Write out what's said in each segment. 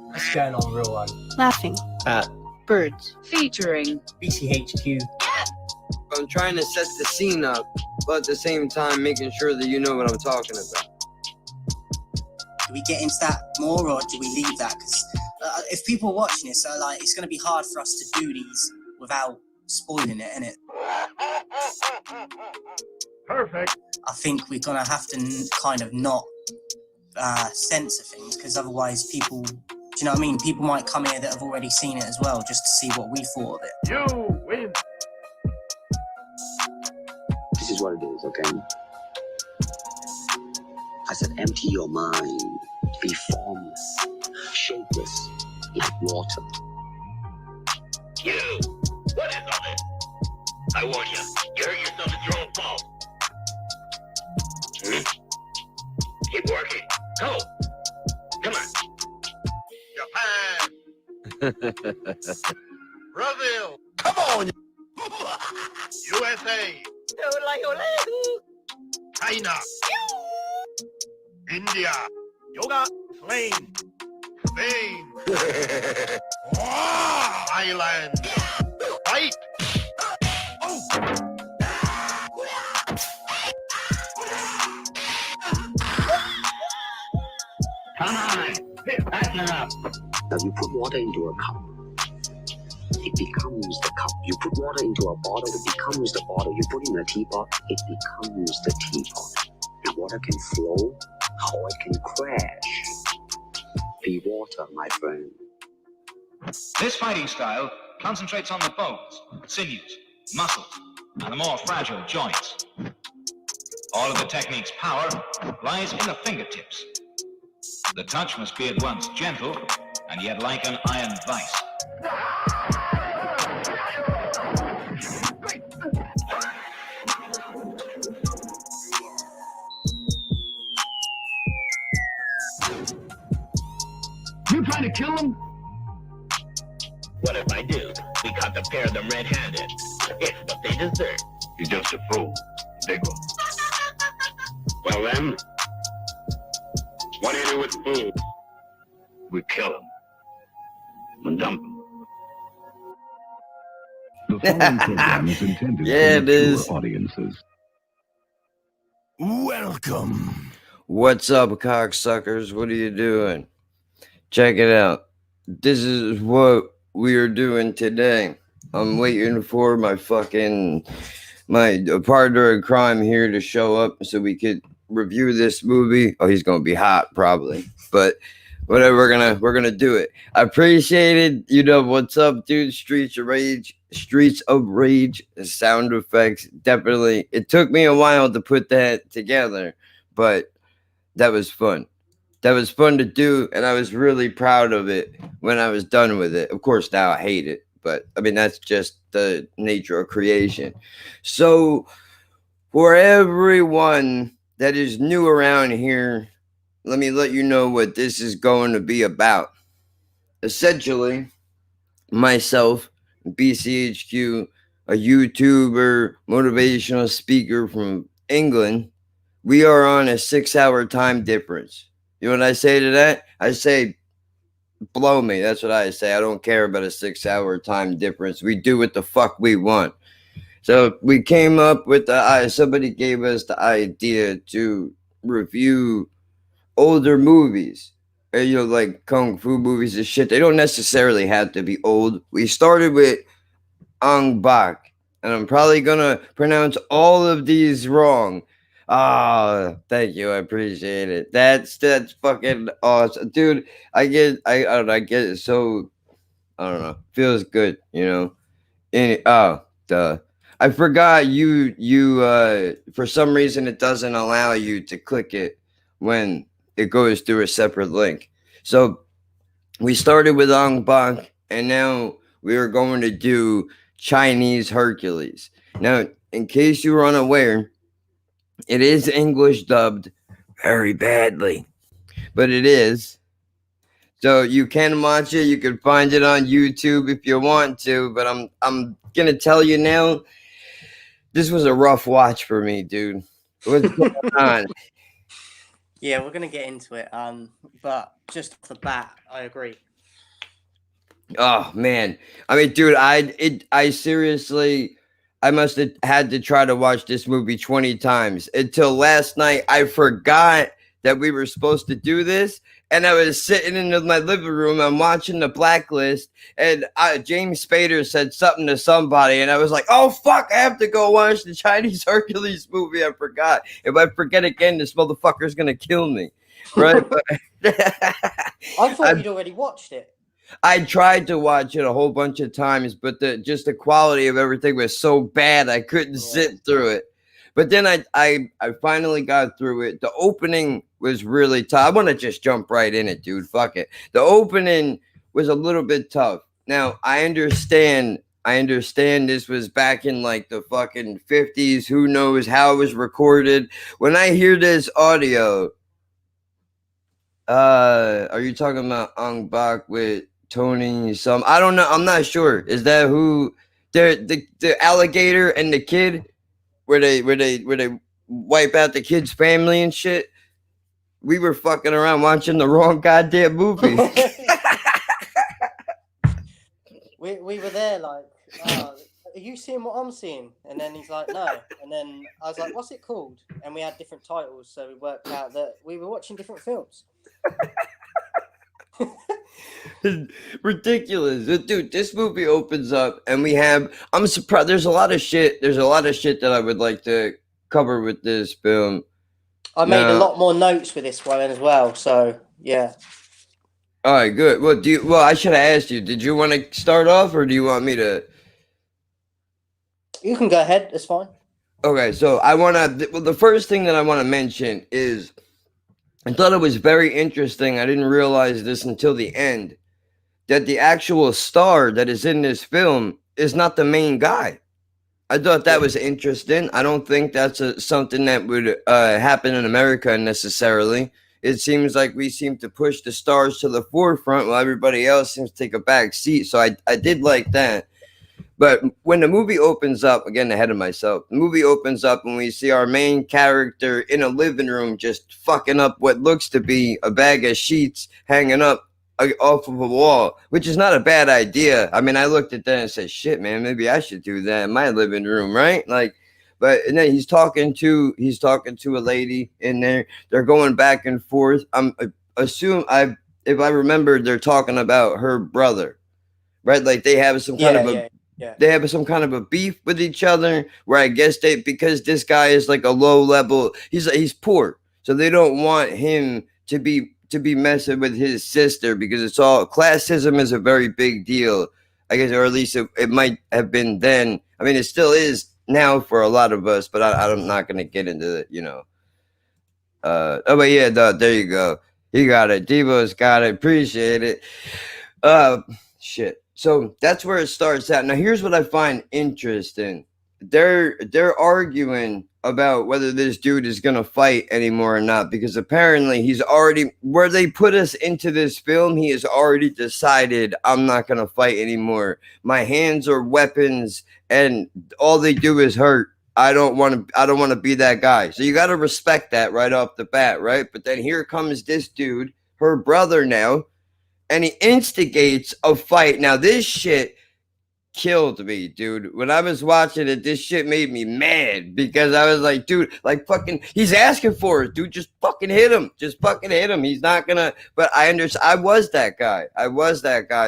What's going on, real one? Laughing at birds. Featuring BeeCeeHQ. I'm trying to set the scene up, but at the same time making sure that you know what I'm talking about. Do we get into that more, or do we leave that? Because if people are watching it, so like it's going to be hard for us to do these without spoiling it, innit? Perfect. I think we're going to have to kind of not censor things, because otherwise people, do you know what I mean? People might come here that have already seen it as well, just to see what we thought of it. You win. This is what it is, okay? I said empty your mind, be formless, shapeless, like water. You! What is all this? I warn you, you hurt yourself, it's your own fault. Keep working. Go! Come on. Japan. Brazil. Come on. USA. China. India. Yoga. Spain. Spain. Thailand. Fight. Come on! Fasten it up! Now you put water into a cup, it becomes the cup. You put water into a bottle, it becomes the bottle. You put in a teapot, it becomes the teapot. And water can flow, or it can crash. Be water, my friend. This fighting style concentrates on the bones, sinews, muscles, and the more fragile joints. All of the technique's power lies in the fingertips. The touch must be at once gentle and yet like an iron vice. You trying to kill him? What if I do? We caught the pair of them red-handed. It's what they deserve. You're just a fool. Big one. Well then, what do you do with fools? We kill him. And dump him. The following program is intended Yeah, for it is. mature audiences. Welcome. What's up, cocksuckers? What are you doing? Check it out. This is what we are doing today. I'm waiting for my partner in crime here to show up so we could review this movie. Oh, he's gonna be hot probably, but whatever. We're gonna do it. I appreciate it. You know what's up, dude? Streets of Rage, sound effects. Definitely. It took me a while to put that together, but that was fun. That was fun to do, and I was really proud of it when I was done with it. Of course, now I hate it, but I mean, that's just the nature of creation. So for everyone that is new around here, let me let you know what this is going to be about. Essentially, myself, BeeCeeHQ, a YouTuber, motivational speaker from England, we are on a 6-hour time difference. You know what I say to that? I say, blow me. That's what I say. I don't care about a 6-hour time difference. We do what the fuck we want. So we came up with somebody gave us the idea to review older movies. You know, like kung fu movies and shit. They don't necessarily have to be old. We started with Ong Bak, and I'm probably gonna pronounce all of these wrong. Ah, thank you. I appreciate it. That's fucking awesome, dude. I get it. So I don't know. Feels good, you know. I forgot you. For some reason, it doesn't allow you to click it when it goes through a separate link. So we started with Ong Bak, and now we are going to do Chinese Hercules. Now, in case you were unaware, it is English dubbed very badly, but it is. So you can watch it. You can find it on YouTube if you want to. But I'm gonna tell you now, this was a rough watch for me, dude. What's going on? Yeah, we're gonna get into it. But just off the bat, I agree. Oh man, I mean, dude, I seriously, I must have had to try to watch this movie 20 times until last night. I forgot that we were supposed to do this, and I was sitting in my living room. I'm watching The Blacklist, and James Spader said something to somebody, and I was like, "Oh fuck, I have to go watch the Chinese Hercules movie." I forgot. If I forget again, this motherfucker's gonna kill me, right? I thought you'd already watched it. I tried to watch it a whole bunch of times, but the quality of everything was so bad I couldn't sit through it. But then I finally got through it. The opening was really tough. I want to just jump right in it, dude. Fuck it. The opening was a little bit tough. Now I understand this was back in like the fucking 50s. Who knows how it was recorded? When I hear this audio, are you talking about Ong Bak with Tony? I don't know. I'm not sure. Is that who? The alligator and the kid, where they wipe out the kid's family and shit. We were fucking around watching the wrong goddamn movie. we were there like, are you seeing what I'm seeing? And then he's like, no. And then I was like, what's it called? And we had different titles, so we worked out that we were watching different films. Ridiculous, dude. This movie opens up and I'm surprised. There's a lot of shit that I would like to cover with this film. I made a lot more notes for this one as well, so yeah. All right, good. Well, I should have asked you, did you want to start off or do you want me to? You can go ahead, it's fine. Okay, so the first thing that I want to mention is I thought it was very interesting. I didn't realize this until the end, that the actual star that is in this film is not the main guy. I thought that was interesting. I don't think that's something that would happen in America necessarily. It seems like we seem to push the stars to the forefront while everybody else seems to take a back seat. So I did like that. But when the movie opens up, again, ahead of myself, the movie opens up and we see our main character in a living room just fucking up what looks to be a bag of sheets hanging up off of a wall, which is not a bad idea. I mean, I looked at that and said, shit, man, maybe I should do that in my living room, right? Like, and then he's talking to a lady in there. They're going back and forth. If I remember, they're talking about her brother, right? Like they have some kind of they have some kind of a beef with each other, where I guess because this guy is like a low level, he's poor, so they don't want him to be messing with his sister, because it's all classism is a very big deal, I guess, or at least it might have been then. I mean, it still is now for a lot of us, but I'm not gonna get into it, you know. But yeah, there you go. You got it. Devo's got it. Appreciate it. Shit. So that's where it starts at. Now, here's what I find interesting. They're arguing about whether this dude is gonna fight anymore or not, because apparently he's already, where they put us into this film, he has already decided, I'm not gonna fight anymore. My hands are weapons, and all they do is hurt. I don't want to be that guy. So you got to respect that right off the bat, right? But then here comes this dude, her brother now, and he instigates a fight. Now, this shit killed me, dude. When I was watching it, this shit made me mad, because I was like, dude, like, fucking, he's asking for it, dude. Just fucking hit him. Just fucking hit him. He's not gonna, but I understand. I was that guy.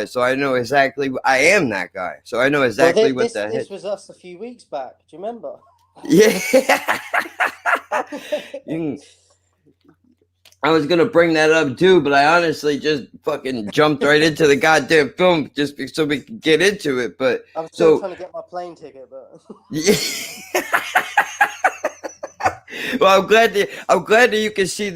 So I know exactly, I am that guy. So I know exactly this was us a few weeks back. Do you remember? Yeah. I was gonna bring that up too, but I honestly just fucking jumped right into the goddamn film just so we could get into it. But I'm still trying to get my plane ticket, but yeah. Well, I'm glad that you can see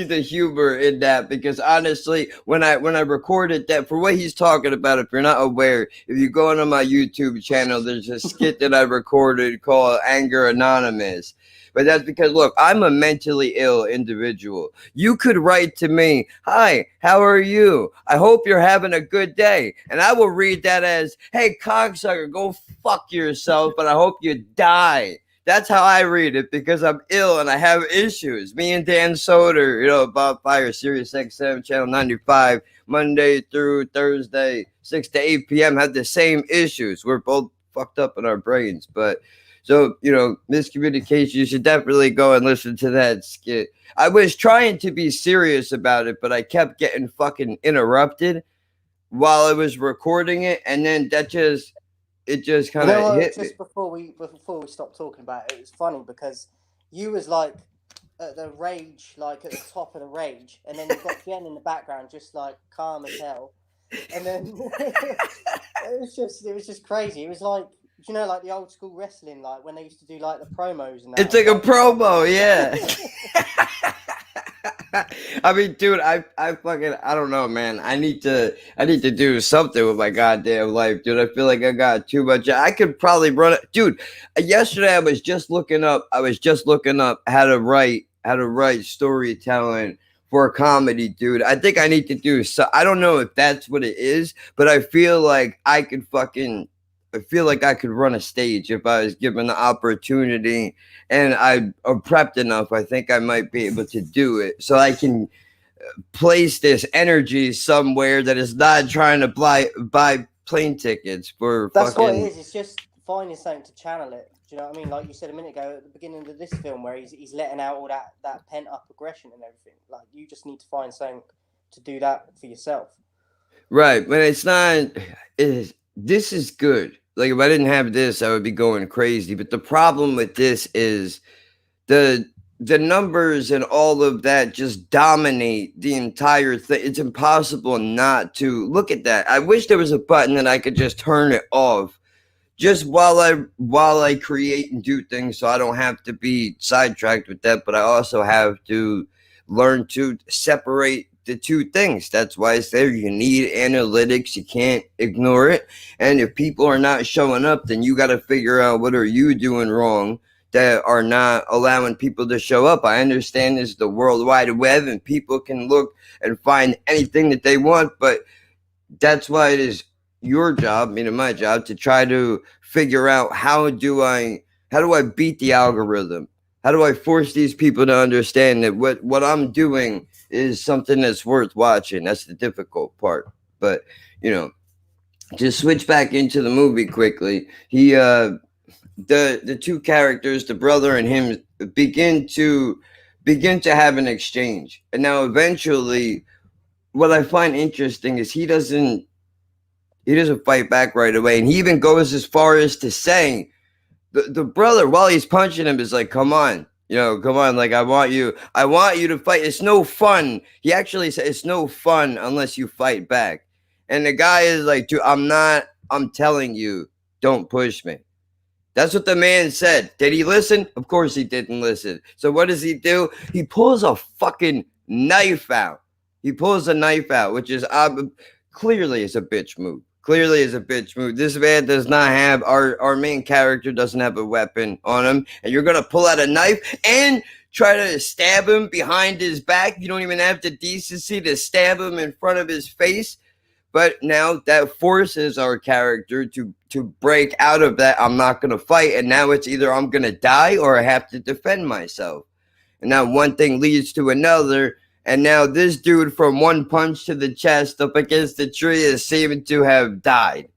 the humor in that, because honestly, when I recorded that, for what he's talking about, if you're not aware, if you go onto my YouTube channel, there's a skit that I recorded called Anger Anonymous. But that's because, look, I'm a mentally ill individual. You could write to me, hi, how are you? I hope you're having a good day. And I will read that as, hey, cocksucker, go fuck yourself, and I hope you die. That's how I read it, because I'm ill and I have issues. Me and Dan Soder, Bob Fire, Sirius XM, Channel 95, Monday through Thursday, 6 to 8 p.m. have the same issues. We're both fucked up in our brains. But so, miscommunication, you should definitely go and listen to that skit. I was trying to be serious about it, but I kept getting fucking interrupted while I was recording it. And then it just kind of hit me. Just before we stopped talking about it, it was funny because you was like at the rage, like at the top of the rage, and then you got Jen in the background, just like calm as hell, and then it was just crazy. It was like, like the old school wrestling, like when they used to do like the promos and that. It's like a promo, yeah. I mean, dude, I don't know, man. I need to do something with my goddamn life, dude. I feel like I got too much. I could probably run it, dude. Yesterday, I was just looking up how to write storytelling for a comedy, dude. I think I need to do so. I don't know if that's what it is, but I feel like I could run a stage if I was given the opportunity and I'm prepped enough. I think I might be able to do it, so I can place this energy somewhere that is not trying to buy plane tickets for. That's what it is. It's just finding something to channel it. Do you know what I mean? Like you said a minute ago at the beginning of this film, where he's letting out all that pent up aggression and everything. Like you just need to find something to do that for yourself. Right, but it's not. This is good. Like if I didn't have this, I would be going crazy. But the problem with this is the numbers and all of that just dominate the entire thing. It's impossible not to look at that. I wish there was a button that I could just turn it off just while I create and do things, so I don't have to be sidetracked with that. But I also have to learn to separate the two things. That's why it's there. You need analytics. You can't ignore it. And if people are not showing up, then you got to figure out what are you doing wrong that are not allowing people to show up. I understand this is the World Wide Web and people can look and find anything that they want, but that's why it is your job, meaning my job, to try to figure out how do I beat the algorithm? How do I force these people to understand that what I'm doing is something that's worth watching? That's the difficult part. But, to switch back into the movie quickly, the two characters, the brother and him, begin to have an exchange. And now eventually, what I find interesting is he doesn't fight back right away. And he even goes as far as to saying, the brother, while he's punching him, is like, come on, like, I want you to fight. It's no fun. He actually said, it's no fun unless you fight back. And the guy is like, dude, I'm telling you, don't push me. That's what the man said. Did he listen? Of course he didn't listen. So what does he do? He pulls a fucking knife out. Which is clearly is a bitch move. This man does not have, our main character doesn't have a weapon on him, and you're gonna pull out a knife and try to stab him behind his back. You don't even have the decency to stab him in front of his face. But now that forces our character to break out of that, I'm not gonna fight, and now it's either I'm gonna die or I have to defend myself. And now one thing leads to another. And now this dude, from one punch to the chest up against the tree, is seeming to have died.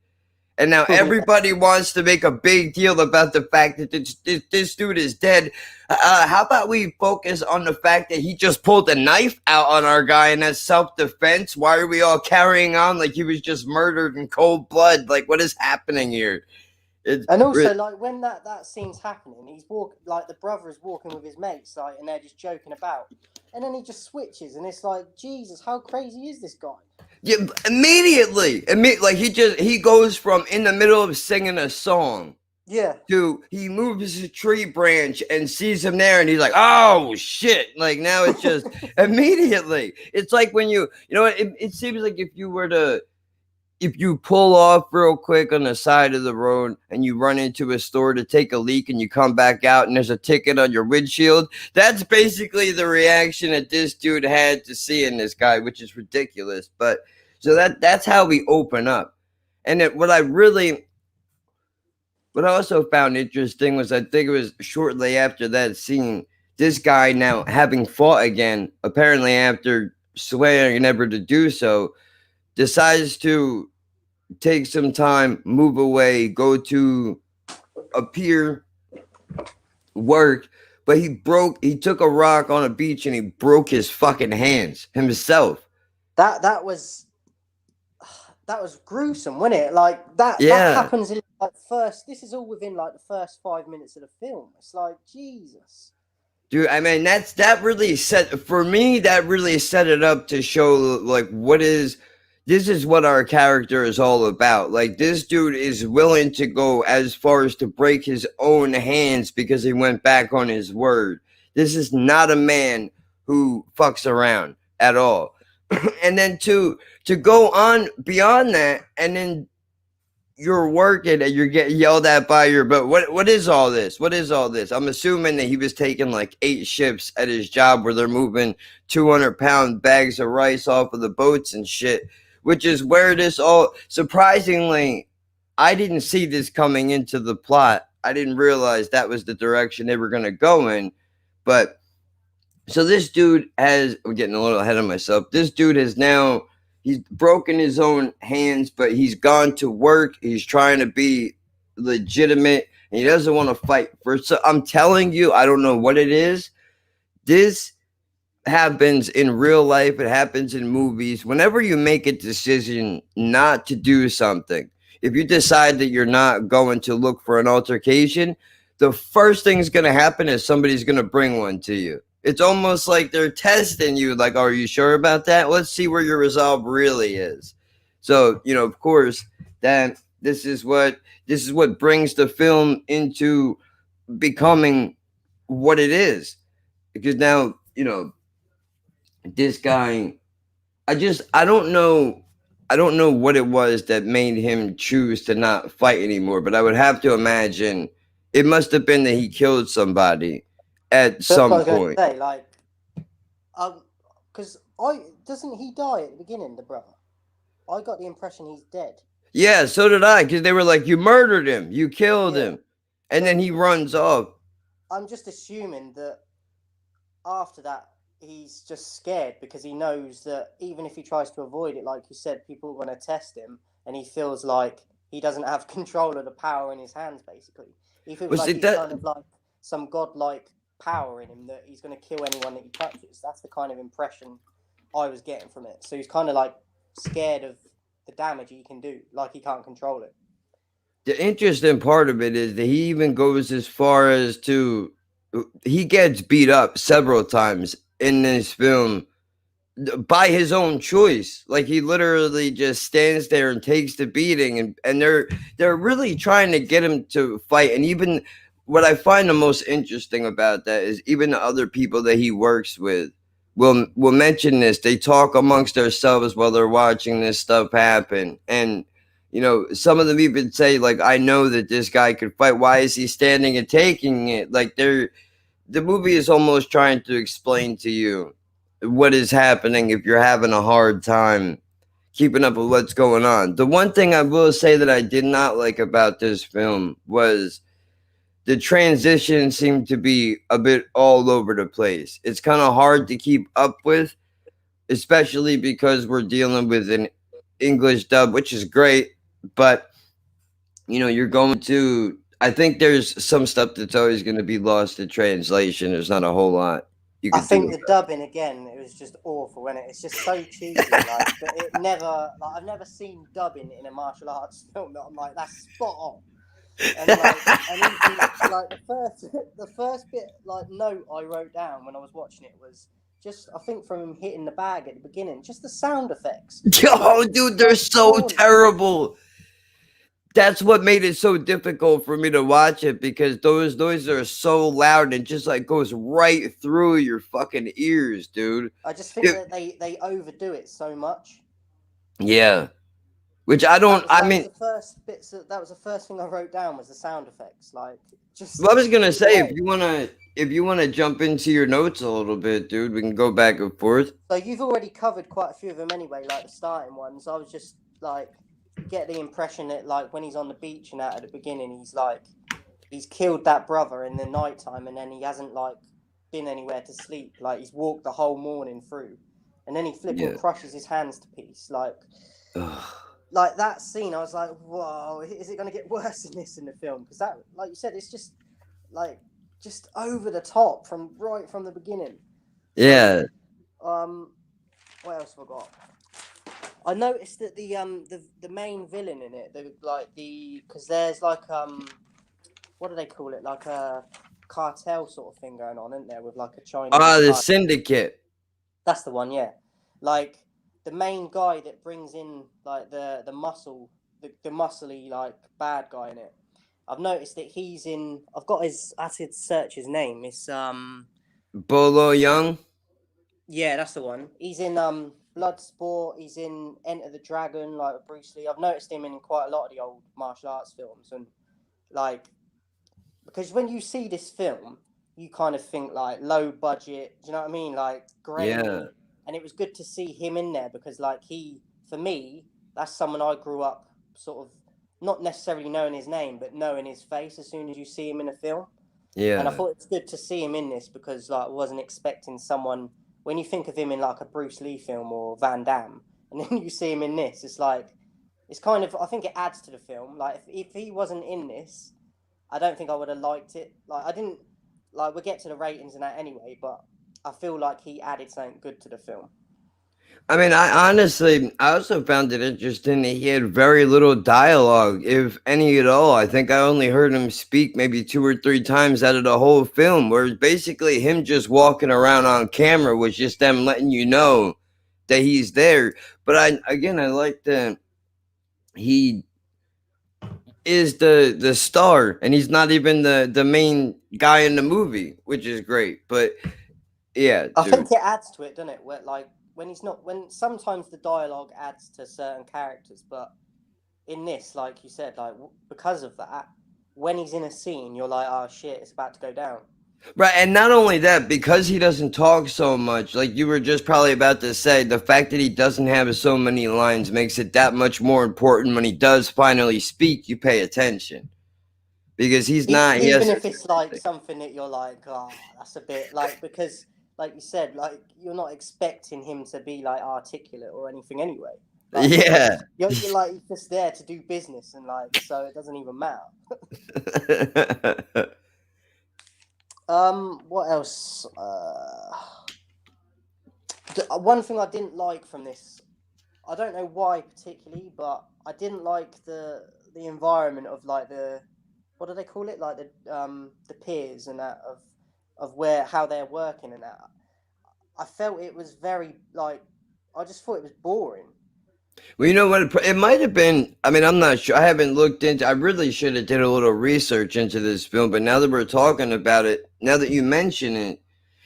And now everybody wants to make a big deal about the fact that this dude is dead. How about we focus on the fact that he just pulled a knife out on our guy and that's self-defense? Why are we all carrying on like he was just murdered in cold blood? Like, what is happening here? And also, like, when that scene's happening, he's like, the brother is walking with his mates, like, and they're just joking about. And then he just switches, and it's like, Jesus, how crazy is this guy? Yeah, immediately, like, he goes from in the middle of singing a song, to he moves a tree branch and sees him there, and he's like, oh shit! Like, now it's just immediately. It's like when it seems like if you pull off real quick on the side of the road and you run into a store to take a leak and you come back out and there's a ticket on your windshield, that's basically the reaction that this dude had to seeing this guy, which is ridiculous. But so that's how we open up. And what I really What I also found interesting was, I think it was shortly after that scene, this guy, now having fought again, apparently after swearing never to do so, decides to take some time, move away, go to a pier, work, but he took a rock on a beach and he broke his fucking hands himself. That was gruesome, wasn't it? Like that Yeah. happens in like first. This is all within like the first 5 minutes of the film. It's like Jesus. Dude, I mean, that really set, for me, that really set it up to show like this is what our character is all about. Like, this dude is willing to go as far as to break his own hands because he went back on his word. This is not a man who fucks around at all. And then to go on beyond that, and then you're working and you're getting yelled at by your boat. What is all this? What is all this? I'm assuming that he was taking like 8 shifts at his job where they're moving 200-pound bags of rice off of the boats and shit, which is where this all, surprisingly, I didn't see this coming into the plot. I didn't realize that was the direction they were going to go in. But so this dude I'm getting a little ahead of myself. This dude has now, he's broken his own hands, but he's gone to work. He's trying to be legitimate, and he doesn't want to fight. So I'm telling you, I don't know what it is. This happens in real life. It happens in movies. Whenever you make a decision not to do something, if you decide that you're not going to look for an altercation, the first thing's going to happen is somebody's going to bring one to you. It's almost like they're testing you, like, are you sure about that? Let's see where your resolve really is. So, of course, that this is what brings the film into becoming what it is. Because now, this guy, I don't know what it was that made him choose to not fight anymore, but I would have to imagine it must have been that he killed somebody at some point. Say, like, because doesn't he die at the beginning, the brother? I got the impression he's dead. Yeah, so did I, because they were like, you murdered him, you killed him, and then he runs off. I'm just assuming that after that, he's just scared because he knows that even if he tries to avoid it, like you said, people are going to test him, and he feels like he doesn't have control of the power in his hands, basically. He feels like he's kind of like some godlike power in him, that he's going to kill anyone that he touches. That's the kind of impression I was getting from it. So he's kind of like scared of the damage he can do, like he can't control it. The interesting part of it is that he even goes as far as to, he gets beat up several times in this film by his own choice. Like, he literally just stands there and takes the beating, and they're really trying to get him to fight. And even what I find the most interesting about that is even the other people that he works with will mention this. They talk amongst themselves while they're watching this stuff happen. And, some of them even say, like, I know that this guy could fight. Why is he standing and taking it? Like, the movie is almost trying to explain to you what is happening if you're having a hard time keeping up with what's going on. The one thing I will say that I did not like about this film was the transition seemed to be a bit all over the place. It's kind of hard to keep up with, especially because we're dealing with an English dub, which is great, but you're going to, I think there's some stuff that's always going to be lost in translation. There's not a whole lot you can do. I think the dubbing, again, it was just awful, wasn't it? It's just so cheesy. Like, but it never, like, I've never seen dubbing in a martial arts film that I'm like, that's spot on. And even like the first bit, like, note I wrote down when I was watching it was just, I think, from him hitting the bag at the beginning, just the sound effects. Oh, dude, they're so terrible. That's what made it so difficult for me to watch it, because those noises are so loud and just like goes right through your fucking ears, dude. I just think that they overdo it so much. Yeah. Which I don't, that was the first bits, that was the first thing I wrote down, was the sound effects. Like, just. Well, I was gonna say, if you wanna jump into your notes a little bit, dude, we can go back and forth. So you've already covered quite a few of them anyway, like the starting ones. I was just like get the impression that like when he's on the beach and that at the beginning, he's killed that brother in the nighttime, and then he hasn't like been anywhere to sleep. Like he's walked the whole morning through, and then he flipping crushes his hands to piece. Like that scene, I was like, whoa, is it going to get worse than this in the film? Because that, like you said, it's just over the top from the beginning. Yeah. So, what else have I got? I noticed that the main villain in it, because there's like what do they call it? Like a cartel sort of thing going on, isn't there? With like a Chinese. The syndicate. That's the one, yeah. Like the main guy that brings in like the muscly like bad guy in it. I've noticed that he's in. I've got his. I had to search his name. It's Bolo Young. Yeah, that's the one. He's in Bloodsport. He's in Enter the Dragon, like with Bruce Lee. I've noticed him in quite a lot of the old martial arts films, and like because when you see this film, you kind of think like low budget. Do you know what I mean? Like grainy. Yeah. And it was good to see him in there because, like, for me, that's someone I grew up sort of not necessarily knowing his name, but knowing his face as soon as you see him in a film. Yeah. And I thought it's good to see him in this because, like, I wasn't expecting someone, when you think of him in, like, a Bruce Lee film or Van Damme, and then you see him in this, it's like, it's kind of, I think it adds to the film. Like, if he wasn't in this, I don't think I would have liked it. Like, I didn't, like, we'll get to the ratings and that anyway, but I feel like he added something good to the film. I mean, I also found it interesting that he had very little dialogue, if any at all. I think I only heard him speak maybe 2 or 3 times out of the whole film, where basically him just walking around on camera was just them letting you know that he's there. But I like that he is the star, and he's not even the main guy in the movie, which is great. But yeah, I think it adds to it, doesn't it? Where like when sometimes the dialogue adds to certain characters, but in this, like you said, like because of that, when he's in a scene, you're like, oh shit, it's about to go down. Right, and not only that, because he doesn't talk so much, like you were just probably about to say, the fact that he doesn't have so many lines makes it that much more important. When he does finally speak, you pay attention. Because he's not... Even if it's like something that you're like, oh, that's a bit... Like, because, like you said, like you're not expecting him to be like articulate or anything anyway. Like, yeah. You're like just there to do business, and like, so it doesn't even matter. What else? One thing I didn't like from this, I don't know why particularly, but I didn't like the environment of like what do they call it? Like the piers and that of how they're working and that. I felt it was very like, I just thought it was boring. Well, you know what? It might have been. I mean, I'm not sure. I haven't looked into. I really should have did a little research into this film. But now that we're talking about it, now that you mention it,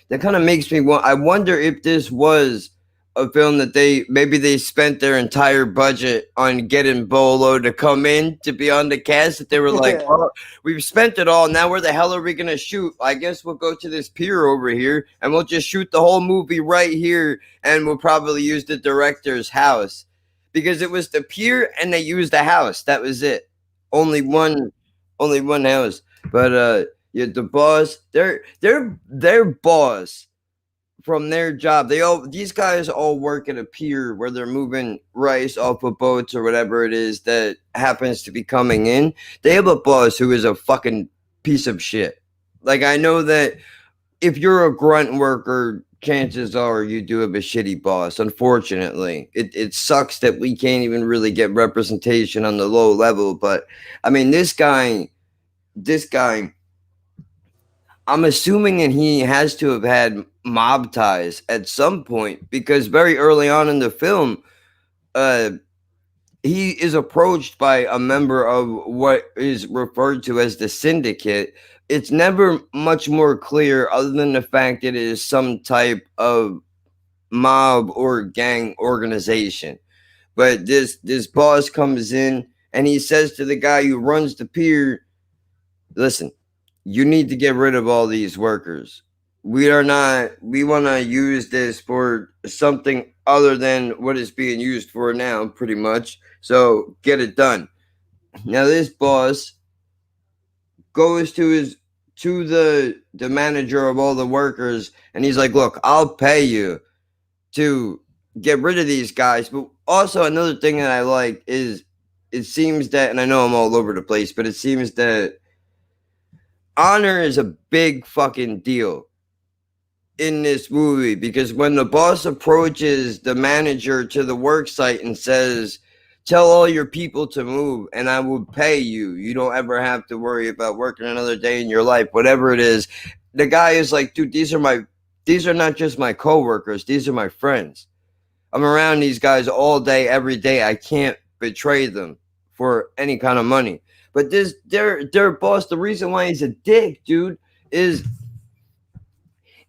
that kind of makes me want. I wonder if this was a film that they spent their entire budget on getting Bolo to come in to be on the cast. That they were like, oh, we've spent it all. Now where the hell are we gonna shoot? I guess we'll go to this pier over here and we'll just shoot the whole movie right here, and we'll probably use the director's house. Because it was the pier and they used the house. That was it. Only one house. But yeah, the boss, their boss from their job. These guys all work at a pier where they're moving rice off of boats or whatever it is that happens to be coming in. They have a boss who is a fucking piece of shit. Like, I know that if you're a grunt worker, chances are you do have a shitty boss. Unfortunately, it sucks that we can't even really get representation on the low level. But I mean, this guy, I'm assuming that he has to have had mob ties at some point, because very early on in the film, he is approached by a member of what is referred to as the syndicate. It's never much more clear other than the fact that it is some type of mob or gang organization. But this boss comes in and he says to the guy who runs the pier, listen, you need to get rid of all these workers. we want to use this for something other than what it's being used for now, pretty much. So get it done. Now this boss goes to the manager of all the workers, and he's like, look, I'll pay you to get rid of these guys. But also another thing that I like is, it seems that, and I know I'm all over the place, but it seems that honor is a big fucking deal in this movie, because when the boss approaches the manager to the work site and says, tell all your people to move and I will pay you, you don't ever have to worry about working another day in your life, whatever it is, the guy is like, dude, these are not just my coworkers, these are my friends. I'm around these guys all day, every day. I can't betray them for any kind of money. But their boss, the reason why he's a dick, dude, is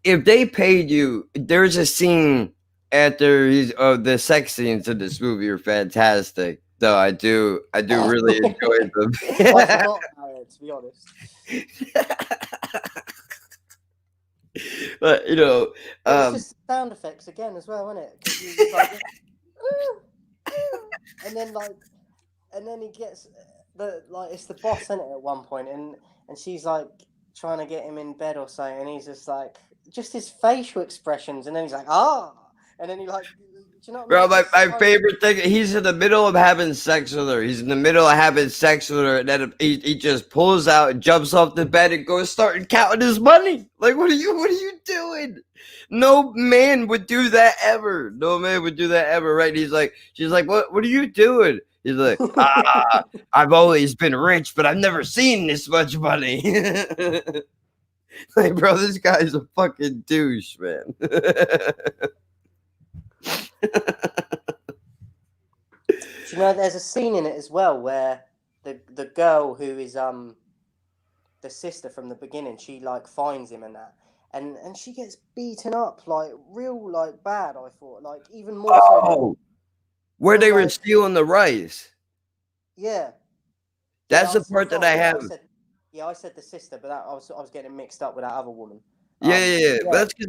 if they paid you, there's a scene after the sex scenes in this movie are fantastic. Though I do really enjoy them. I forgot about it, to be honest. But It's just sound effects again as well, isn't it? 'Cause you just like, and then he gets it's the boss, isn't it? At one point, and she's like trying to get him in bed or something, and he's just like, just his facial expressions, and then he's like, and then he like, do you know what I mean? Bro, my favorite thing, he's in the middle of having sex with her. And then he just pulls out and jumps off the bed and goes starting counting his money. Like, what are you doing? No man would do that ever. No man would do that ever, right? She's like, what are you doing? He's like, I've always been rich, but I've never seen this much money. Like, bro, this guy's a fucking douche, man. Do you know there's a scene in it as well where the girl who is the sister from the beginning, she like finds him and that, and she gets beaten up like real like bad. I thought like even more so. Where they were stealing the rice. Yeah. That's the part that I have. I said the sister, but I was getting mixed up with that other woman. Yeah. But that's because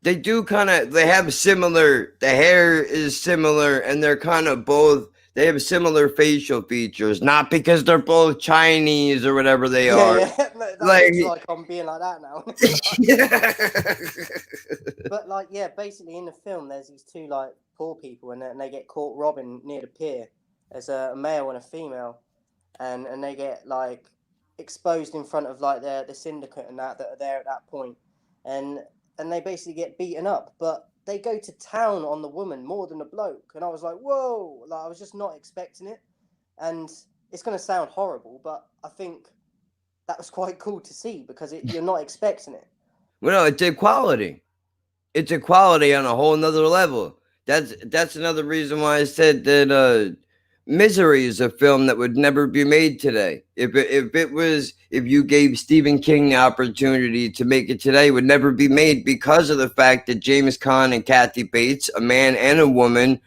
they do kind of, they have similar, the hair is similar, and they're kind of both, they have similar facial features, not because they're both Chinese or whatever they are. Yeah. like I'm being like that now. But like, yeah, basically in the film, there's these two like poor people, and they get caught robbing near the pier. There's a male and a female, and they get like exposed in front of like the syndicate and that are there at that point, and they basically get beaten up, but they go to town on the woman more than the bloke, and I was like, whoa, like I was just not expecting it, and it's gonna sound horrible, but I think that was quite cool to see because you're not expecting it. Well, no, it's equality. It's equality on a whole nother level. That's another reason why I said that Misery is a film that would never be made today. If you gave Stephen King the opportunity to make it today, it would never be made because of the fact that James Caan and Kathy Bates, a man and a woman,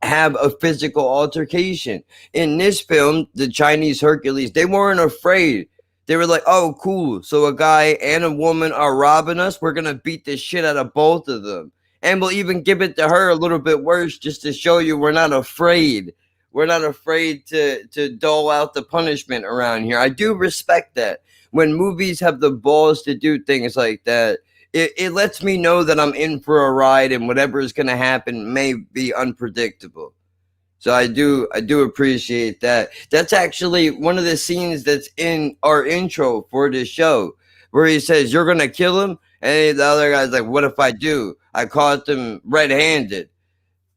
have a physical altercation. In this film, the Chinese Hercules, they weren't afraid. They were like, oh, cool. So a guy and a woman are robbing us. We're going to beat the shit out of both of them. And we'll even give it to her a little bit worse just to show you we're not afraid. We're not afraid to dole out the punishment around here. I do respect that. When movies have the balls to do things like that, it lets me know that I'm in for a ride, and whatever is going to happen may be unpredictable. So I do appreciate that. That's actually one of the scenes that's in our intro for this show, where he says, you're going to kill him? And the other guy's like, what if I do? I caught them red-handed.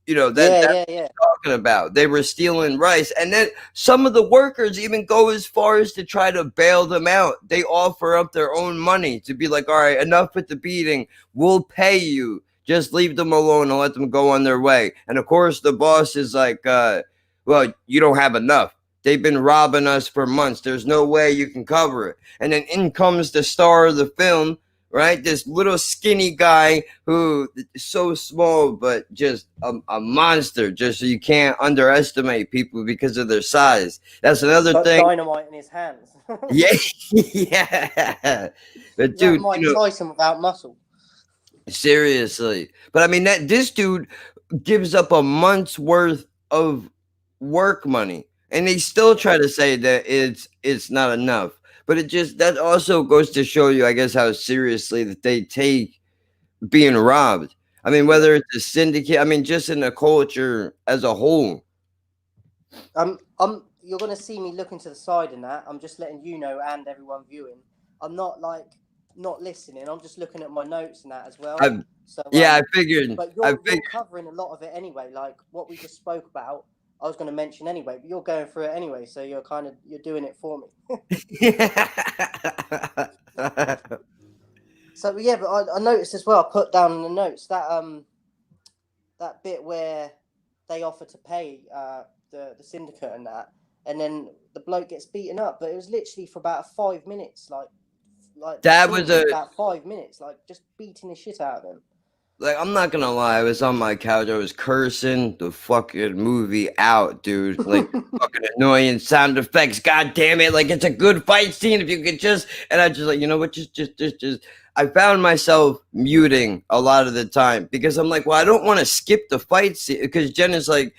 That's what I'm talking about. They were stealing rice. And then some of the workers even go as far as to try to bail them out. They offer up their own money to be like, all right, enough with the beating. We'll pay you. Just leave them alone and let them go on their way. And of course, the boss is like, well, you don't have enough. They've been robbing us for months. There's no way you can cover it. And then in comes the star of the film, right? This little skinny guy who is so small, but just a monster. Just so you can't underestimate people because of their size. That's another Got thing. dynamite in his hands. Yeah, yeah. But He's like dude, Mike Tyson without muscle. seriously. But I mean, that this dude gives up a month's worth of work money, and they still try to say that it's not enough. But it just that also goes to show you, I guess, how seriously that they take being robbed. I mean, whether it's a syndicate, I mean, just in the culture as a whole. You're gonna see me looking to the side in that. I'm just letting you know and everyone viewing. I'm not like not listening. I'm just looking at my notes and that as well. Yeah, I figured. But you're covering a lot of it anyway. Like what we just spoke about, I was going to mention anyway. But you're going through it anyway, so you're doing it for me. So yeah, but I noticed as well. I put down in the notes that that bit where they offer to pay the syndicate and that, and then the bloke gets beaten up. But it was literally for about 5 minutes, like that was about 5 minutes, like just beating the shit out of him. Like, I'm not gonna lie, I was on my couch, I was cursing the fucking movie out, dude. Like, fucking annoying sound effects, god damn it. Like, it's a good fight scene if you could just, and I just like, you know what, just, I found myself muting a lot of the time because I'm like, well, I don't want to skip the fight scene because Jen is like,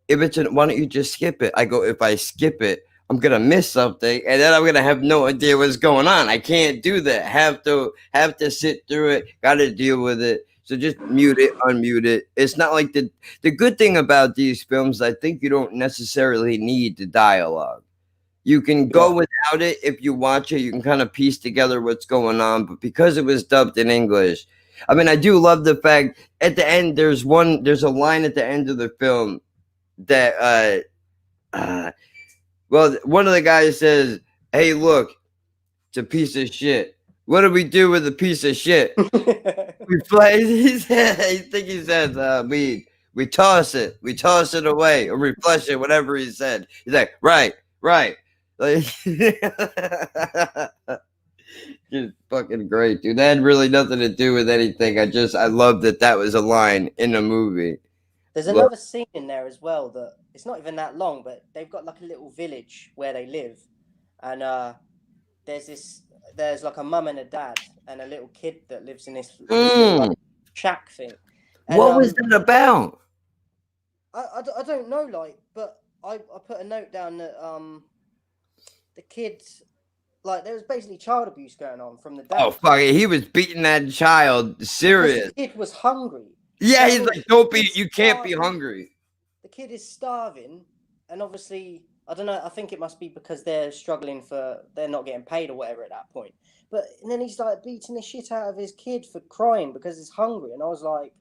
if it's why don't you just skip it? I go, if I skip it, I'm gonna miss something, and then I'm gonna have no idea what's going on. I can't do that. Have to sit through it. Got to deal with it. So just mute it, unmute it. It's not like the good thing about these films. I think you don't necessarily need the dialogue. You can go without it if you watch it. You can kind of piece together what's going on. But because it was dubbed in English, I mean, I do love the fact at the end there's a line at the end of the film that well, one of the guys says, "Hey, look, it's a piece of shit. What do we do with a piece of shit? We play." He said, I think he said, "We toss it away, or we flush it." Whatever he said. He's like, "Right." Like, just fucking great, dude. That had really nothing to do with anything. I love that was a line in the movie. There's another scene in there as well that it's not even that long, but they've got like a little village where they live, and there's like a mum and a dad and a little kid that lives in this little, like, shack thing. And, what was that about? I don't know, like, but I put a note down that the kids, like, there was basically child abuse going on from the dad. Oh fuck it, he was beating that child. Serious. The kid was hungry. Yeah, he's like, you can't be hungry. The kid is starving, and obviously, I don't know, I think it must be because they're they're not getting paid or whatever at that point. And then he's like beating the shit out of his kid for crying because he's hungry. And I was like,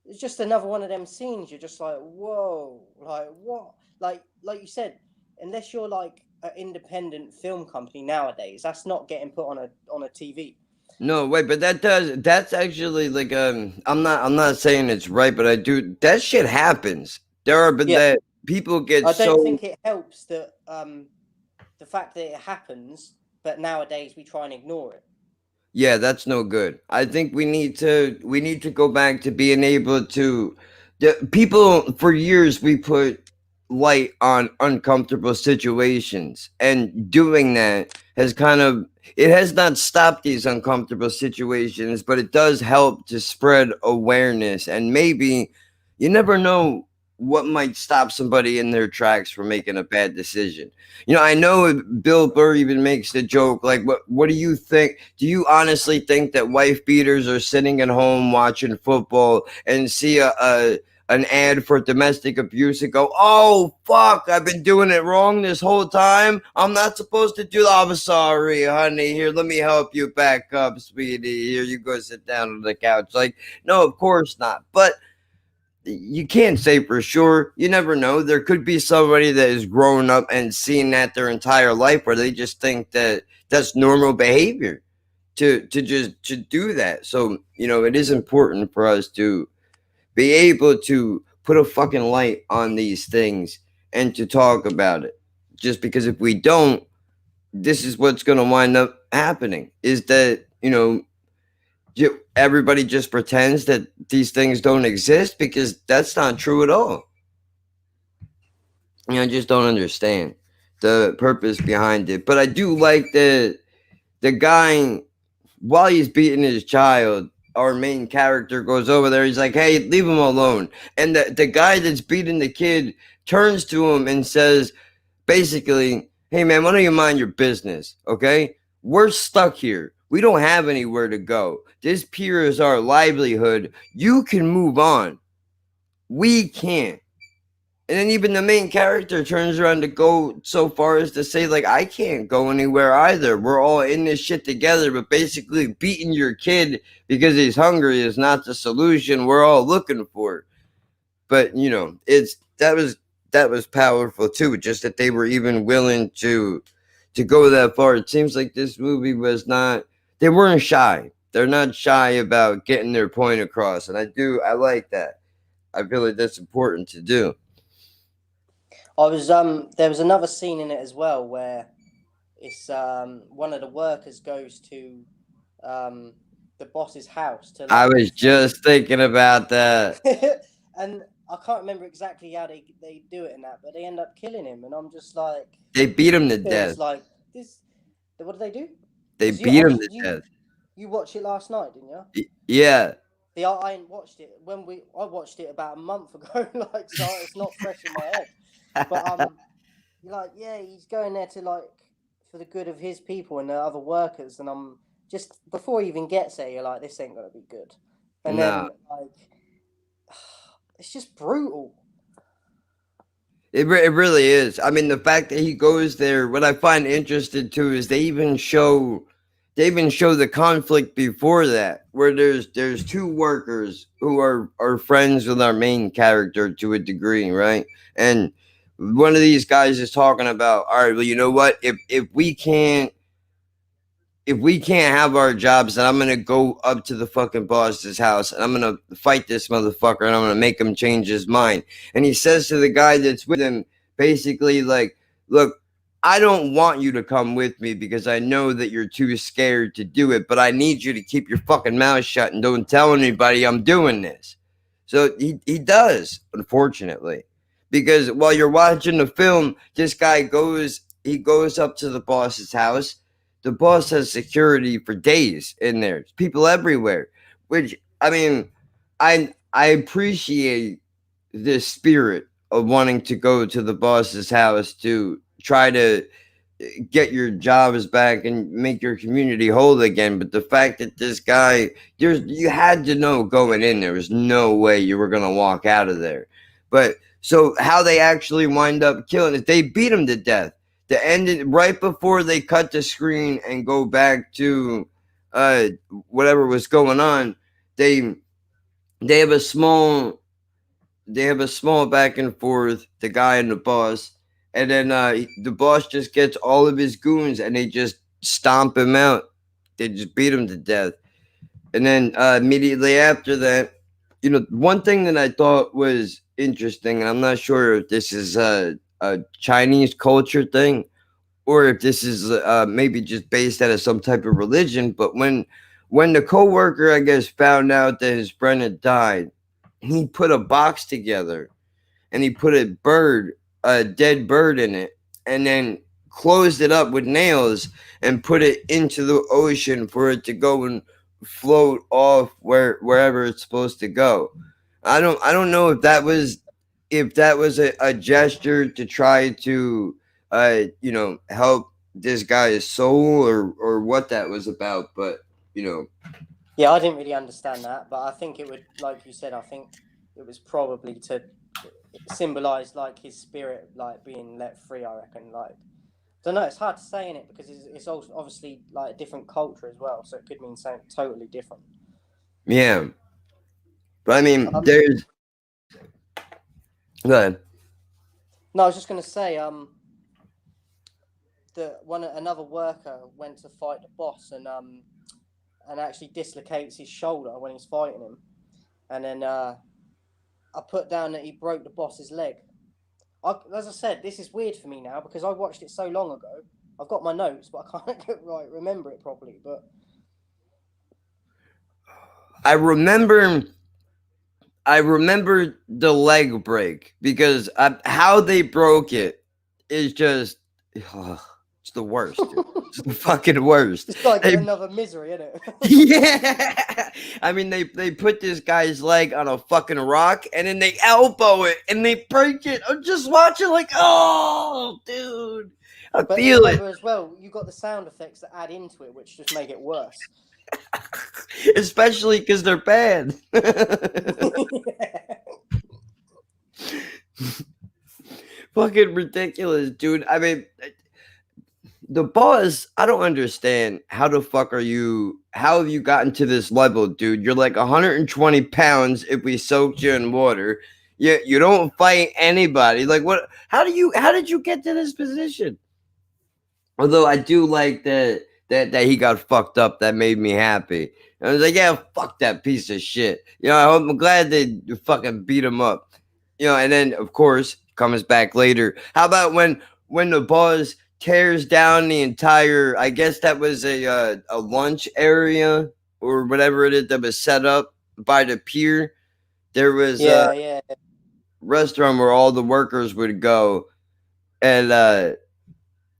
it's just another one of them scenes. You're just like, whoa, like what? Like you said, unless you're like an independent film company nowadays, that's not getting put on a TV. No, wait, but that's actually like I'm not saying it's right, but that shit happens. There are that people get I don't think it helps that the fact that it happens, but nowadays we try and ignore it. Yeah, that's no good. I think we need to go back to being able to people for years we put light on uncomfortable situations, and doing that has it has not stopped these uncomfortable situations, but it does help to spread awareness, and maybe you never know what might stop somebody in their tracks from making a bad decision. You know, I know Bill Burr even makes the joke, like, what do you think? Do you honestly think that wife beaters are sitting at home watching football and see an ad for domestic abuse and go, "Oh, fuck, I've been doing it wrong this whole time. I'm not supposed to do that. I'm sorry, honey. Here, let me help you back up, sweetie. Here, you go sit down on the couch." Like, no, of course not. But you can't say for sure. You never know. There could be somebody that has grown up and seen that their entire life, where they just think that that's normal behavior to do that. So, you know, it is important for us to be able to put a fucking light on these things and to talk about it. Just because if we don't, this is what's going to wind up happening, is that, you know, everybody just pretends that these things don't exist, because that's not true at all. I just don't understand the purpose behind it. But I do like the guy, while he's beating his child, our main character goes over there. He's like, "Hey, leave him alone." And the guy that's beating the kid turns to him and says, basically, "Hey man, why don't you mind your business? Okay, we're stuck here. We don't have anywhere to go. This pier is our livelihood. You can move on. We can't." And then even the main character turns around to go so far as to say, like, "I can't go anywhere either. We're all in this shit together." But basically, beating your kid because he's hungry is not the solution we're all looking for. But that was powerful too. Just that they were even willing to go that far. It seems like this movie was not. They weren't shy. They're not shy about getting their point across, and I like that. I feel like that's important to do. There was another scene in it as well where it's one of the workers goes to the boss's house to, like, I was just thinking about that. and I can't remember exactly how they do it in that, but they end up killing him, and I'm just like, They beat him to it death. was like this. What did they do? They 'Cause beat him to death. You watched it last night, didn't you? Yeah. See, I ain't watched it I watched it about a month ago, like, so it's not fresh in my head. But you're like, yeah, he's going there to, like, for the good of his people and the other workers, and I'm just, before he even gets there, you're like, this ain't gonna be good. And then, like, it's just brutal. It really is. I mean, the fact that he goes there, what I find interesting too is they even show the conflict before that, where there's two workers who are friends with our main character to a degree, right? And one of these guys is talking about, all right, well, you know what? If we can't have our jobs, then I'm gonna go up to the fucking boss's house and I'm gonna fight this motherfucker and I'm gonna make him change his mind. And he says to the guy that's with him, basically, like, "Look, I don't want you to come with me because I know that you're too scared to do it, but I need you to keep your fucking mouth shut and don't tell anybody I'm doing this." So he does, unfortunately. Because while you're watching the film, this guy goes up to the boss's house. The boss has security for days in there. There's people everywhere. Which, I mean, I appreciate the spirit of wanting to go to the boss's house to try to get your jobs back and make your community whole again. But the fact that this guy, you had to know going in, there was no way you were gonna walk out of there. But so how they actually wind up killing it, they beat him to death. The ending right before they cut the screen and go back to whatever was going on. They have a small back and forth, the guy and the boss, and then the boss just gets all of his goons and they just stomp him out. They just beat him to death. And then immediately after that, one thing that I thought was interesting, and I'm not sure if this is a Chinese culture thing or if this is maybe just based out of some type of religion, but when the coworker, I guess, found out that his friend had died, he put a box together and he put a dead bird in it, and then closed it up with nails and put it into the ocean for it to go and float off wherever it's supposed to go. I don't know if that was a gesture to try to help this guy's soul or what that was about, but Yeah, I didn't really understand that, but I think it would, like you said, I think it was probably to symbolize, like, his spirit, like, being let free, I reckon. Like, I don't know, it's hard to say in it because it's also obviously, like, a different culture as well, so it could mean something totally different. Yeah. But I mean, there's go ahead. No, I was just gonna say, another worker went to fight the boss and actually dislocates his shoulder when he's fighting him, and then I put down that he broke the boss's leg. As I said, this is weird for me now because I watched it so long ago. I've got my notes, but I can't remember it properly. But I remember the leg break because how they broke it is just it's the worst. Dude. It's the fucking worst. It's like They- another misery, isn't it? yeah, I mean they put this guy's leg on a fucking rock and then they elbow it and they break it. I'm just watching like, oh, dude, I But feel it. remember as well, you got the sound effects that add into it, which just make it worse. Especially because they're bad. Fucking ridiculous, dude. I mean, the boss, I don't understand. How the fuck are you? How have you gotten to this level, dude? You're like 120 pounds if we soaked you in water. You don't fight anybody. Like, what? How did you get to this position? Although I do like that he got fucked up. That made me happy. I was like, yeah, fuck that piece of shit. You know, I'm glad they fucking beat him up. You know, and then of course comes back later. How about when the boss tears down the entire? I guess that was a lunch area or whatever it is that was set up by the pier. There was yeah. restaurant where all the workers would go, and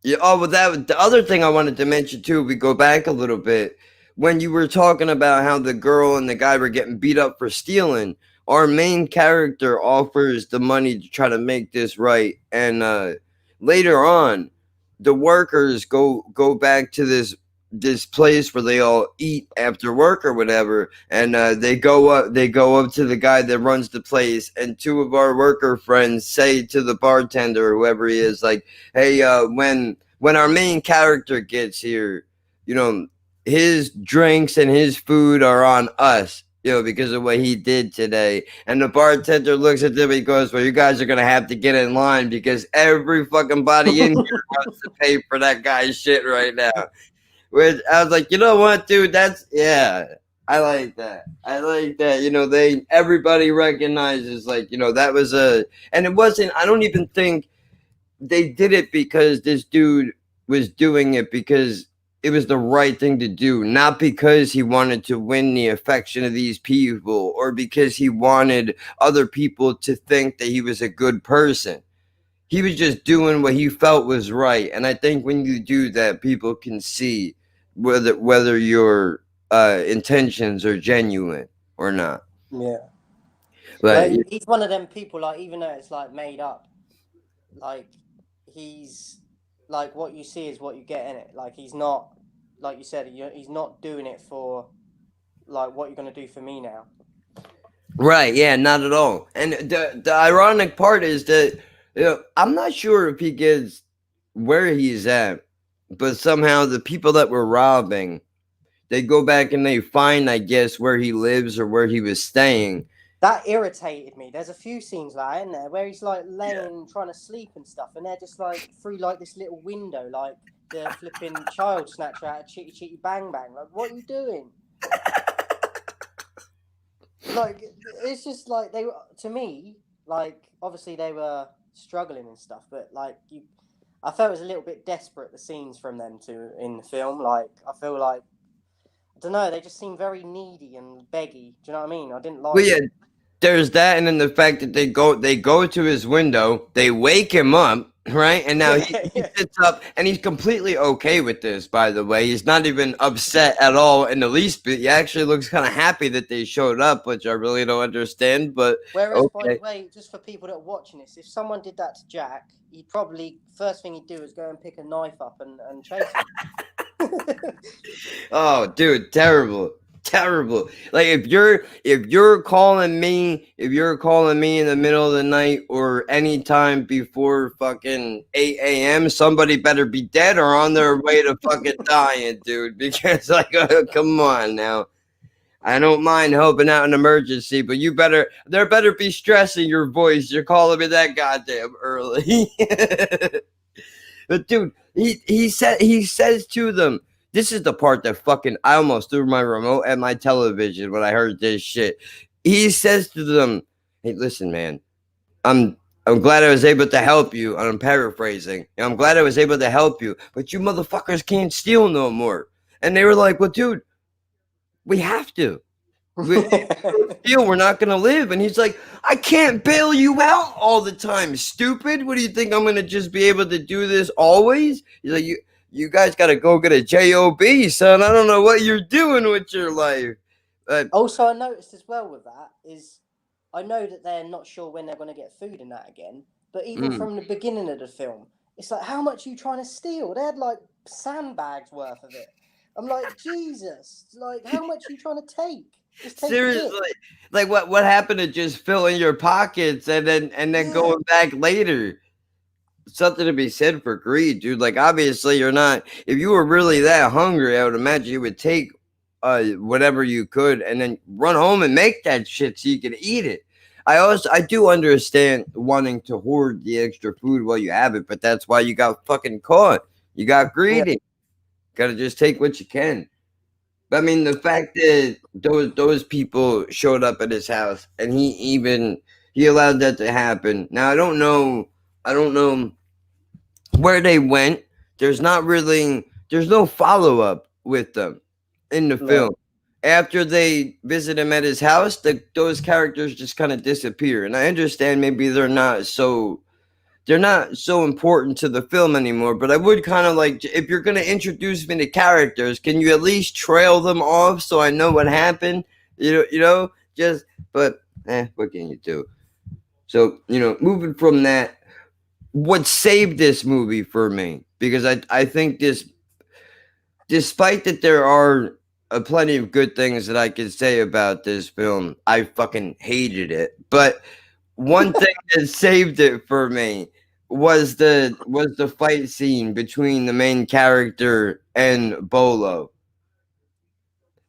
yeah. Oh, but the other thing I wanted to mention too. We go back a little bit when you were talking about how the girl and the guy were getting beat up for stealing. Our main character offers the money to try to make this right, and later on, the workers go back to this place where they all eat after work or whatever, and they go up to the guy that runs the place, and two of our worker friends say to the bartender or whoever he is, like, hey, when our main character gets here, you know, his drinks and his food are on us, you know, because of what he did today. And the bartender looks at them and he goes, well, you guys are gonna have to get in line because every fucking body in here wants to pay for that guy's shit right now. Which I was like, you know what, dude? That's I like that. You know, everybody recognizes, like, you know, that was and it wasn't. I don't even think they did it because this dude was doing it because it was the right thing to do, not because he wanted to win the affection of these people or because he wanted other people to think that he was a good person. He was just doing what he felt was right. And I think when you do that, people can see whether your intentions are genuine or not. Yeah. But Like, he's one of them people, like, even though it's like made up, like, he's like, what you see is what you get in it. Like, he's not, like you said, he's not doing it for like what you're gonna do for me now. right, yeah, not at all. And the ironic part is that, you know, I'm not sure if he gets where he's at, but somehow the people that were robbing, they go back and they find, I guess, where he lives or where he was staying. That irritated me. There's a few scenes like in there where he's like laying trying to sleep and stuff, and they're just like through like this little window, like the flipping child snatcher out of Chitty Chitty Bang Bang. Like, what are you doing? Like, it's just like they were, to me, like, obviously they were struggling and stuff, but like I felt it was a little bit desperate, the scenes from them two in the film. Like, I feel like, I don't know, they just seem very needy and beggy. Do you know what I mean? I didn't like Well, yeah, it. there's that, and then the fact that they go to his window, they wake him up, right? And now he sits up, and he's completely okay with this. By the way, he's not even upset at all in the least bit. He actually looks kind of happy that they showed up, which I really don't understand. But Whereas, by okay. the way, just for people that are watching this, if someone did that to Jack, he'd probably, first thing he'd do is go and pick a knife up and chase him. Oh, dude, terrible. Like, if you're calling me in the middle of the night or any time before fucking 8 a.m., somebody better be dead or on their way to fucking dying, dude. Because, like, come on now. I don't mind helping out in emergency, but there better be stress in your voice. You're calling me that goddamn early. But dude, he says to them, this is the part that fucking, I almost threw my remote at my television when I heard this shit. He says to them, hey, listen, man, I'm glad I was able to help you. And I'm paraphrasing. I'm glad I was able to help you, but you motherfuckers can't steal no more. And they were like, well, dude, we have to. We're not gonna live. And he's like, I can't bail you out all the time, stupid. What do you think? I'm gonna just be able to do this always? He's like, you guys gotta go get a job, son. I don't know what you're doing with your life. Also, I noticed as well with that is, I know that they're not sure when they're going to get food and that again, but even from the beginning of the film, it's like, how much are you trying to steal? They had like sandbags worth of it. I'm like, Jesus, like, how much are you trying to take? Just take Seriously, like what happened to just filling your pockets and then going back later? Something to be said for greed, dude. Like, obviously, you're not. If you were really that hungry, I would imagine you would take whatever you could and then run home and make that shit so you could eat it. I do understand wanting to hoard the extra food while you have it, but that's why you got fucking caught. You got greedy. Yeah. Gotta just take what you can. But I mean, the fact that those people showed up at his house and he allowed that to happen. Now I don't know where they went. There's no follow up with them in the film. After they visit him at his house, those characters just kind of disappear. And I understand maybe they're not so important to the film anymore, but I would kind of like, if you're going to introduce me to characters, can you at least trail them off so I know what happened? What can you do? So, moving from that, what saved this movie for me, because I think this, despite that there are plenty of good things that I could say about this film, I fucking hated it. But one thing that saved it for me was the fight scene between the main character and Bolo.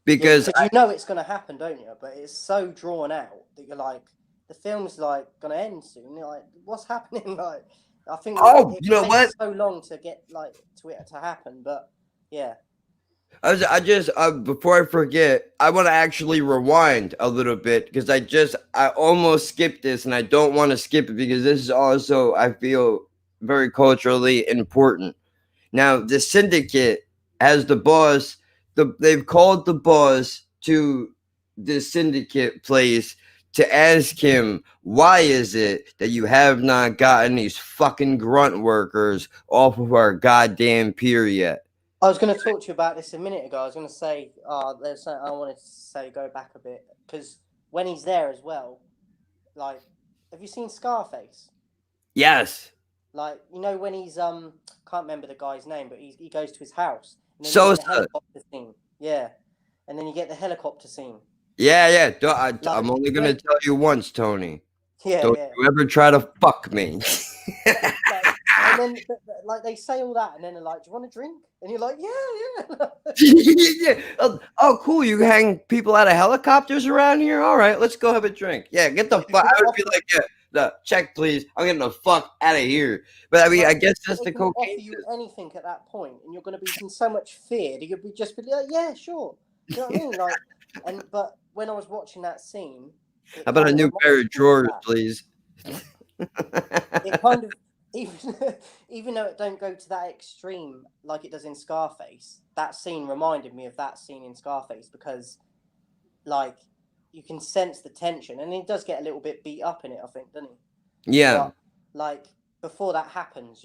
Because you know it's going to happen, don't you? But it's so drawn out that you're like, the film's like going to end soon. You're like, what's happening? Like, I think it takes so long to get like to it to happen. But yeah. I just before I forget, I want to actually rewind a little bit because I almost skipped this and I don't want to skip it because this is also, I feel, very culturally important. Now, the syndicate has the boss. They've called the boss to the syndicate place to ask him, why is it that you have not gotten these fucking grunt workers off of our goddamn pier yet? I was going to talk to you about this a minute ago. I was going to say, there's something I wanted to say, go back a bit, because when he's there as well, like, have you seen Scarface? Yes. Like, when he's can't remember the guy's name, but he goes to his house. And then So you get the helicopter scene. Yeah, and then you get the helicopter scene. Yeah. I'm only gonna tell you once, Tony. Don't you ever try to fuck me. And then, like, they say all that, and then they're like, "Do you want a drink?" And you're like, "Yeah." Yeah. Oh, cool. You hang people out of helicopters around here? All right, let's go have a drink. Yeah, get the fuck. I would be like, yeah, check, please. I'm getting the fuck out of here. But I mean, I guess that's the cocaine. Offer you anything at that point, and you're going to be in so much fear that you'll be like, "Yeah, sure." You know what I mean? Like, but when I was watching that scene, how about a new pair of drawers, please? It kind of, even though it don't go to that extreme like it does in Scarface, that scene reminded me of that scene in Scarface because, like, you can sense the tension, and he does get a little bit beat up in it, I think, doesn't he? Yeah. But, like, before that happens,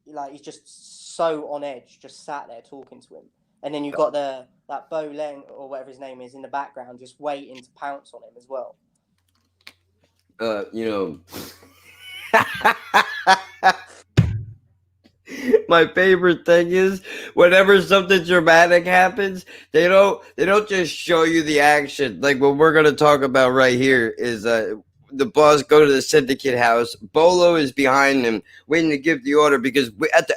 like, he's just so on edge, just sat there talking to him, and then you've got that Bo Leng or whatever his name is in the background, just waiting to pounce on him as well. My favorite thing is whenever something dramatic happens, they don't just show you the action. Like what we're gonna talk about right here is the boss go to the syndicate house. Bolo is behind him, waiting to give the order because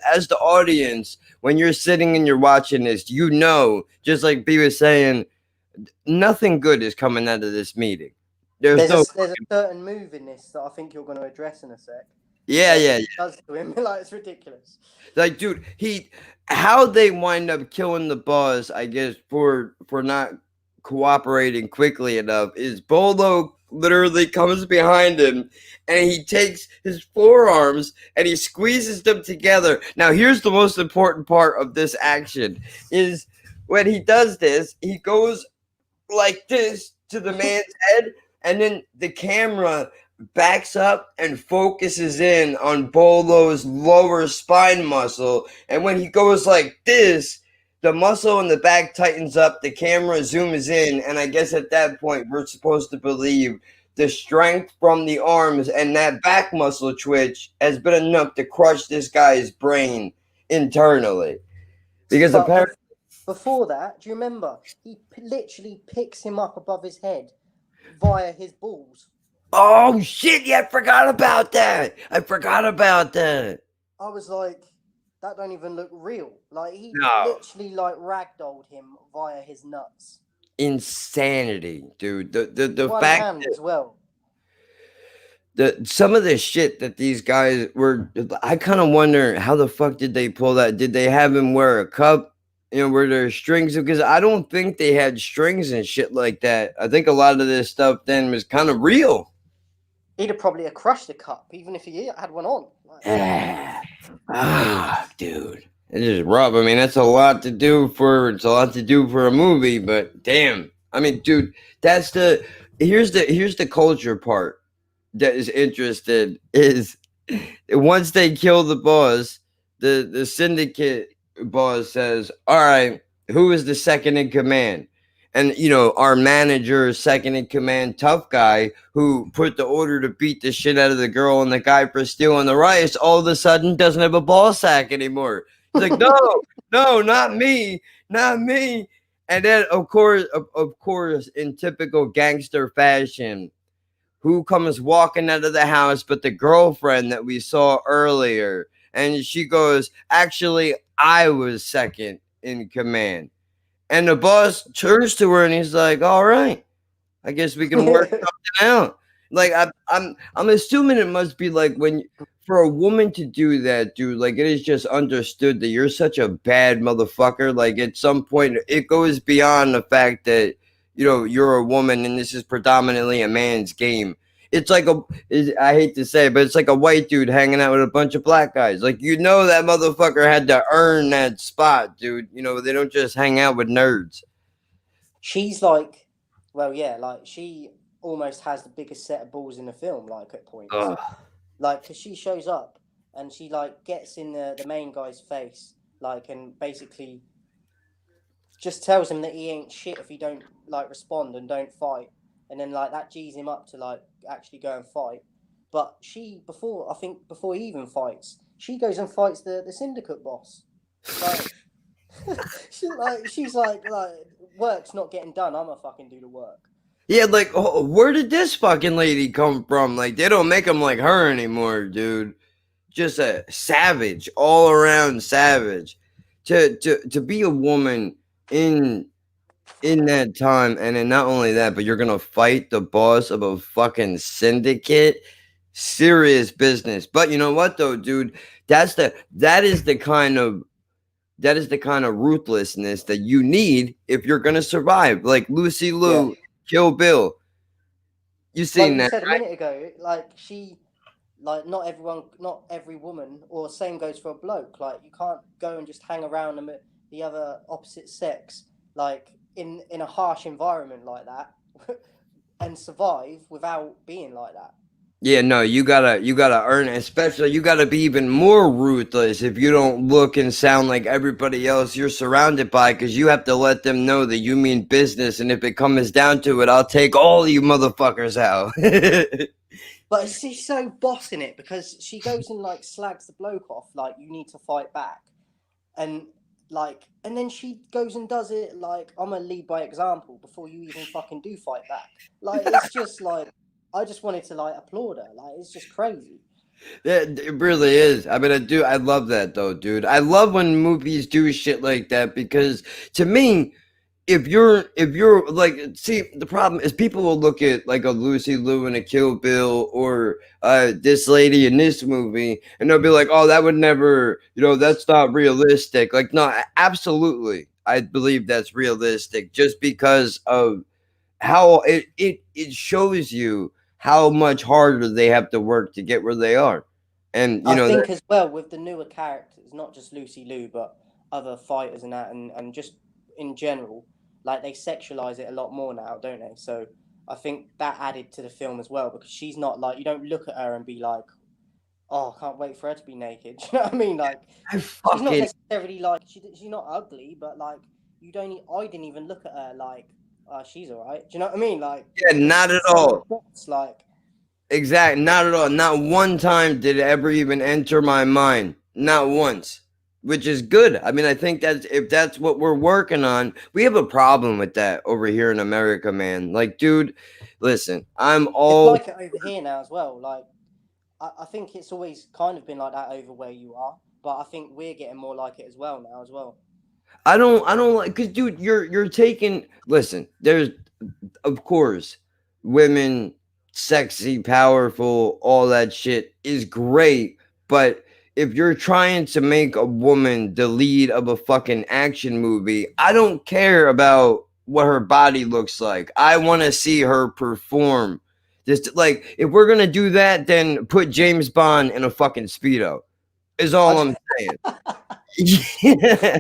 as the audience, when you're sitting and you're watching this, just like B was saying, nothing good is coming out of this meeting. There's a certain move in this that I think you're going to address in a sec. Yeah. It does to him, like, it's ridiculous. Like, dude, how they wind up killing the boss, I guess, for not cooperating quickly enough, is Bolo literally comes behind him and he takes his forearms and he squeezes them together. Now, here's the most important part of this action is when he does this, he goes like this to the man's head, and then the camera backs up and focuses in on Bolo's lower spine muscle. And when he goes like this, the muscle in the back tightens up, the camera zooms in, and I guess at that point we're supposed to believe the strength from the arms and that back muscle twitch has been enough to crush this guy's brain internally. Because But apparently, before that, do you remember? He literally picks him up above his head via his balls. oh shit, yeah, I forgot about that. I forgot about that. I was like, that don't even look real. Like, he No. literally, like, ragdolled him via his nuts. Insanity, dude. The One fact hand that as well. some of the shit that these guys were, I kind of wonder how the fuck did they pull that? Did they have him wear a cup? You know, were there strings? Because I don't think they had strings and shit like that. I think a lot of this stuff then was kind of real. He'd have probably crushed the cup, even if he had one on. Like, Dude, it's just rough. I mean, that's a lot to do for a movie, but damn. I mean, dude, that's here's the culture part that is interested is once they kill the boss, the syndicate boss says, all right, who is the second in command? And you know, our manager, second in command, tough guy who put the order to beat the shit out of the girl and the guy for stealing the rice, all of a sudden doesn't have a ball sack anymore. He's like, no, not me, not me. And then of course, in typical gangster fashion, who comes walking out of the house but the girlfriend that we saw earlier. And she goes, actually, I was second in command. And the boss turns to her and he's like, all right, I guess we can work something out. Like I'm assuming it must be like when for a woman to do that, dude, like it is just understood that you're such a bad motherfucker. Like at some point it goes beyond the fact that you know you're a woman and this is predominantly a man's game. It's like I hate to say it, but it's like a white dude hanging out with a bunch of black guys. Like you know that motherfucker had to earn that spot, dude. You know, they don't just hang out with nerds. she's like, well, yeah, like, she almost has the biggest set of balls in the film, like, at points. Ugh. Like, because she shows up and she, like, gets in the main guy's face, like, and basically just tells him that he ain't shit if he don't, like, respond and don't fight. And then, like, that G's him up to, like, actually go and fight. But she, before he even fights, she goes and fights the syndicate boss. Like, she's like, work's not getting done. I'ma fucking do the work. Yeah, like, where did this fucking lady come from? Like, they don't make them like her anymore, dude. Just a savage, all around savage. To be a woman in that time, and then not only that, but you're gonna fight the boss of a fucking syndicate. Serious business. But you know what, though, dude? That is the kind of ruthlessness that you need if you're gonna survive. Like Lucy Liu, Kill Bill. You seen Like you that? said a minute ago, like she, like not every woman, or same goes for a bloke. Like you can't go and just hang around the other opposite sex, like in a harsh environment like that, and survive without being like that. Yeah, no, you gotta earn it. Especially, you gotta be even more ruthless if you don't look and sound like everybody else you're surrounded by, because you have to let them know that you mean business. And if it comes down to it, I'll take all you motherfuckers out. But she's so boss in it because she goes and like slags the bloke off, like you need to fight back, and then she goes and does it like I'm gonna lead by example before you even fucking do fight back. Like it's just like. I just wanted to like applaud her. Like it's just crazy. It really is. I mean, I love that though, dude. I love when movies do shit like that because to me, if you're like, see, the problem is people will look at like a Lucy Liu and a Kill Bill or this lady in this movie, and they'll be like, oh, that would never, you know, that's not realistic. Like, no, absolutely, I believe that's realistic just because of how it shows you how much harder they have to work to get where they are. And you know, I think as well with the newer characters, not just Lucy Liu, but other fighters and that, and just in general, like they sexualize it a lot more now, don't they? So I think that added to the film as well, because she's not like, you don't look at her and be like, oh, I can't wait for her to be naked. Do you know what I mean? Like, I she's not fucking necessarily like she's not ugly, but like I didn't even look at her like, she's all right. Do you know what I mean? Like, yeah, not at she's so all. boss, like, Exact, not at all. Not one time did it ever even enter my mind. Not once. Which is good. I mean, I think that's if that's what we're working on, we have a problem with that over here in America, man. Like, dude, listen, I'm it's all like it over here now as well. Like, I think it's always kind of been like that over where you are, but I think we're getting more like it as well now as well. I don't like because dude, you're taking listen, there's of course women, sexy, powerful, all that shit is great, but if you're trying to make a woman the lead of a fucking action movie, I don't care about what her body looks like. I want to see her perform. Just like if we're gonna do that, then put James Bond in a fucking speedo. Is all I'm saying. Yeah.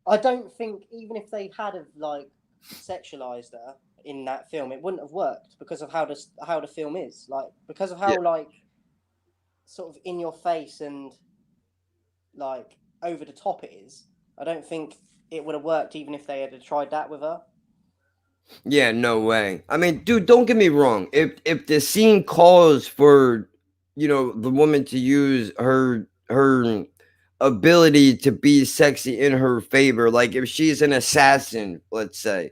I don't think even if they had have like sexualized her in that film, it wouldn't have worked because of how the film is, like, because of how like sort of in your face and like over the top it is. I don't think it would have worked even if they had tried that with her. Yeah, no way. I mean, dude, don't get me wrong. If the scene calls for, the woman to use her ability to be sexy in her favor, like if she's an assassin, let's say,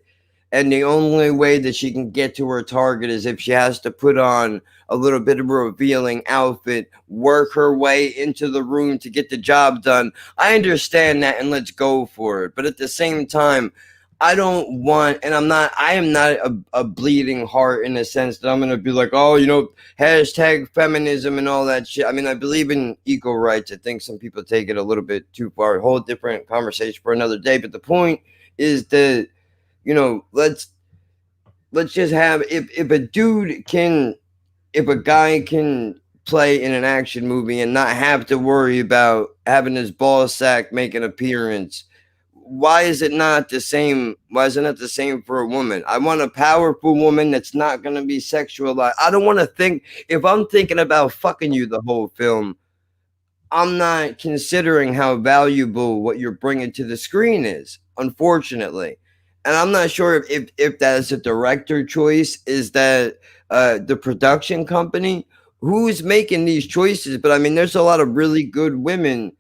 and the only way that she can get to her target is if she has to put on a little bit of a revealing outfit, work her way into the room to get the job done. I understand that and let's go for it. But at the same time, I don't want, and I am not a bleeding heart in the sense that I'm going to be like, oh, hashtag feminism and all that shit. I mean, I believe in equal rights. I think some people take it a little bit too far. A whole different conversation for another day. But the point is that, let's just have, if a guy can play in an action movie and not have to worry about having his ball sack make an appearance, why is it not the same? Why is it not the same for a woman? I want a powerful woman that's not going to be sexualized. I don't want to think, if I'm thinking about fucking you the whole film, I'm not considering how valuable what you're bringing to the screen is, unfortunately. And I'm not sure if that is a director choice, is that the production company who's making these choices. But I mean, there's a lot of really good women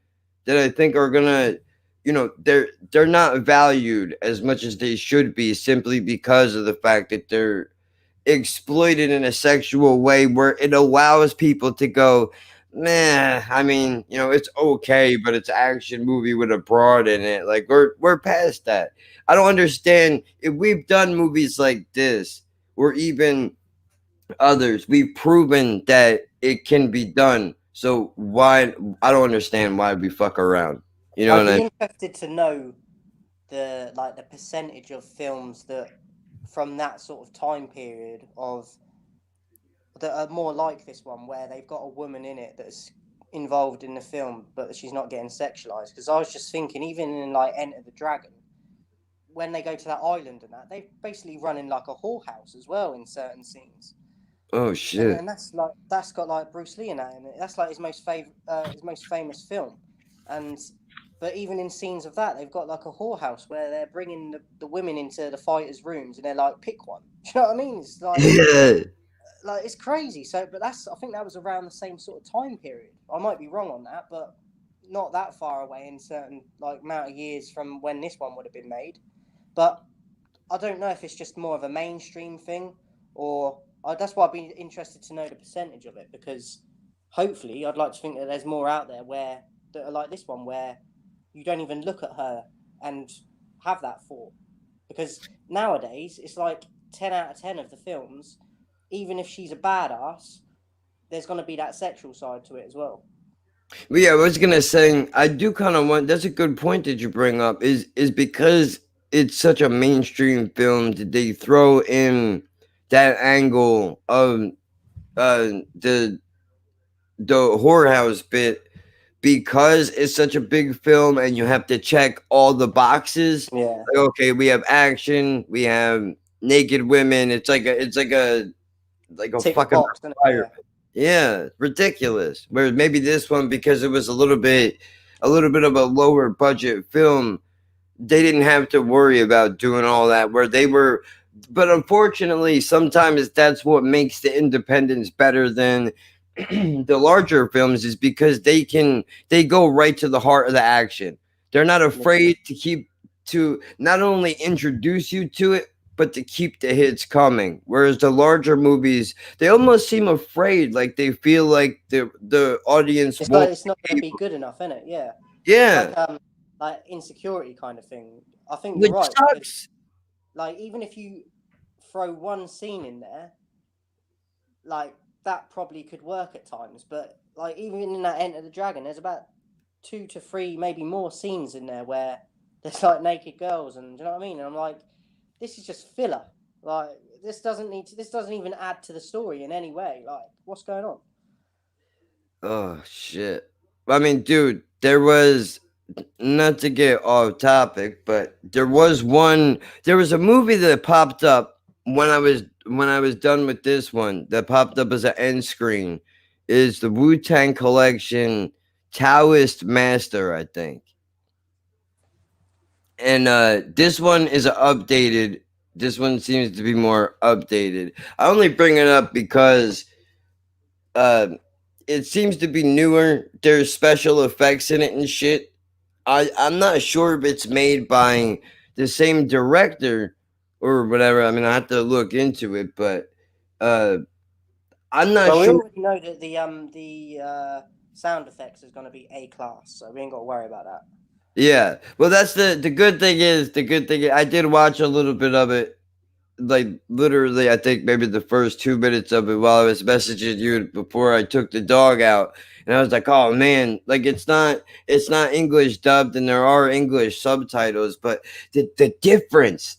that I think are gonna, they're not valued as much as they should be simply because of the fact that they're exploited in a sexual way where it allows people to go, nah, I mean, it's okay, but it's an action movie with a broad in it. Like we're past that. I don't understand if we've done movies like this or even others, we've proven that it can be done. So why I don't understand why we fuck around. You know I'd what I be mean? interested to know the percentage of films that from that sort of time period of that are more like this one, where they've got a woman in it that's involved in the film, but she's not getting sexualized. Because I was just thinking, even in like Enter the Dragon, when they go to that island and that, they basically run in like a whorehouse as well in certain scenes. Oh shit. And that's got like Bruce Lee in that, and that's like his most famous film. And but even in scenes of that, they've got like a whorehouse where they're bringing the women into the fighters' rooms, and they're like, pick one. Do you know what I mean? It's Yeah. like it's crazy. So, but I think that was around the same sort of time period. I might be wrong on that, but not that far away in certain like amount of years from when this one would have been made. But I don't know if it's just more of a mainstream thing, or that's why I'd be interested to know the percentage of it, because hopefully I'd like to think that there's more out there that are like this one, where you don't even look at her and have that thought. Because nowadays it's like 10 out of 10 of the films, even if she's a badass, there's going to be that sexual side to it as well. But yeah, I was gonna say I do kind of want. That's a good point that you bring up. Is because it's such a mainstream film. Did they throw in that angle of the the whorehouse bit? because it's such a big film and you have to check all the boxes. Yeah. Like, okay, we have action, we have naked women. It's like a Tick fucking box, isn't it? fire. Yeah, ridiculous. Whereas maybe this one, because it was a little bit of a lower budget film, they didn't have to worry about doing all that. Where they were, but unfortunately, sometimes that's what makes the independents better than the larger films, is because they go right to the heart of the action. They're not afraid to not only introduce you to it, but to keep the hits coming. Whereas the larger movies, they almost seem afraid, like they feel like the audience It's won't. like it's not going to be good enough, isn't it? Yeah. Yeah, Like insecurity kind of thing. I think which you're right. sucks. Like even if you throw one scene in there, like that probably could work at times. But like even in that Enter the Dragon, there's about 2 to 3, maybe more scenes in there where there's like naked girls, and do you know what I mean? And I'm like, this is just filler. Like this doesn't even add to the story in any way. Like what's going on? Oh shit. I mean, dude, there was, not to get off topic, but there was a movie that popped up when I was done with this one, that popped up as an end screen, is the Wu-Tang Collection Taoist Master, I think. And this one is updated. This one seems to be more updated. I only bring it up because uh it seems to be newer. There's special effects in it and shit. I'm not sure if it's made by the same director or whatever. I mean, I have to look into it, but uh, I'm not Well, we sure. already know that the sound effects is going to be A class, so we ain't got to worry about that. Yeah, well, that's the good thing is I did watch a little bit of it, like literally, I think maybe the first 2 minutes of it while I was messaging you before I took the dog out, and I was like, oh man, like it's not English dubbed, and there are English subtitles, but the difference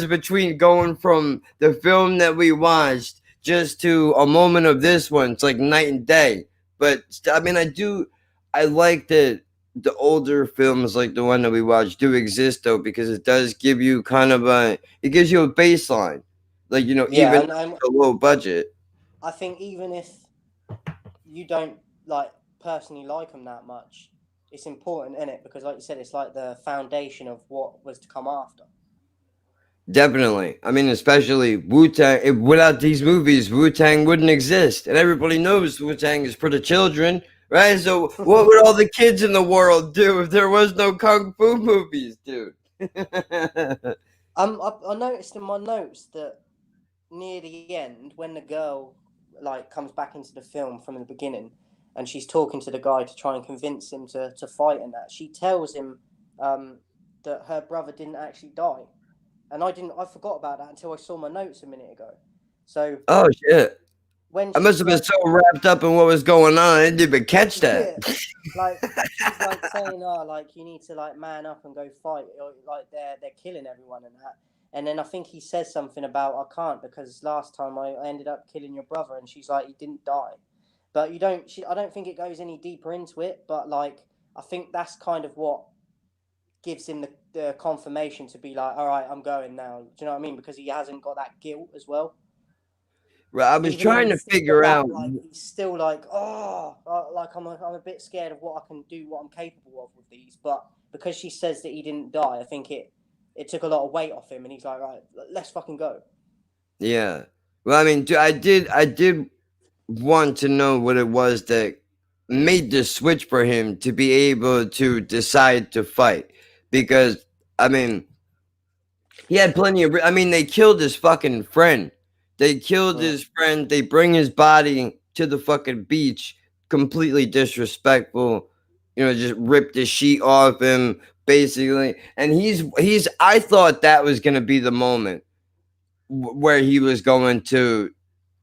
between going from the film that we watched just to a moment of this one, it's like night and day. But I mean, I like that the older films like the one that we watched do exist, though, because it does give you kind of it gives you a baseline, like, Yeah, even and a low budget. I think even if you don't like personally like them that much, it's important in it because, like you said, it's like the foundation of what was to come after. Definitely. I mean, especially Wu-Tang. Without these movies, Wu-Tang wouldn't exist, and everybody knows Wu-Tang is for the children, right? So what would all the kids in the world do if there was no kung fu movies, dude? I noticed in my notes that near the end, when the girl like comes back into the film from the beginning, and she's talking to the guy to try and convince him to fight, and that she tells him that her brother didn't actually die, and I forgot about that until I saw my notes a minute ago. So Oh shit. when I she must have been said, so wrapped up in what was going on, I didn't even catch that. yeah, like she's like saying, "Oh, like you need to like man up and go fight," or like they're killing everyone and that. And then I think he says something about I can't because last time I ended up killing your brother, and she's like, he didn't die. But you don't. I don't think it goes any deeper into it. But like I think that's kind of what gives him the confirmation to be like, all right, I'm going now. Do you know what I mean? Because he hasn't got that guilt as well. Right, I was Even though trying to he's still figure got out. that, like he's still like, oh, like I'm a bit scared of what I can do, what I'm capable of with these. But because she says that he didn't die, I think it took a lot of weight off him, and he's like, right, let's fucking go. Yeah. Well, I mean, I did want to know what it was that made the switch for him to be able to decide to fight, because I mean, he had plenty of. I mean, they killed his fucking friend. They killed his friend. They bring his body to the fucking beach, completely disrespectful. Just ripped the sheet off him, basically. And he's. I thought that was gonna be the moment where he was going to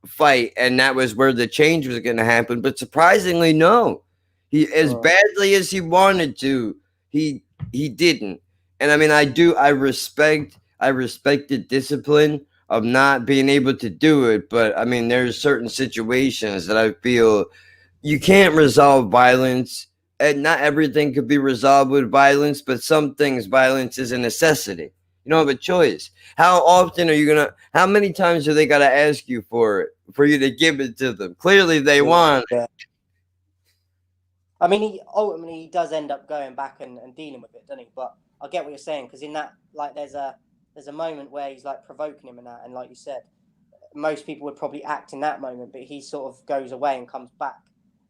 fight, and that was where the change was going to happen. But surprisingly, no. He, as badly as he wanted to, he didn't. And I mean, I respect the discipline of not being able to do it. But I mean, there's certain situations that I feel you can't resolve violence and not everything could be resolved with violence, but some things violence is a necessity. You don't have a choice. How often are you gonna? How many times are they gotta ask you for it for you to give it to them? Clearly, they want. Yeah. I mean, he ultimately does end up going back and dealing with it, doesn't he? But I get what you're saying, because in that, like, there's a moment where he's like provoking him and that, and like you said, most people would probably act in that moment, but he sort of goes away and comes back.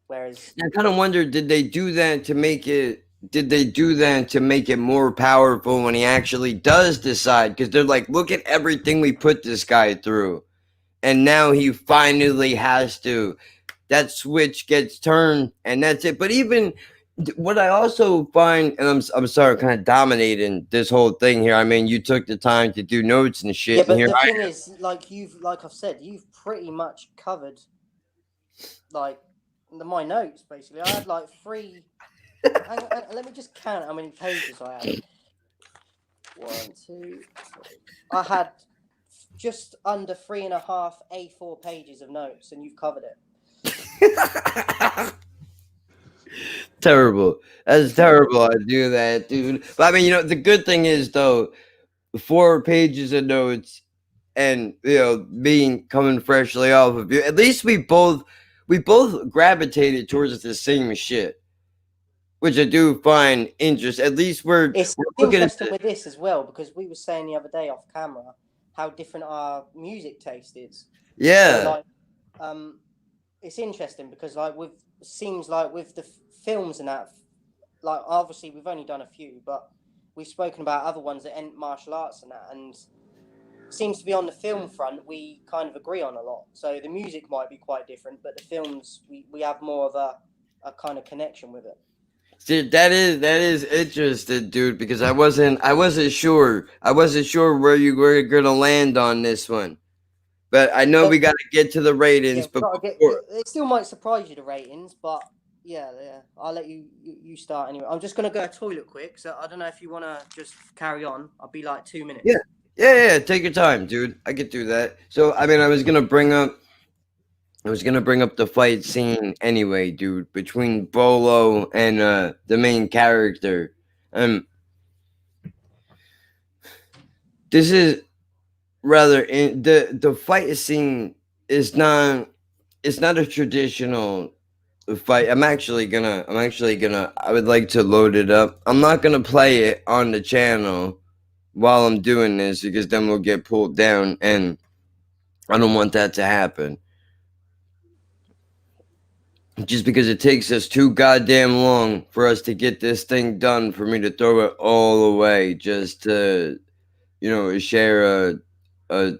Whereas, I kind of wonder, did they do that to make it? Did they do that to make it more powerful when he actually does decide? Because they're like, look at everything we put this guy through, and now he finally has to. That switch gets turned, and that's it. But even what I also find, and I'm sorry, kind of dominating this whole thing here. I mean, you took the time to do notes and shit. yeah, but and here the I thing is, like I've said, you've pretty much covered like my notes basically. I had like three. Let me just count how many pages I had. 1, 2, 3. I had just under 3.5 A4 pages of notes, and you've covered it. terrible. That's terrible. I do that, dude. But I mean, the good thing is though, 4 pages of notes, and being coming freshly off of you. At least we both gravitated towards the same shit, which I do find interesting. At least we're It's looking at interesting with this as well, because we were saying the other day off camera how different our music taste is. yeah. So, like, it's interesting because like seems like with the films and that, like obviously we've only done a few, but we've spoken about other ones that end martial arts and that, and seems to be on the film front we kind of agree on a lot. So the music might be quite different, but the films we have more of a kind of connection with it. See, that is interesting, dude, because I wasn't sure where you were gonna land on this one. But I know we got to get to the ratings, Yeah, but gotta before, it still might surprise you, the ratings, but yeah, I'll let you start anyway. I'm just gonna go to the toilet quick, so I don't know if you wanna just carry on. I'll be like 2 minutes. yeah, take your time, dude. I could do that. So I mean, I was gonna bring up the fight scene anyway, dude, between Bolo and the main character. This is rather the fight scene is not it's not a traditional fight. I'm actually gonna I would like to load it up. I'm not gonna play it on the channel while I'm doing this because then we'll get pulled down, and I don't want that to happen. Just because it takes us too goddamn long for us to get this thing done for me to throw it all away just to share a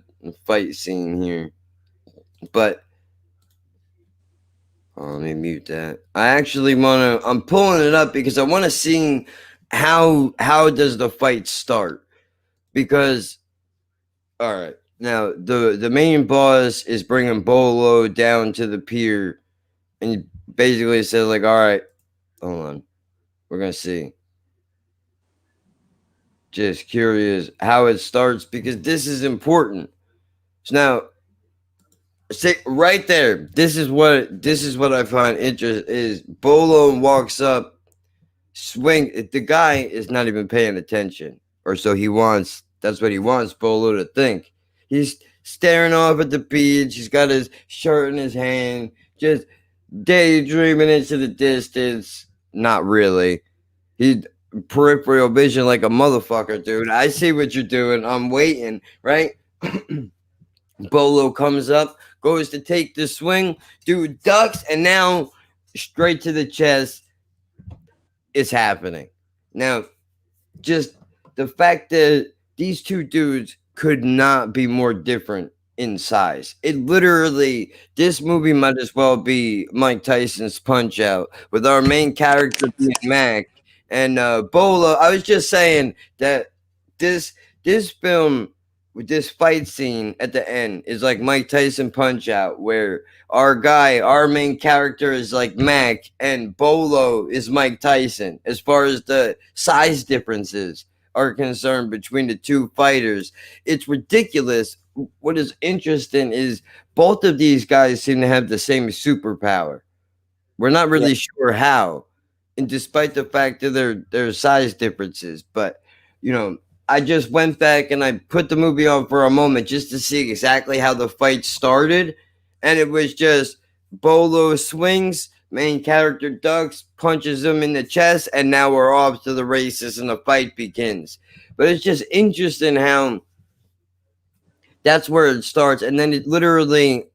fight scene here. But let me mute that. I actually I'm pulling it up because I want to see how does the fight start. Because all right, now the main boss is bringing Bolo down to the pier, and he basically says like, all right, hold on, we're gonna see. Just curious how it starts because this is important. So now, see right there, this is what I find interesting is Bolo walks up, swing. The guy is not even paying attention, or so he wants. That's what he wants Bolo to think. He's staring off at the beach. He's got his shirt in his hand, just daydreaming into the distance. Not really. He peripheral vision like a motherfucker, dude. I see what you're doing. I'm waiting, right? Bolo comes up, goes to take the swing, dude ducks, and now straight to the chest. It's happening. Now, just the fact that these two dudes could not be more different in size. It literally, this movie might as well be Mike Tyson's Punch Out with our main character being Mac and Bolo. I was just saying that this film with this fight scene at the end is like Mike Tyson Punch Out, where our main character is like Mac and Bolo is Mike Tyson as far as the size differences are concerned between the two fighters. It's ridiculous. What is interesting is both of these guys seem to have the same superpower. We're not really sure how. and despite the fact that their size differences. But I just went back and I put the movie on for a moment just to see exactly how the fight started, and it was just Bolo swings, main character ducks, punches him in the chest, and now we're off to the races and the fight begins. But it's just interesting how that's where it starts, and then it literally.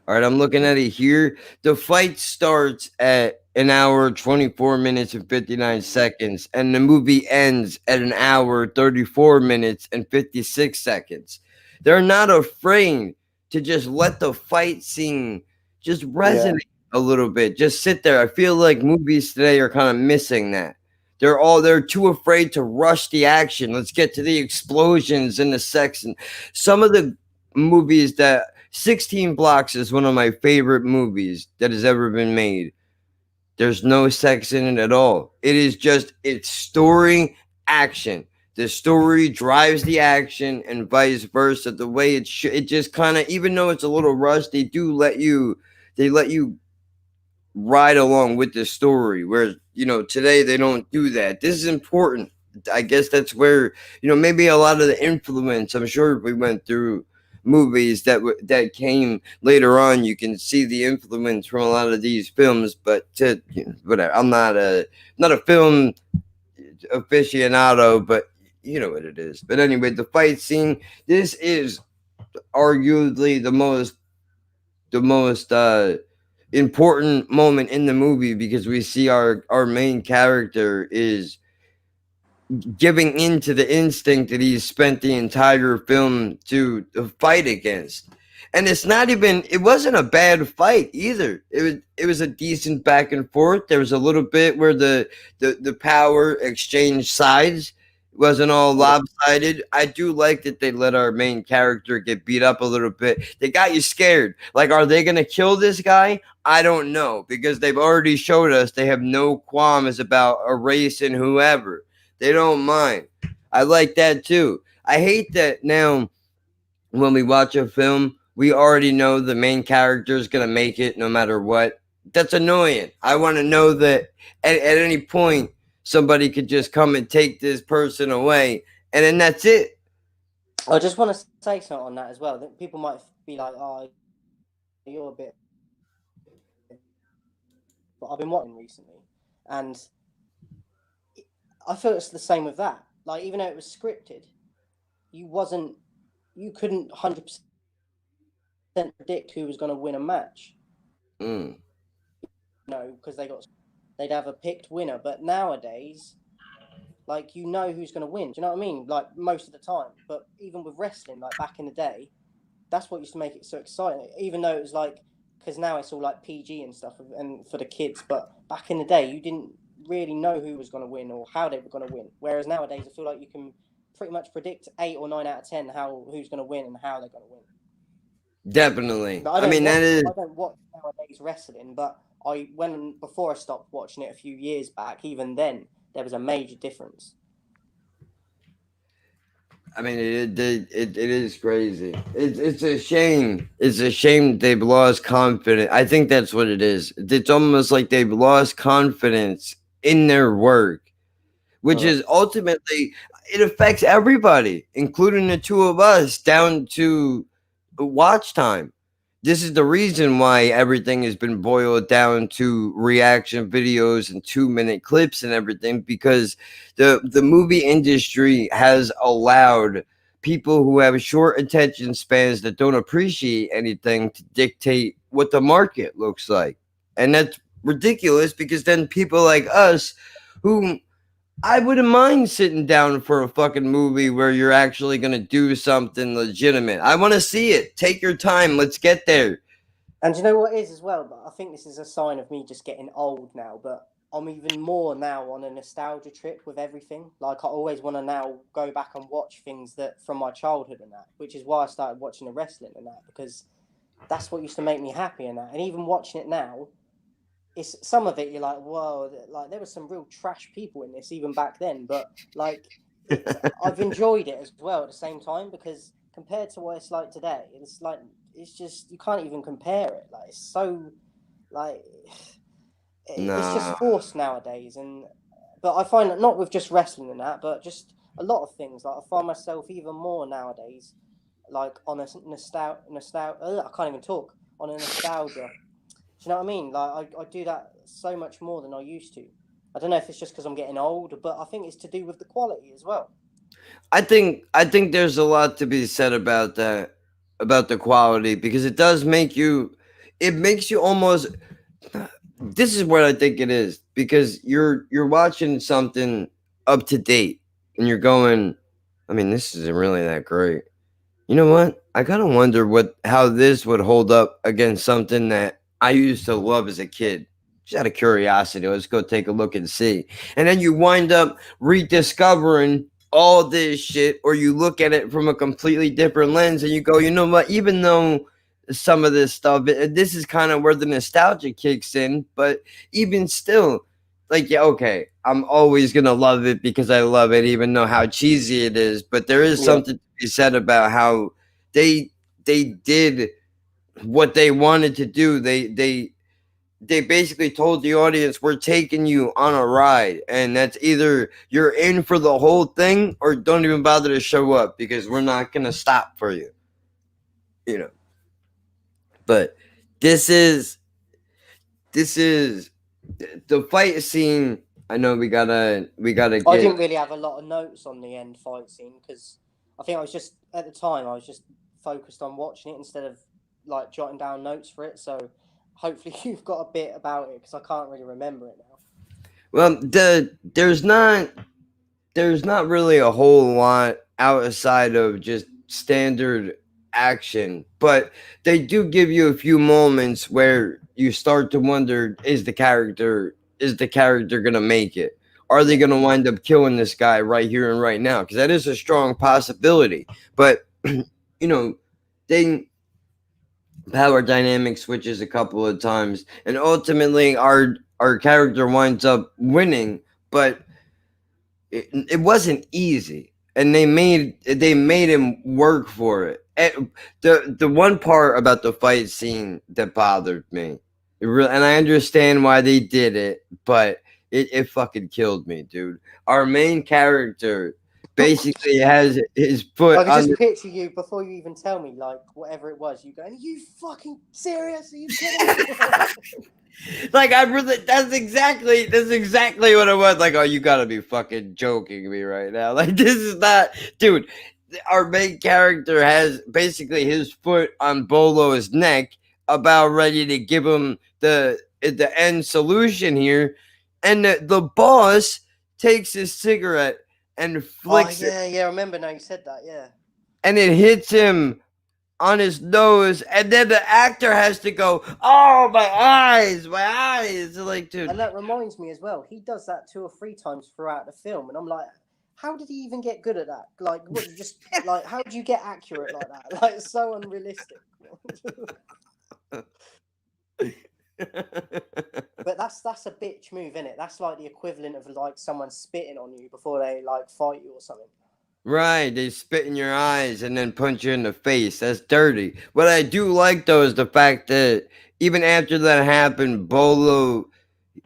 All right, I'm looking at it here. The fight starts at an hour, 24 minutes, and 59 seconds, and the movie ends at an hour, 34 minutes, and 56 seconds. They're not afraid to just let the fight scene just resonate a little bit, just sit there. I feel like movies today are kind of missing that. They're too afraid to rush the action. Let's get to the explosions and the sex. And some of the movies that 16 Blocks is one of my favorite movies that has ever been made. There's no sex in it at all. It's story, action. The story drives the action and vice versa. The way it just kind of, even though it's a little rushed, they let you ride along with the story. Whereas, today they don't do that. This is important. I guess that's where, maybe a lot of the influence, I'm sure if we went through movies that came later on, you can see the influence from a lot of these films. But whatever, I'm not a film aficionado, but you know what it is. But anyway, the fight scene, this is arguably the most important moment in the movie, because we see our main character is giving in to the instinct that he's spent the entire film to fight against. And it wasn't a bad fight either. It was a decent back and forth. There was a little bit where the power exchanged sides. It wasn't all lopsided. I do like that they let our main character get beat up a little bit. They got you scared. Like, are they going to kill this guy? I don't know, because they've already showed us they have no qualms about erasing whoever. They don't mind. I like that too. I hate that now when we watch a film, we already know the main character is going to make it no matter what. That's annoying. I want to know that at any point, somebody could just come and take this person away, and then that's it. I just want to say something on that as well. That people might be like, "Oh, you're a bit," but I've been watching recently, and I feel it's the same with that. Like, even though it was scripted, you couldn't 100% predict who was going to win a match. Because they'd have a picked winner. But nowadays, like, who's going to win. Do you know what I mean? Like, most of the time. But even with wrestling, like back in the day, that's what used to make it so exciting. Even though it was like, because now it's all like PG and stuff and for the kids. But back in the day, you didn't really know who was going to win or how they were going to win. Whereas nowadays, I feel like you can pretty much predict 8 or 9 out of 10 who's going to win and how they're going to win. Definitely. I don't watch nowadays wrestling, but before I stopped watching it a few years back, even then there was a major difference. I mean, it is crazy. It's a shame. It's a shame they've lost confidence. I think that's what it is. It's almost like they've lost confidence in their work, which is ultimately, it affects everybody, including the two of us, down to watch time. This is the reason why everything has been boiled down to reaction videos and 2-minute clips and everything, because the movie industry has allowed people who have short attention spans that don't appreciate anything to dictate what the market looks like. And that's ridiculous, because then people like us, who I wouldn't mind sitting down for a fucking movie where you're actually going to do something legitimate. I want to see it. Take your time. Let's get there. And you know what is as well? But I think this is a sign of me just getting old now. But I'm even more now on a nostalgia trip with everything. Like, I always want to now go back and watch things that from my childhood and that, which is why I started watching the wrestling and that, because that's what used to make me happy and that. And even watching it now, it's some of it you're like, whoa, like there was some real trash people in this even back then, but like I've enjoyed it as well at the same time, because compared to what it's like today, it's just, you can't even compare it. Like, it's so, like, It's just Nah. forced nowadays, but I find that not with just wrestling and that, but just a lot of things. Like I find myself even more nowadays, like on a I can't even talk on a nostalgia. Do you know what I mean? Like I do that so much more than I used to. I don't know if it's just because I'm getting old, but I think it's to do with the quality as well. I think there's a lot to be said about that, about the quality, because it does make you, it makes you almost, this is what I think it is, because you're watching something up to date and you're going, I mean, this isn't really that great. You know what? I kind of wonder how this would hold up against something that I used to love as a kid. Just out of curiosity, let's go take a look and see. And then you wind up rediscovering all this shit, or you look at it from a completely different lens and you go, you know what? Even though some of this stuff, this is kind of where the nostalgia kicks in, but even still, like, yeah, okay, I'm always gonna love it because I love it, even though how cheesy it is. But there is Yeah. something to be said about how they they did what they wanted to do. They basically told the audience, we're taking you on a ride, and that's either you're in for the whole thing or don't even bother to show up because we're not gonna stop for you. You know. But this is this is the fight scene. I know we gotta I get. didn't really have a lot of notes on the end fight scene because I think I was just at the time I was just focused on watching it instead of like jotting down notes for it. So hopefully you've got a bit about it because I can't really remember it now. Well, there's not really a whole lot outside of just standard action, but they do give you a few moments where you start to wonder, is the character gonna make it? Are they Yeah. gonna wind up killing this guy right here and right now? Because that is a strong possibility. But they power dynamic switches a couple of times, and ultimately our character winds up winning, but it wasn't easy, and they made him work for it. And the one part about the fight scene that bothered me, and I understand why they did it, but it fucking killed me, dude. Our main character basically has his foot I could on just the, picture you before you even tell me like whatever it was. You going, "Are you fucking serious? Are you kidding me?" like, I really, that's exactly what it was. Like, oh, you gotta be fucking joking me right now. Like, this is not, dude. Our main character has basically his foot on Bolo's neck, about ready to give him the end solution here, and the boss takes his cigarette and Oh flicks it, yeah, I remember now you said that. Yeah. and it hits him on his nose, and then the actor has to go, "Oh, my eyes!" Like, dude, And that reminds me as well, he does that 2 or 3 times throughout the film, and I'm like, how did he even get good at that? Like, what you just like? How do you get accurate like that? Like, it's so unrealistic. But that's a bitch move, isn't it? That's like the equivalent of like someone spitting on you before they like fight you or something. right? They spit in your eyes and then punch you in the face. That's dirty. What I do like though is the fact that even after that happened, Bolo,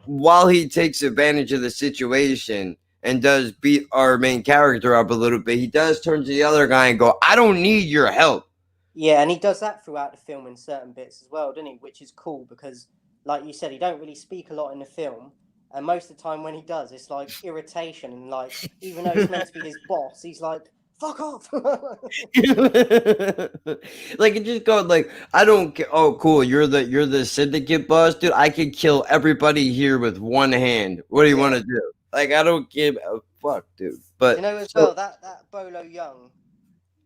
while he takes advantage of the situation and does beat our main character up a little bit, he does turn to the other guy and go, "I don't need your help." Yeah, and he does that throughout the film in certain bits as well, doesn't he? Which is cool because, like you said, he don't really speak a lot in the film, and most of the time when he does, it's like irritation and like even though he's meant to be his boss, he's like, "Fuck off." Like, it just goes like, I don't care. Oh, cool. You're the syndicate boss, dude. I could kill everybody here with one hand. What do you want Yeah. to do? Like, I don't give a fuck, dude. You But know as well that Bolo Young,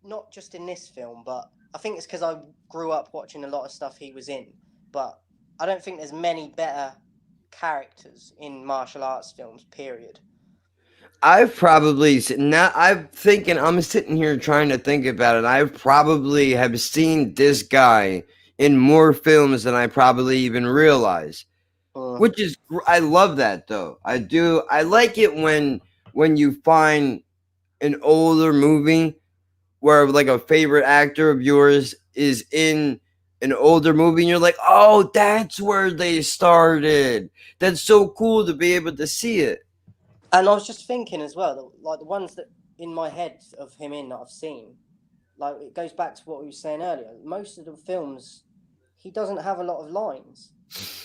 not just in this film, but I think it's because I grew up watching a lot of stuff he was in. But I don't think there's many better characters in martial arts films. Period. I've probably now I'm sitting here trying to think about it. I probably have seen this guy in more films than I probably even realize. Mm. Which is, I love that though. I do. I like it when you find an older movie where like a favorite actor of yours is in an older movie and you're like, oh, that's where they started. That's so cool to be able to see it. And I was just thinking as well, that, like the ones that in my head of him in that I've seen, like it goes back to what we were saying earlier. Most of the films, he doesn't have a lot of lines,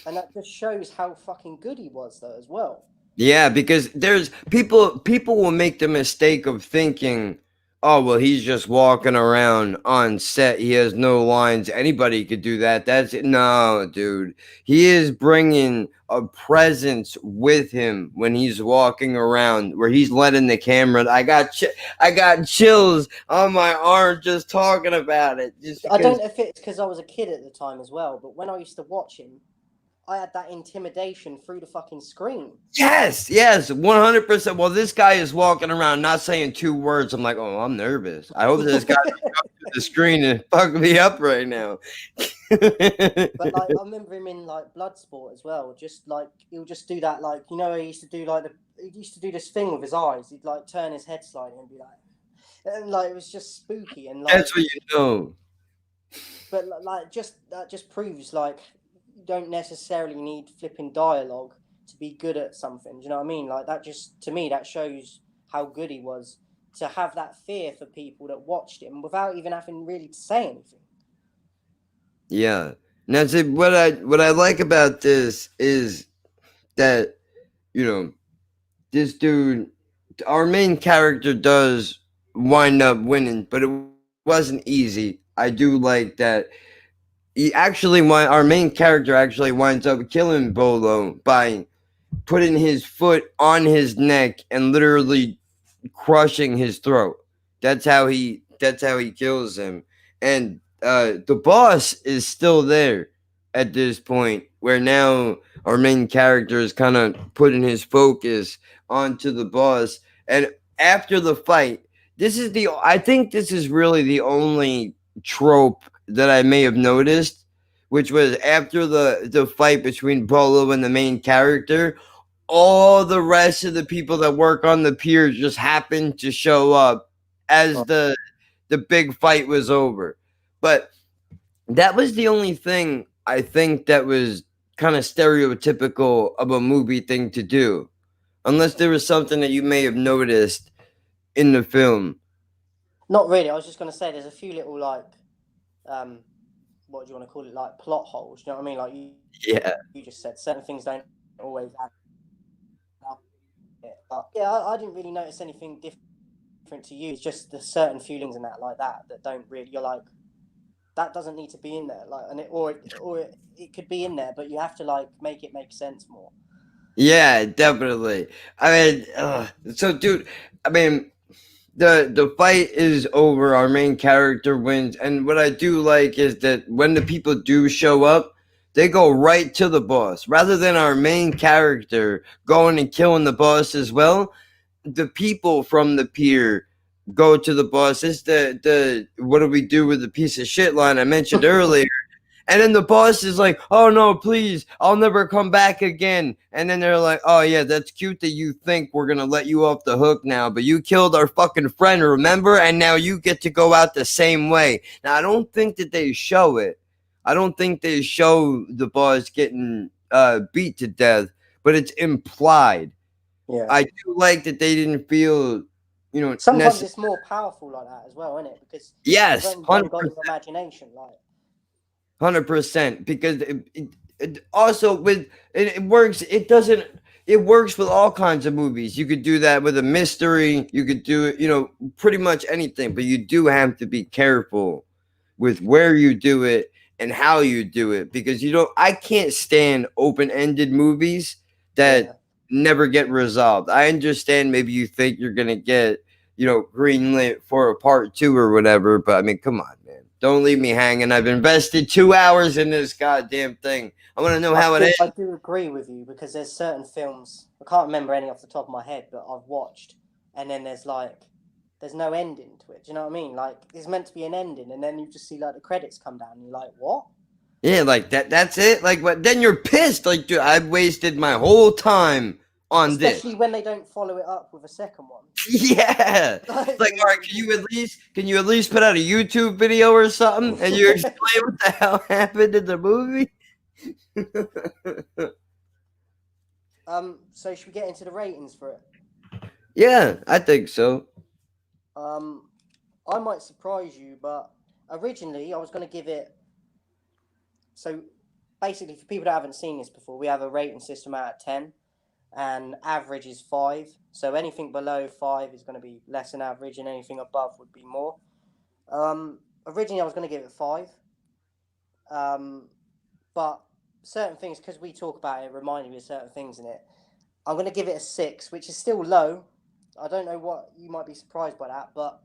and that just shows how fucking good he was, though, as well. Yeah, because there's people will make the mistake of thinking, oh, well, he's just walking around on set. He has no lines. Anybody could do that. That's it. No, dude. He is bringing a presence with him when he's walking around where he's letting the camera. I got chills on my arm just talking about it. Just I don't because know if it's because I was a kid at the time as well, but when I used to watch him, I had that intimidation through the fucking screen. Yes, 100%. Well, this guy is walking around not saying 2 words. I'm like, oh, I'm nervous. I hope this guy doesn't come to the screen and fuck me up right now. But like, I remember him in like Bloodsport as well. Just like he'll just do that, like he used to do this thing with his eyes. He'd like turn his head slightly and be like, and like it was just spooky and like. That's what you know. But like, that just proves like you don't necessarily need flipping dialogue to be good at something. Do you know what I mean? Like that just to me that shows how good he was to have that fear for people that watched him without even having really to say anything. Yeah. Now, see, what I like about this is that, you know, this dude, our main character does wind up winning, but it wasn't easy. I do like that. Our main character actually winds up killing Bolo by putting his foot on his neck and literally crushing his throat. That's how he kills him. And the boss is still there at this point, where now our main character is kind of putting his focus onto the boss. And after the fight, I think this is really the only trope that I may have noticed, which was after the fight between Bolo and the main character, all the rest of the people that work on the pier just happened to show up as the big fight was over. But that was the only thing I think that was kind of stereotypical of a movie thing to do, unless there was something that you may have noticed in the film. Not really. I was just going to say there's a few little like, what do you want to call it? Like plot holes. You know what I mean? Like you just said certain things don't always add up. But yeah, I didn't really notice anything different to you. It's just the certain feelings and that like that don't really. You're like, that doesn't need to be in there. Like, and it could be in there, but you have to like make it make sense more. Yeah, definitely. I mean, so dude, I mean, the fight is over. Our main character wins, and what I do like is that when the people do show up, they go right to the boss rather than our main character going and killing the boss as well. The people from the pier go to the boss. It's the what do we do with the piece of shit line I mentioned earlier. And then the boss is like, oh no, please, I'll never come back again. And then they're like, oh yeah, that's cute that you think we're going to let you off the hook now, but you killed our fucking friend, remember? And now you get to go out the same way. Now, I don't think that they show it. I don't think they show the boss getting beat to death, but it's implied. Yeah. I do like that they didn't feel, sometimes it's more powerful like that as well, isn't it? Because yes, you've only got your imagination, like 100%, because it also with it works. It works with all kinds of movies. You could do that with a mystery. You could do it, pretty much anything. But you do have to be careful with where you do it and how you do it, because I can't stand open-ended movies that never get resolved. I understand maybe you think you're gonna get greenlit for a part 2 or whatever, but I mean, come on, man. Don't leave me hanging. I've invested 2 hours in this goddamn thing. I want to know how it is. I do agree with you, because there's certain films, I can't remember any off the top of my head, but I've watched, and then there's no ending to it. Do you know what I mean? Like, there's meant to be an ending, and then you just see like the credits come down, and you're like, what? Yeah, like that's it. Like, but then you're pissed. Like, dude, I've wasted my whole time on this. Especially when they don't follow it up with a second one. Yeah. Like, all right, can you at least put out a YouTube video or something and you explain what the hell happened in the movie? So should we get into the ratings for it? Yeah, I think so. I might surprise you, but originally I was going to give it. So basically, for people that haven't seen this before, we have a rating system out of 10, and average is 5. So anything below 5 is going to be less than average, and anything above would be more. Originally I was going to give it 5, but certain things, because we talk about it, reminded me of certain things in it. I'm going to give it a 6, which is still low. I don't know what you might be surprised by that, but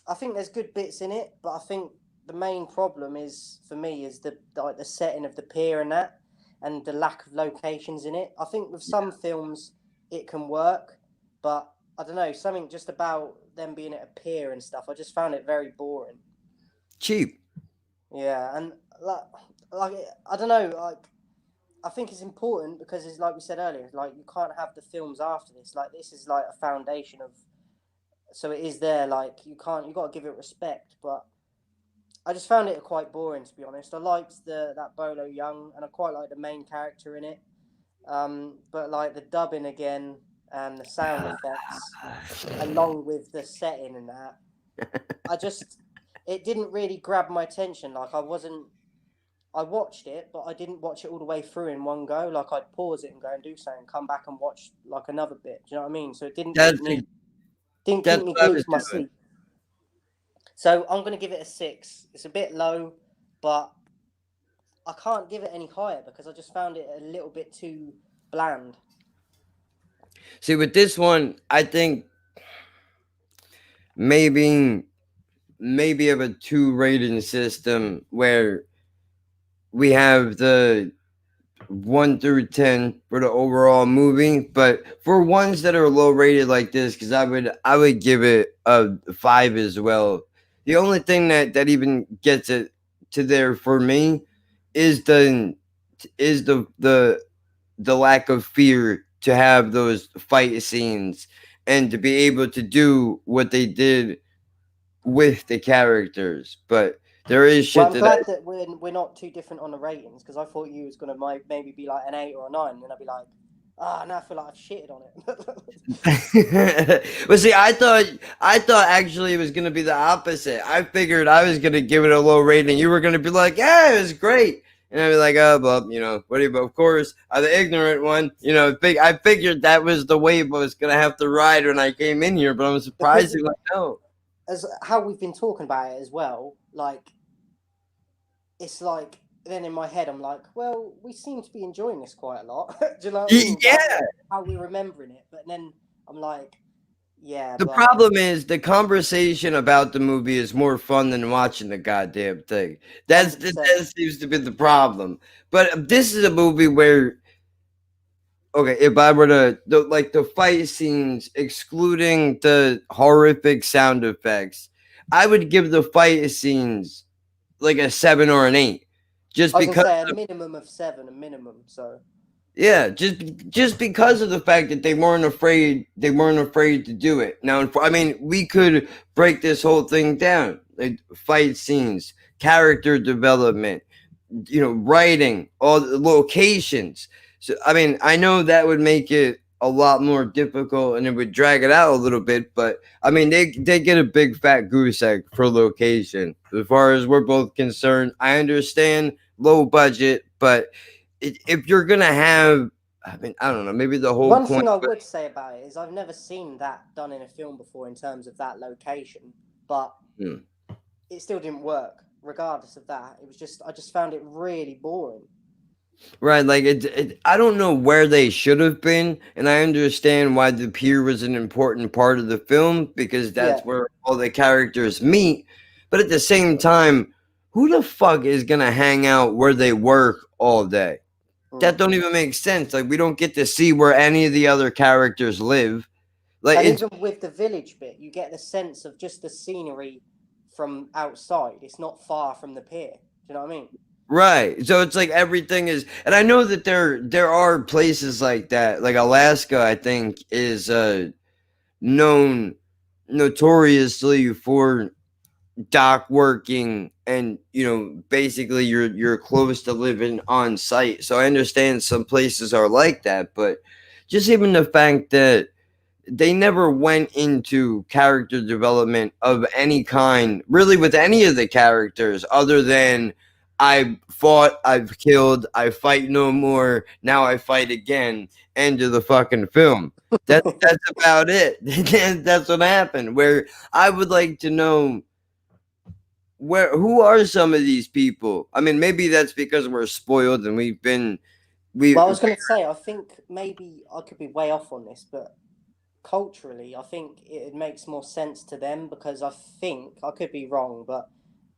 I think there's good bits in it. But I think the main problem is for me is the setting of the pier and that, and the lack of locations in it. I think with some films it can work, but I don't know, something just about them being at a pier and stuff. I just found it very boring. Cheap. Yeah, and like I don't know, like I think it's important because it's like we said earlier, like you can't have the films after this. Like this is like a foundation of, so it is there. Like you got to give it respect. But I just found it quite boring, to be honest. I liked that Bolo Young, and I quite like the main character in it. But like the dubbing again and the sound effects, along with the setting and that, it didn't really grab my attention. Like I watched it, but I didn't watch it all the way through in one go. Like I'd pause it and go and do something, come back and watch like another bit. Do you know what I mean? So it didn't keep me glued to my seat. So I'm gonna give it a 6. It's a bit low, but I can't give it any higher because I just found it a little bit too bland. See, with this one, I think maybe have a 2 rating system where we have the 1 through 10 for the overall movie, but for ones that are low rated like this, because I would give it a 5 as well. The only thing that even gets it to there for me is the lack of fear to have those fight scenes and to be able to do what they did with the characters. But there is shit. Well, I'm glad that we're not too different on the ratings, because I thought you was gonna maybe be like an 8 or a 9, and then I'd be like, now I feel like I've shitted on it. Well, see, I thought actually it was gonna be the opposite. I figured I was gonna give it a low rating. You were gonna be like, yeah, it was great. And I'd be like, oh, well, what do you, but of course, I'm the ignorant one. I figured that was the wave I was going to have to ride when I came in here, but I'm surprised you like, no. As how we've been talking about it as well, like, it's like, then in my head, I'm like, well, we seem to be enjoying this quite a lot. Do you know what I mean? Yeah. Like, how we're remembering it. But then I'm like, yeah. The problem is the conversation about the movie is more fun than watching the goddamn thing. That seems to be the problem. But this is a movie where, okay, if I were to the fight scenes, excluding the horrific sound effects, I would give the fight scenes like a 7 or an 8, just I was because gonna say a minimum of 7, a minimum. So. Yeah, just because of the fact that they weren't afraid to do it. Now, I mean, we could break this whole thing down, like fight scenes, character development, writing, all the locations. So, I mean, I know that would make it a lot more difficult and it would drag it out a little bit, but I mean, they get a big fat goose egg for location. As far as we're both concerned, I understand low budget, but if you're gonna have, I mean, I don't know, maybe the whole one thing I would say about it is I've never seen that done in a film before in terms of that location, but it still didn't work. Regardless of that, it was just I just found it really boring. Right, like I don't know where they should have been, and I understand why the pier was an important part of the film because that's where all the characters meet. But at the same time, who the fuck is gonna hang out where they work all day? That don't even make sense. Like we don't get to see where any of the other characters live. Like and even with the village bit, you get the sense of just the scenery from outside. It's not far from the pier. Do you know what I mean? Right. So it's like everything is, and I know that there are places like that. Like Alaska, I think is known notoriously for dock working, and basically you're close to living on site. So I understand some places are like that, but just even the fact that they never went into character development of any kind, really, with any of the characters, other than I fought, I've killed, I fight no more, now I fight again. End of the fucking film. That's about it. That's what happened. Where I would like to know who are some of these people. I mean, maybe that's because we're spoiled and we Well, I was going to say, I think maybe I could be way off on this, but culturally, I think it makes more sense to them because I think I could be wrong, but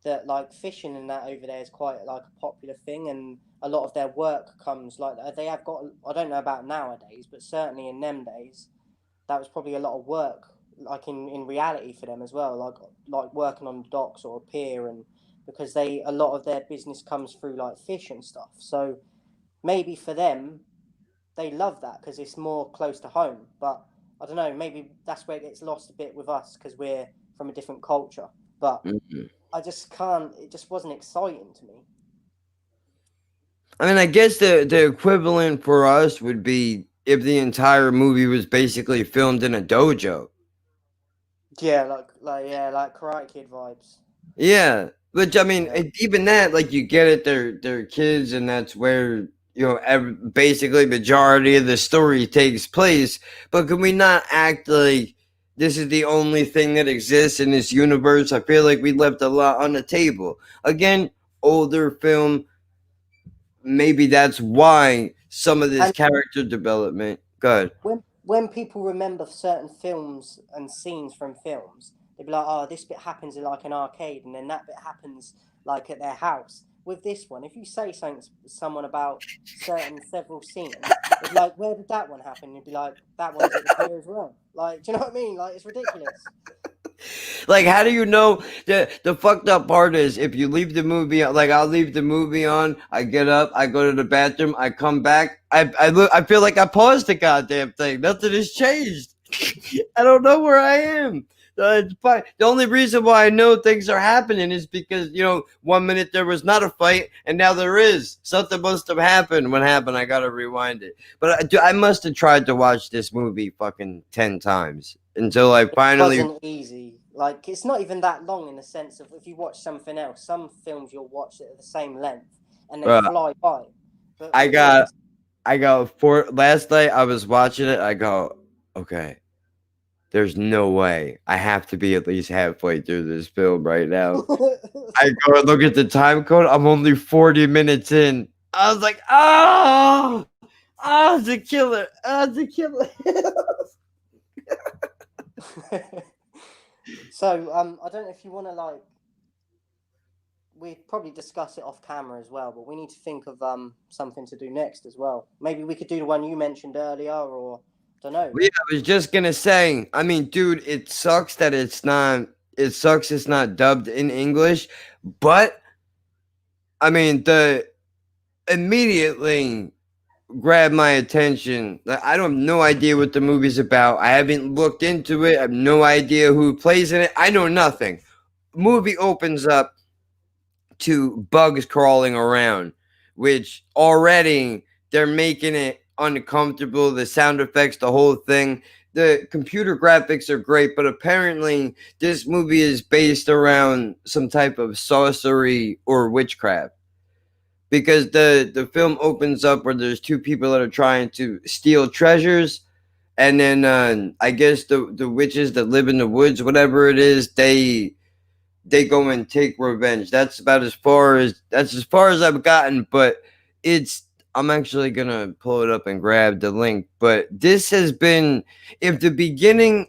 that like fishing and that over there is quite like a popular thing, and a lot of their work comes like they have got. I don't know about nowadays, but certainly in them days, that was probably a lot of work, like in reality for them as well, like working on the docks or a pier, and because they a lot of their business comes through like fish and stuff. So maybe for them they love that because it's more close to home. But I don't know, maybe that's where it gets lost a bit with us because we're from a different culture. But Mhm. I just can't. It just wasn't exciting to me. I mean, I guess the equivalent for us would be if the entire movie was basically filmed in a dojo. Yeah, like Karate Kid vibes. Yeah, which I mean, Yeah. even that, like you get it, they're kids, and that's where basically majority of the story takes place. But can we not act like this is the only thing that exists in this universe? I feel like we left a lot on the table. Again, older film, maybe that's why some of this And character development. Good. when people remember certain films and scenes from films, they'd be like, "Oh, this bit happens in like an arcade, and then that bit happens like at their house." With this one, if you say something to someone about several scenes, they'd be like, "Where did that one happen?" You'd be like, "That one's at the pier as well." Like, do you know what I mean? Like, it's ridiculous. Like, how do you know? The fucked up part is if you leave the movie, like I'll leave the movie on, I get up, I go to the bathroom, I come back, I look, I feel like I paused the goddamn thing. Nothing has changed. I don't know where I am. It's fine. The only reason why I know things are happening is because 1 minute there was not a fight and now there is. Something must have happened. What happened? I gotta rewind it. But I must have tried to watch this movie fucking 10 times until I It finally. wasn't easy. Like, it's not even that long in the sense of if you watch something else, some films you'll watch it at the same length and they Uh, fly by. But I for got this, I go for last night I was watching it, I go, okay, there's no way. I have to be at least halfway through this film right now. I go and look at the time code, I'm only 40 minutes in. I was like, oh, oh, the killer, oh, the killer. so I don't know if you want to like. We'd probably discuss it off camera as well, but we need to think of something to do next as well. Maybe we could do the one you mentioned earlier, or I don't know. Yeah, I was just gonna say, I mean, dude, it sucks that it sucks it's not dubbed in English, but I mean the immediately grabbed my attention. Like, I don't have no idea what the movie's about. I haven't looked into it. I have no idea who plays in it. I know nothing. Movie opens up to bugs crawling around, which already they're making it uncomfortable. The sound effects, the whole thing. The computer graphics are great, but apparently this movie is based around some type of sorcery or witchcraft because the film opens up where there's two people that are trying to steal treasures, and then I guess the witches that live in the woods, whatever it is, they go and take revenge. That's as far as I've gotten, but it's I'm actually gonna pull it up and grab the link. But this has been if the beginning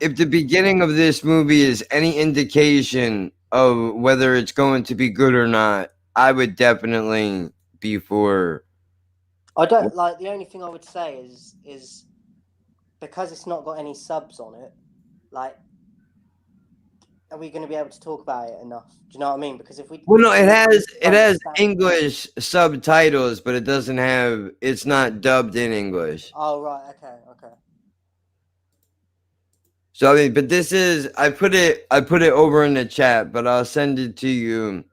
if the beginning of this movie is any indication of whether it's going to be good or not, I would definitely be for. I don't like the only thing I would say is because it's not got any subs on it. Like are we going to be able to talk about it enough? Do you know what I mean? Because if we Well, no, it has understand- English subtitles, but it doesn't have. It's not dubbed in English. Oh right, okay. So I mean, but this is I put it over in the chat, but I'll send it to you.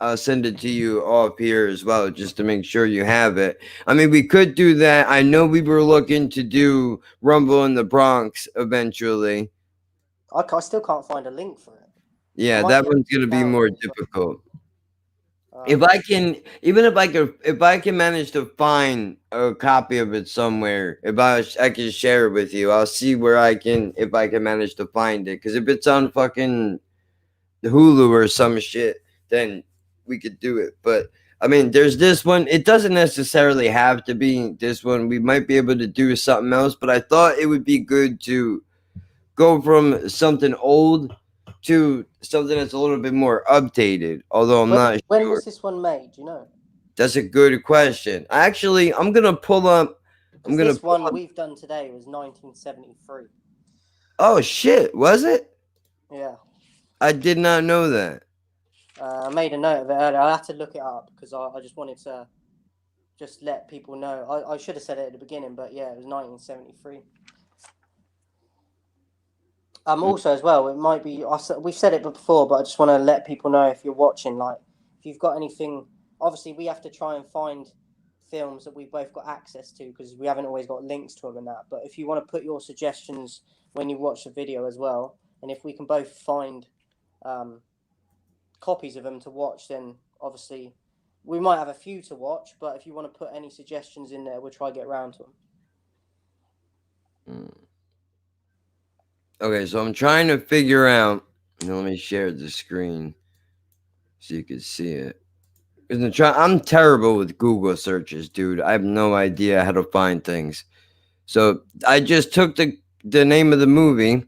I'll send it to you off here as well, just to make sure you have it. I mean, we could do that. I know we were looking to do Rumble in the Bronx eventually. I still can't find a link for it. Yeah, might that be able one's to gonna be download more it as well. difficult. If I can, even if I can manage to find a copy of it somewhere, if I can share it with you, I'll see where if I can manage to find it. Because if it's on fucking Hulu or some shit, then we could do it. But I mean, there's this one. It doesn't necessarily have to be this one. We might be able to do something else. But I thought it would be good to go from something old to something that's a little bit more updated. Although I'm not When sure. was this one made? Do you know? That's a good question. Actually, I'm gonna pull up. This one we've done today was 1973. Oh shit! Was it? Yeah. I did not know that. I made a note of it earlier. I had to look it up because I just wanted to just let people know. I should have said it at the beginning, but yeah, it was 1973. Also as well, it might be. We've said it before, but I just want to let people know if you're watching, like, if you've got anything. Obviously, we have to try and find films that we've both got access to because we haven't always got links to them and that. But if you want to put your suggestions when you watch the video as well, and if we can both find copies of them to watch, then obviously we might have a few to watch. But if you want to put any suggestions in there, we'll try to get around to them. Okay, so I'm trying to figure out. Let me share the screen so you can see it. I'm terrible with Google searches, dude. I have no idea how to find things. So I just took the name of the movie,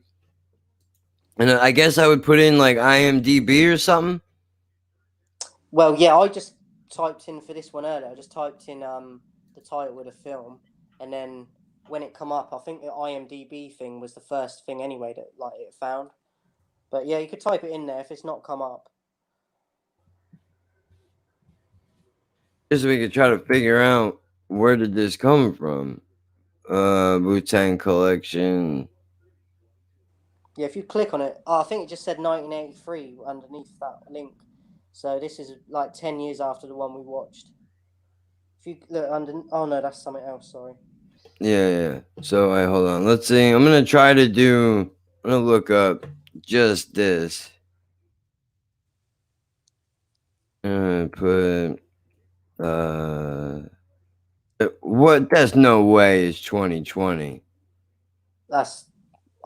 and I guess I would put in like IMDb or something. Well, yeah, I just typed in for this one earlier. I just typed in the title of the film, and then when it come up, I think the IMDb thing was the first thing anyway that like it found. But yeah, you could type it in there if it's not come up. Just so we could try to figure out where did this come from. Wu-Tang Collection. Yeah, if you click on it, I think it just said 1983 underneath that link. So this is like 10 years after the one we watched. If you look under, oh no, that's something else. Sorry. Yeah. So hold on. Let's see. I'm gonna look up just this. Put what? That's no way. It's 2020. That's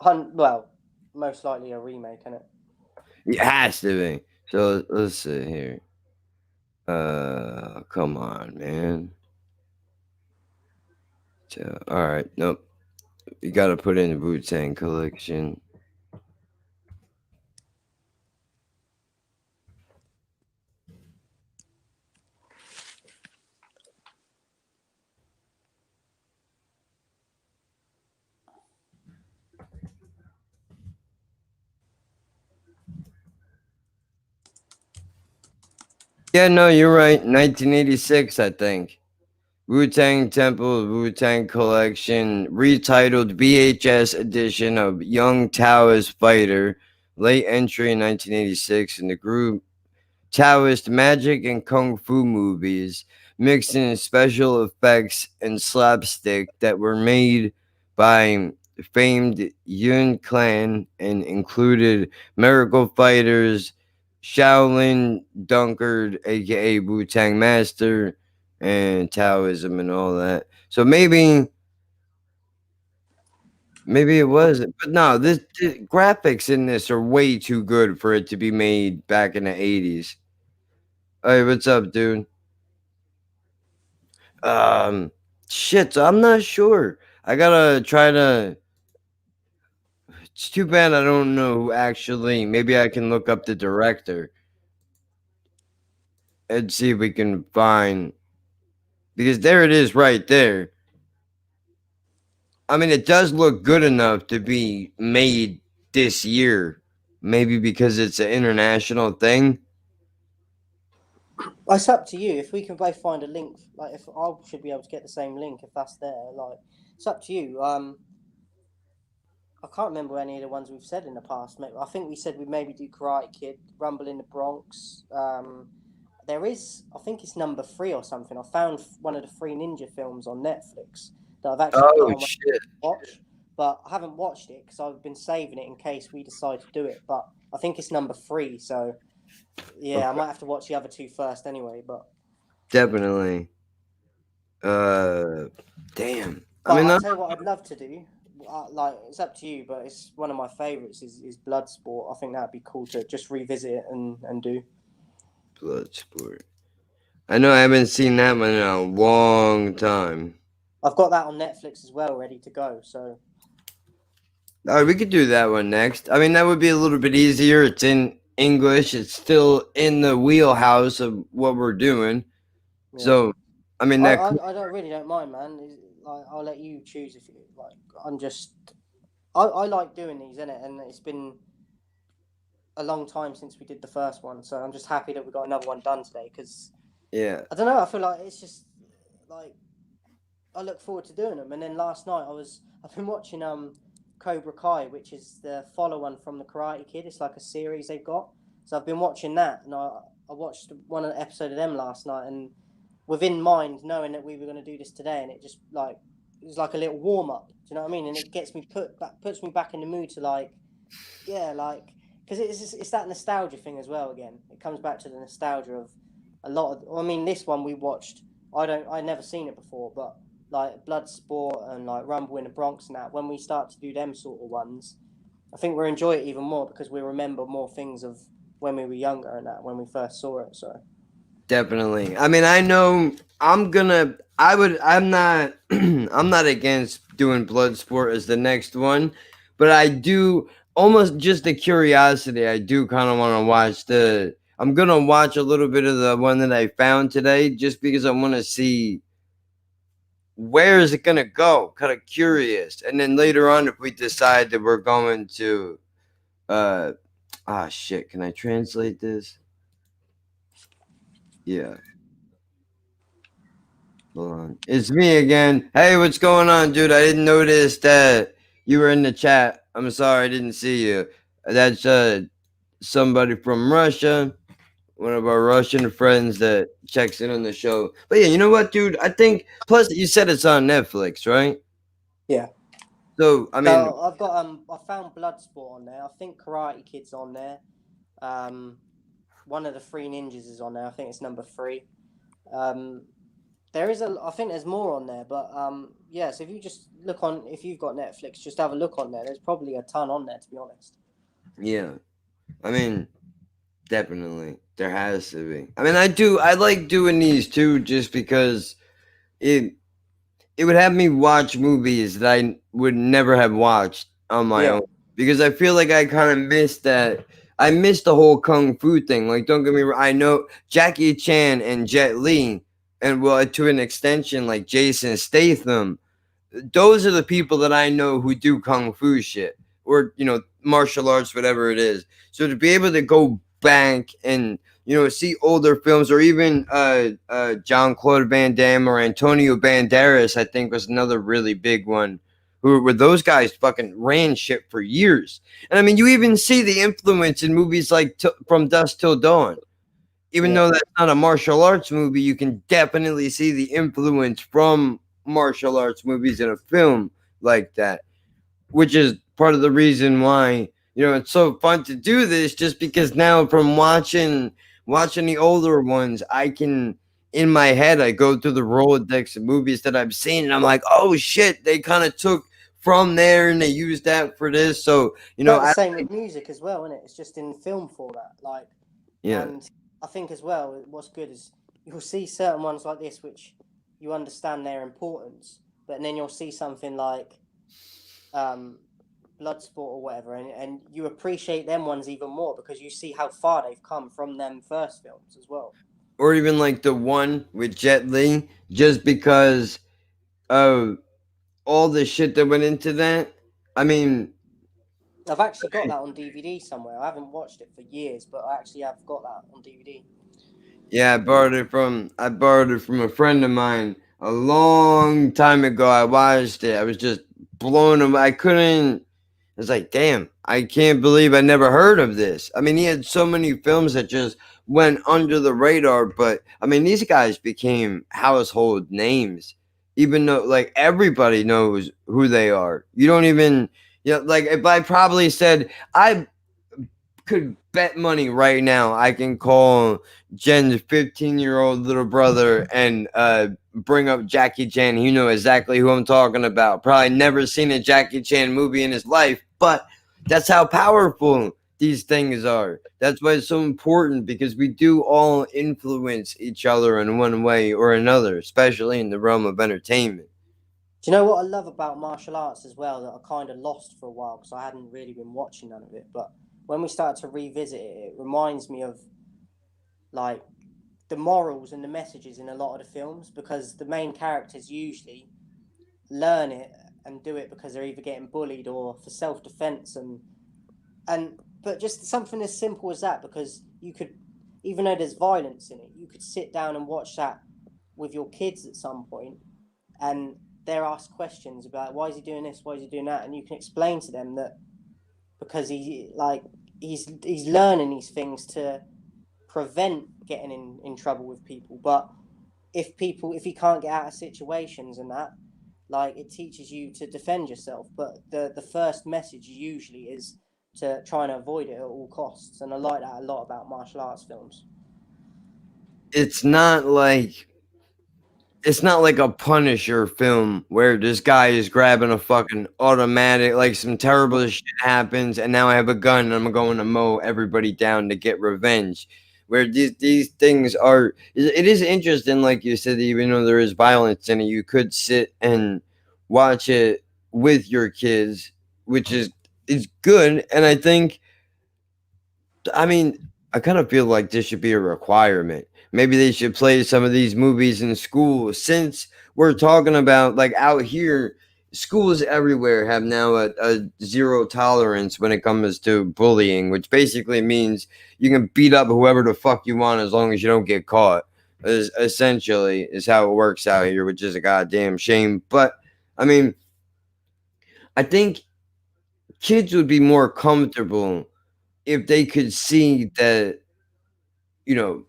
well, most likely a remake, isn't it? It has to be. So let's see here. Come on, man. So, all right. Nope. You got to put in the Wu-Tang Collection. Yeah, no, you're right. 1986, I think. Wu-Tang Temple, Wu-Tang Collection, retitled VHS edition of Young Taoist Fighter, late entry in 1986 in the group Taoist magic and kung fu movies, mixed in special effects and slapstick that were made by famed Yun Clan and included Miracle Fighters, Shaolin Dunkard, aka Wu Tang Master, and Taoism and all that. So maybe it was, but no, the graphics in this are way too good for it to be made back in the 80s. Hey, what's up, dude? Shit, I'm not sure. I gotta try to. It's too bad I don't know who actually. Maybe I can look up the director and see if we can find. Because there it is right there. I mean, it does look good enough to be made this year. maybe because it's an international thing. It's up to you. If we can both find a link, like if I should be able to get the same link if that's there, like it's up to you. I can't remember any of the ones we've said in the past. Maybe, I think we said we'd maybe do Karate Kid, Rumble in the Bronx. There is, I think it's number 3 or something. I found one of the 3 ninja films on Netflix that I've actually put Oh on shit! to watch, but I haven't watched it because I've been saving it in case we decide to do it. But I think it's number 3, so yeah, I might have to watch the other 2 first anyway. But Definitely. Damn. I but mean, I'll tell you what I'd love to do. Like it's up to you, but it's one of my favorites is Bloodsport. I think that'd be cool to just revisit it and do. Bloodsport. I know I haven't seen that one in a long time. I've got that on Netflix as well, ready to go. So All right, we could do that one next. I mean, that would be a little bit easier. It's in English. It's still in the wheelhouse of what we're doing. yeah. So, I mean, that. I don't mind, man. Like I'll let you choose if you like. I like doing these, innit? And it's been a long time since we did the first one, so I'm just happy that we got another one done today. Because Yeah. I don't know, I feel like it's just like I look forward to doing them. And then last night I've been watching Cobra Kai, which is the follow one from the Karate Kid. It's like a series they've got. So I've been watching that, and I watched one episode of them last night, and within mind knowing that we were going to do this today, and it just like it was like a little warm up. Do you know what I mean? And it gets me puts me back in the mood to like, yeah, like because it's that nostalgia thing as well. Again, it comes back to the nostalgia of a lot of. I mean, this one we watched. I never seen it before, but like Bloodsport and like Rumble in the Bronx and that. When we start to do them sort of ones, I think we'll enjoy it even more because we remember more things of when we were younger and that when we first saw it. So. Definitely. I mean, I know I'm not I'm not against doing Bloodsport as the next one, but I do almost just the curiosity. I do kind of want to watch I'm going to watch a little bit of the one that I found today just because I want to see where is it going to go? Kind of curious. And then later on if we decide that we're going to shit, can I translate this? Yeah. Hold on. It's me again. Hey, what's going on, dude? I didn't notice that you were in the chat. I'm sorry, I didn't see you. That's somebody from Russia, one of our Russian friends that checks in on the show. But yeah, you know what, dude? I think plus you said it's on Netflix, right? Yeah. So I mean, So I've got I found Bloodsport on there. I think Karate Kid's on there. One of the 3 ninjas is on there. I think it's number 3. There is I think there's more on there, but yeah. So if you just look on, if you've got Netflix, just have a look on there. There's probably a ton on there, to be honest. yeah. I mean, definitely there has to be. I mean, I like doing these too, just because it would have me watch movies that I would never have watched on my own, because I feel like I kind of missed that. I missed the whole kung fu thing. Like, don't get me wrong. I know Jackie Chan and Jet Li, and well, to an extension, like Jason Statham. Those are the people that I know who do kung fu shit, or martial arts, whatever it is. So to be able to go back and see older films, or even Jean-Claude Van Damme or Antonio Banderas, I think was another really big one. Where those guys fucking ran shit for years. And I mean, you even see the influence in movies like From Dusk Till Dawn. Even though that's not a martial arts movie, you can definitely see the influence from martial arts movies in a film like that, which is part of the reason why it's so fun to do this, just because now from watching the older ones, I can, in my head, I go through the Rolodex of movies that I've seen, and I'm like, oh shit, they kind of took from there and they used that for this. So the same with music as well, isn't it? It's just in film format, like. Yeah. And I think as well, what's good is you'll see certain ones like this which you understand their importance, but then you'll see something like Bloodsport or whatever, and you appreciate them ones even more because you see how far they've come from them first films as well. Or even like the one with Jet Li, just because of all the shit that went into that. I mean, I've actually got that on DVD somewhere. I haven't watched it for years, but I actually have got that on DVD. Yeah, I borrowed it from a friend of mine a long time ago. I watched it. I was just blown away. I couldn't. I was like, damn, I can't believe I never heard of this. I mean, he had so many films that just went under the radar, but I mean, these guys became household names, even though like everybody knows who they are. You don't even, like if I probably said, I could bet money right now I can call Jen's 15-year-old little brother and bring up Jackie Chan. You know exactly who I'm talking about. Probably never seen a Jackie Chan movie in his life, but that's how powerful these things are. That's why it's so important, because we do all influence each other in one way or another, especially in the realm of entertainment. Do you know what I love about martial arts as well, that I kind of lost for a while because I hadn't really been watching none of it? But when we started to revisit it, it reminds me of like the morals and the messages in a lot of the films, because the main characters usually learn it and do it because they're either getting bullied or for self-defense, and but just something as simple as that, because you could, even though there's violence in it, you could sit down and watch that with your kids at some point, and they're asked questions about why is he doing this, why is he doing that, and you can explain to them that because he's learning these things to prevent getting in trouble with people. But if he can't get out of situations and that, like, it teaches you to defend yourself. But the first message usually is to try and avoid it at all costs, and I like that a lot about martial arts films. It's not like a Punisher film where this guy is grabbing a fucking automatic, like some terrible shit happens, and now I have a gun and I'm going to mow everybody down to get revenge. Where these things are, it is interesting, like you said, even though there is violence in it, you could sit and watch it with your kids, which is good. And I mean, I kind of feel like this should be a requirement. Maybe they should play some of these movies in school, since we're talking about, like, out here, schools everywhere have now a zero tolerance when it comes to bullying, which basically means you can beat up whoever the fuck you want as long as you don't get caught. Essentially, is how it works out here, which is a goddamn shame. But I mean, I think kids would be more comfortable if they could see that, you know,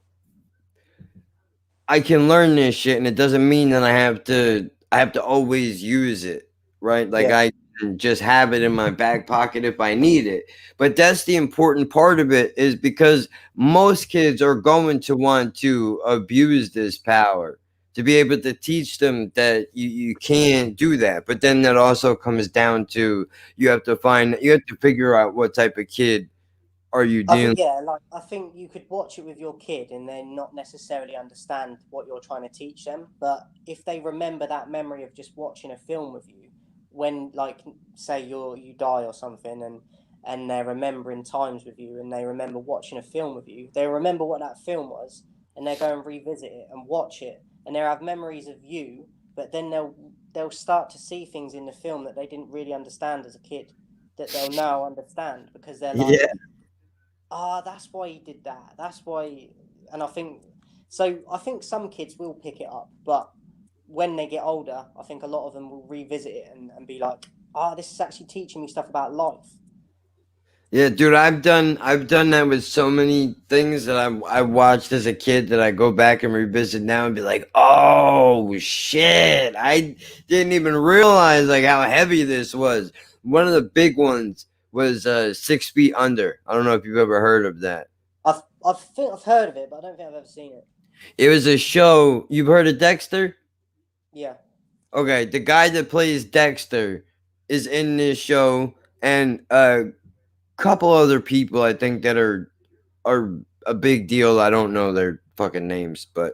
I can learn this shit, and it doesn't mean that I have to always use it, right? Like, Yeah. I can just have it in my back pocket if I need it. But that's the important part of it, is because most kids are going to want to abuse this power, to be able to teach them that you can't do that. But then that also comes down to, you have to figure out what type of kid are you I dealing. think, yeah, like, I think you could watch it with your kid and then not necessarily understand what you're trying to teach them. But if they remember that memory of just watching a film with you, when, like, say you die or something, and they're remembering times with you, and they remember watching a film with you, they remember what that film was, and they go and revisit it and watch it, and they have memories of you. But then they'll start to see things in the film that they didn't really understand as a kid, that they'll now understand, because they're like, Yeah. that's why he did that. That's why. And I think so. I think some kids will pick it up, but when they get older, I think a lot of them will revisit it and be like, this is actually teaching me stuff about life. Yeah, dude, I've done that with so many things that I watched as a kid that I go back and revisit now and be like, oh shit, I didn't even realize like how heavy this was. One of the big ones was 6 Feet Under. I don't know if you've ever heard of that. I think I've heard of it, but I don't think I've ever seen it. It was a show. You've heard of Dexter? Yeah. Okay, the guy that plays Dexter is in this show, and a couple other people I think that are a big deal. I don't know their fucking names, but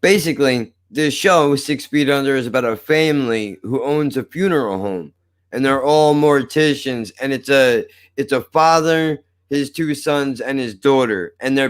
basically, this show 6 Feet Under is about a family who owns a funeral home, and they're all morticians, and it's a father, his two sons, and his daughter, and they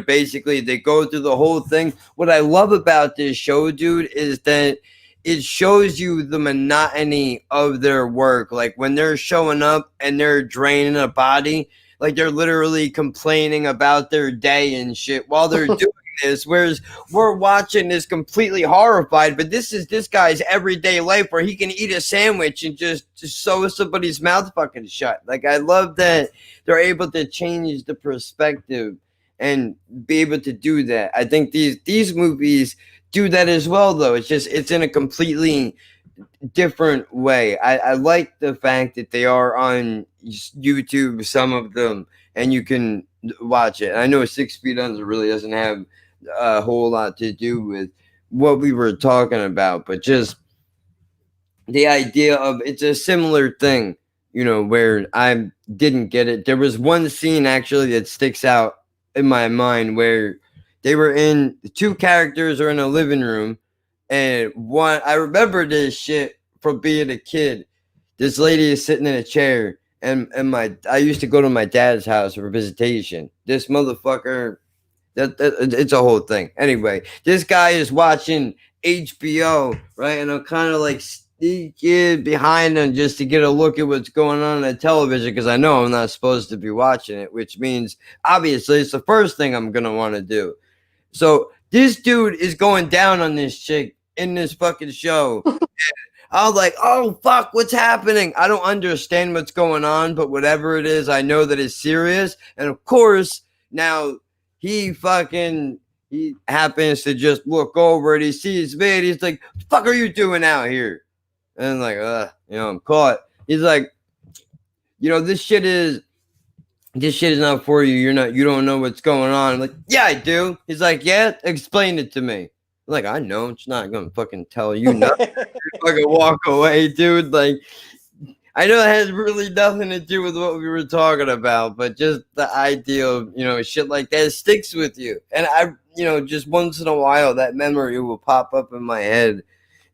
go through the whole thing. What I love about this show, dude, is that it shows you the monotony of their work. Like when they're showing up and they're draining a body, like they're literally complaining about their day and shit while they're doing this. Whereas we're watching this completely horrified, but this is this guy's everyday life where he can eat a sandwich and just sew somebody's mouth fucking shut. Like I love that they're able to change the perspective and be able to do that. I think these movies do that as well, though. It's in a completely different way. I like the fact that they are on YouTube, some of them, and you can watch it. I know 6 Feet Under really doesn't have a whole lot to do with what we were talking about, but just the idea of it's a similar thing, where I didn't get it. There was one scene actually that sticks out in my mind where two characters are in a living room, and I remember this shit from being a kid. This lady is sitting in a chair, and I used to go to my dad's house for visitation. This motherfucker, that it's a whole thing. Anyway, this guy is watching HBO, right? And I'm kind of like sneaking behind him just to get a look at what's going on the television because I know I'm not supposed to be watching it, which means obviously it's the first thing I'm gonna want to do. So this dude is going down on this chick in this fucking show. I was like, oh, fuck, what's happening? I don't understand what's going on, but whatever it is, I know that it's serious. And of course, now he happens to just look over and he sees me and he's like, what the fuck are you doing out here? And I'm like, I'm caught. He's like, this shit is not for you. You don't know what's going on. I'm like, yeah, I do. He's like, yeah, explain it to me. I'm like, I know. It's not gonna fucking tell you nothing. Fucking walk away, dude. Like, I know it has really nothing to do with what we were talking about, but just the idea of shit like that sticks with you. And I, just once in a while, that memory will pop up in my head.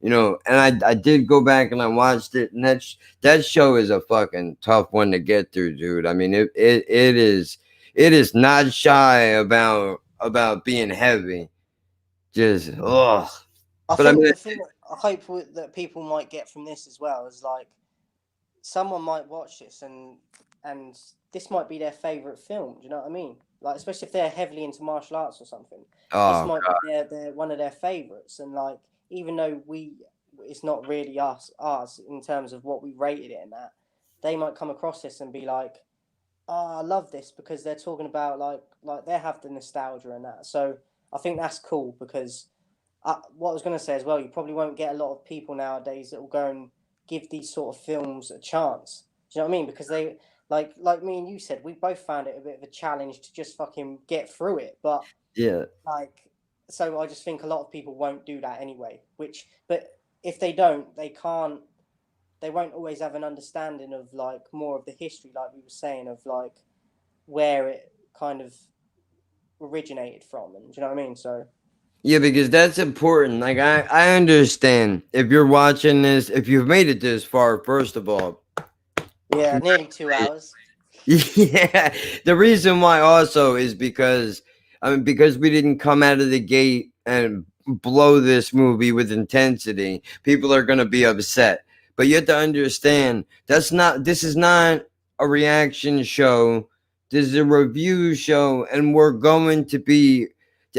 And I did go back and I watched it, and that show is a fucking tough one to get through, dude. I mean, it is not shy about being heavy. Just ugh. I But I think mean, the thing that I hope that people might get from this as well is like someone might watch this and this might be their favorite film. Do you know what I mean? Like especially if they're heavily into martial arts or something. This might be their one of their favorites, and like even though it's not really ours in terms of what we rated it and that, they might come across this and be like, oh, I love this because they're talking about like they have the nostalgia and that. So I think that's cool because what I was going to say as well, you probably won't get a lot of people nowadays that will go and give these sort of films a chance. Do you know what I mean? Because they like me and you said, we both found it a bit of a challenge to just fucking get through it. But yeah, so I just think a lot of people won't do that anyway. But if they don't, they won't always have an understanding of like more of the history, like we were saying, of like where it kind of originated from, and do you know what I mean? So yeah, because that's important. Like I understand if you're watching this, if you've made it this far, first of all. Yeah, nearly 2 hours. Yeah, the reason why also is because we didn't come out of the gate and blow this movie with intensity. People are going to be upset. But you have to understand this is not a reaction show. This is a review show, and we're going to be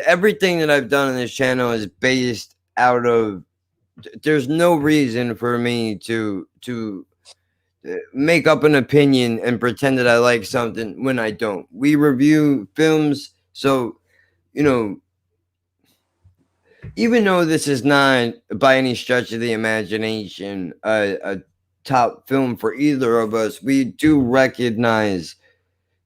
everything that I've done on this channel is based out of there's no reason for me to make up an opinion and pretend that I like something when I don't. We review films, so even though this is not by any stretch of the imagination a top film for either of us, we do recognize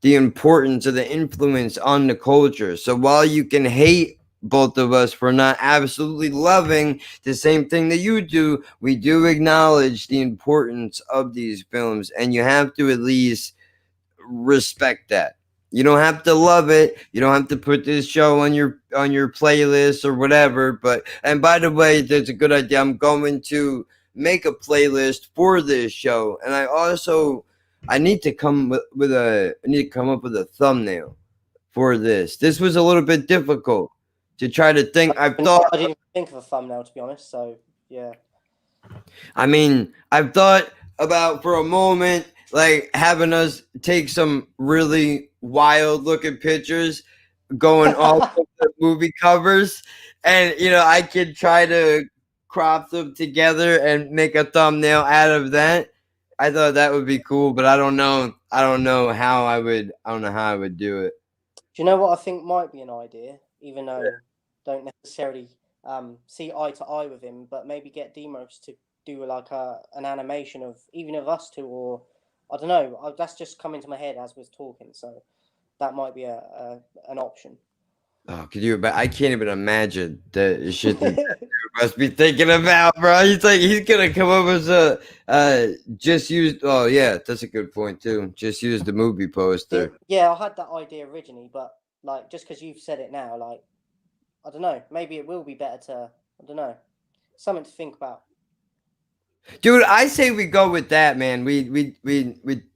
the importance of the influence on the culture. So while you can hate both of us for not absolutely loving the same thing that you do, we do acknowledge the importance of these films, and you have to at least respect that. You don't have to love it. You don't have to put this show on your playlist or whatever. And by the way, that's a good idea. I'm going to make a playlist for this show, and I need to come up with a thumbnail for this. This was a little bit difficult to try to think. I didn't even think of a thumbnail, to be honest. So yeah. I mean, I've thought about for a moment, like having us take some really wild looking pictures going off of the movie covers, and I could try to crop them together and make a thumbnail out of that. I thought that would be cool, but I don't know. I don't know how I would. I don't know how I would do it. Do you know what I think might be an idea, even though don't necessarily see eye to eye with him, but maybe get Demos to do like an animation of even of us two, or I don't know. That's just come into my head as we're talking, so that might be an option. Oh, could you? But I can't even imagine the shit that must be thinking about, bro. He's like, he's gonna come up with a just use. Oh yeah, that's a good point too. Just use the movie poster. Yeah, I had that idea originally, but like just because you've said it now, like I don't know, maybe it will be better to. I don't know, something to think about. Dude, I say we go with that, man. We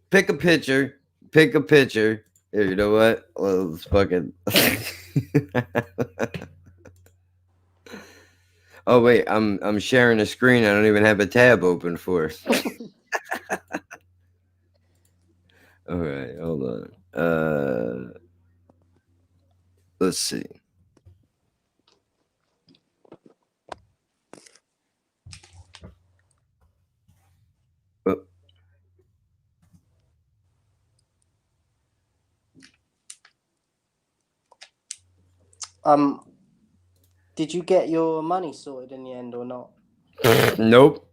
pick a picture. Pick a picture. Here, you know what? Let's fucking. Oh wait, I'm sharing a screen. I don't even have a tab open for. All right, hold on. Let's see. Oh. Did you get your money sorted in the end or not? Nope.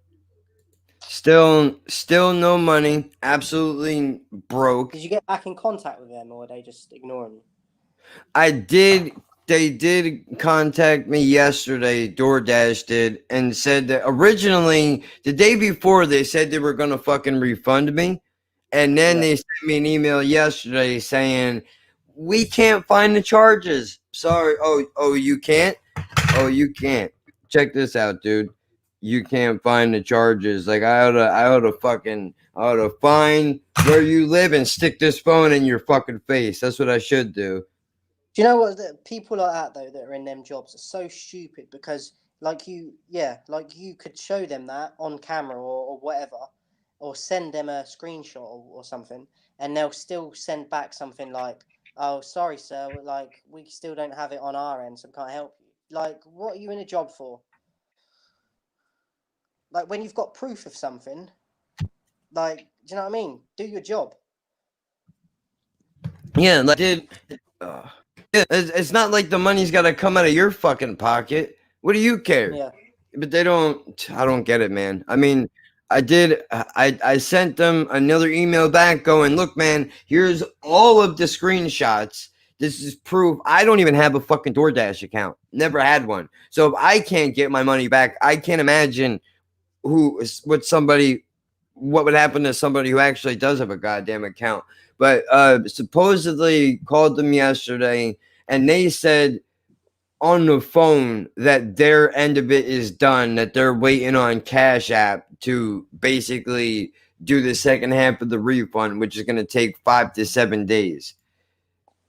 Still no money. Absolutely broke. Did you get back in contact with them, or are they just ignoring you? I did. They did contact me yesterday. DoorDash did, and said that originally the day before they said they were gonna fucking refund me, and then they sent me an email yesterday saying we can't find the charges. Sorry. Oh, you can't. Oh, you can't. Check this out, dude. You can't find the charges. Like I ought to find where you live and stick this phone in your fucking face. That's what I should do. Do you know what? People like that though that are in them jobs are so stupid because, like you could show them that on camera or whatever, or send them a screenshot or something, and they'll still send back something like, "Oh, sorry, sir. Like we still don't have it on our end, so we can't help you." Like, what are you in a job for? Like when you've got proof of something, like, do you know what I mean? Do your job. Yeah, like dude. Yeah, it's not like the money's got to come out of your fucking pocket. What do you care? Yeah. But they don't. I don't get it, man. I mean, I did. I sent them another email back going, look, man, here's all of the screenshots. This is proof. I don't even have a fucking DoorDash account. Never had one. So if I can't get my money back, I can't imagine what would happen to somebody who actually does have a goddamn account. But supposedly called them yesterday, and they said on the phone that their end of it is done, that they're waiting on Cash App to basically do the second half of the refund, which is going to take 5 to 7 days.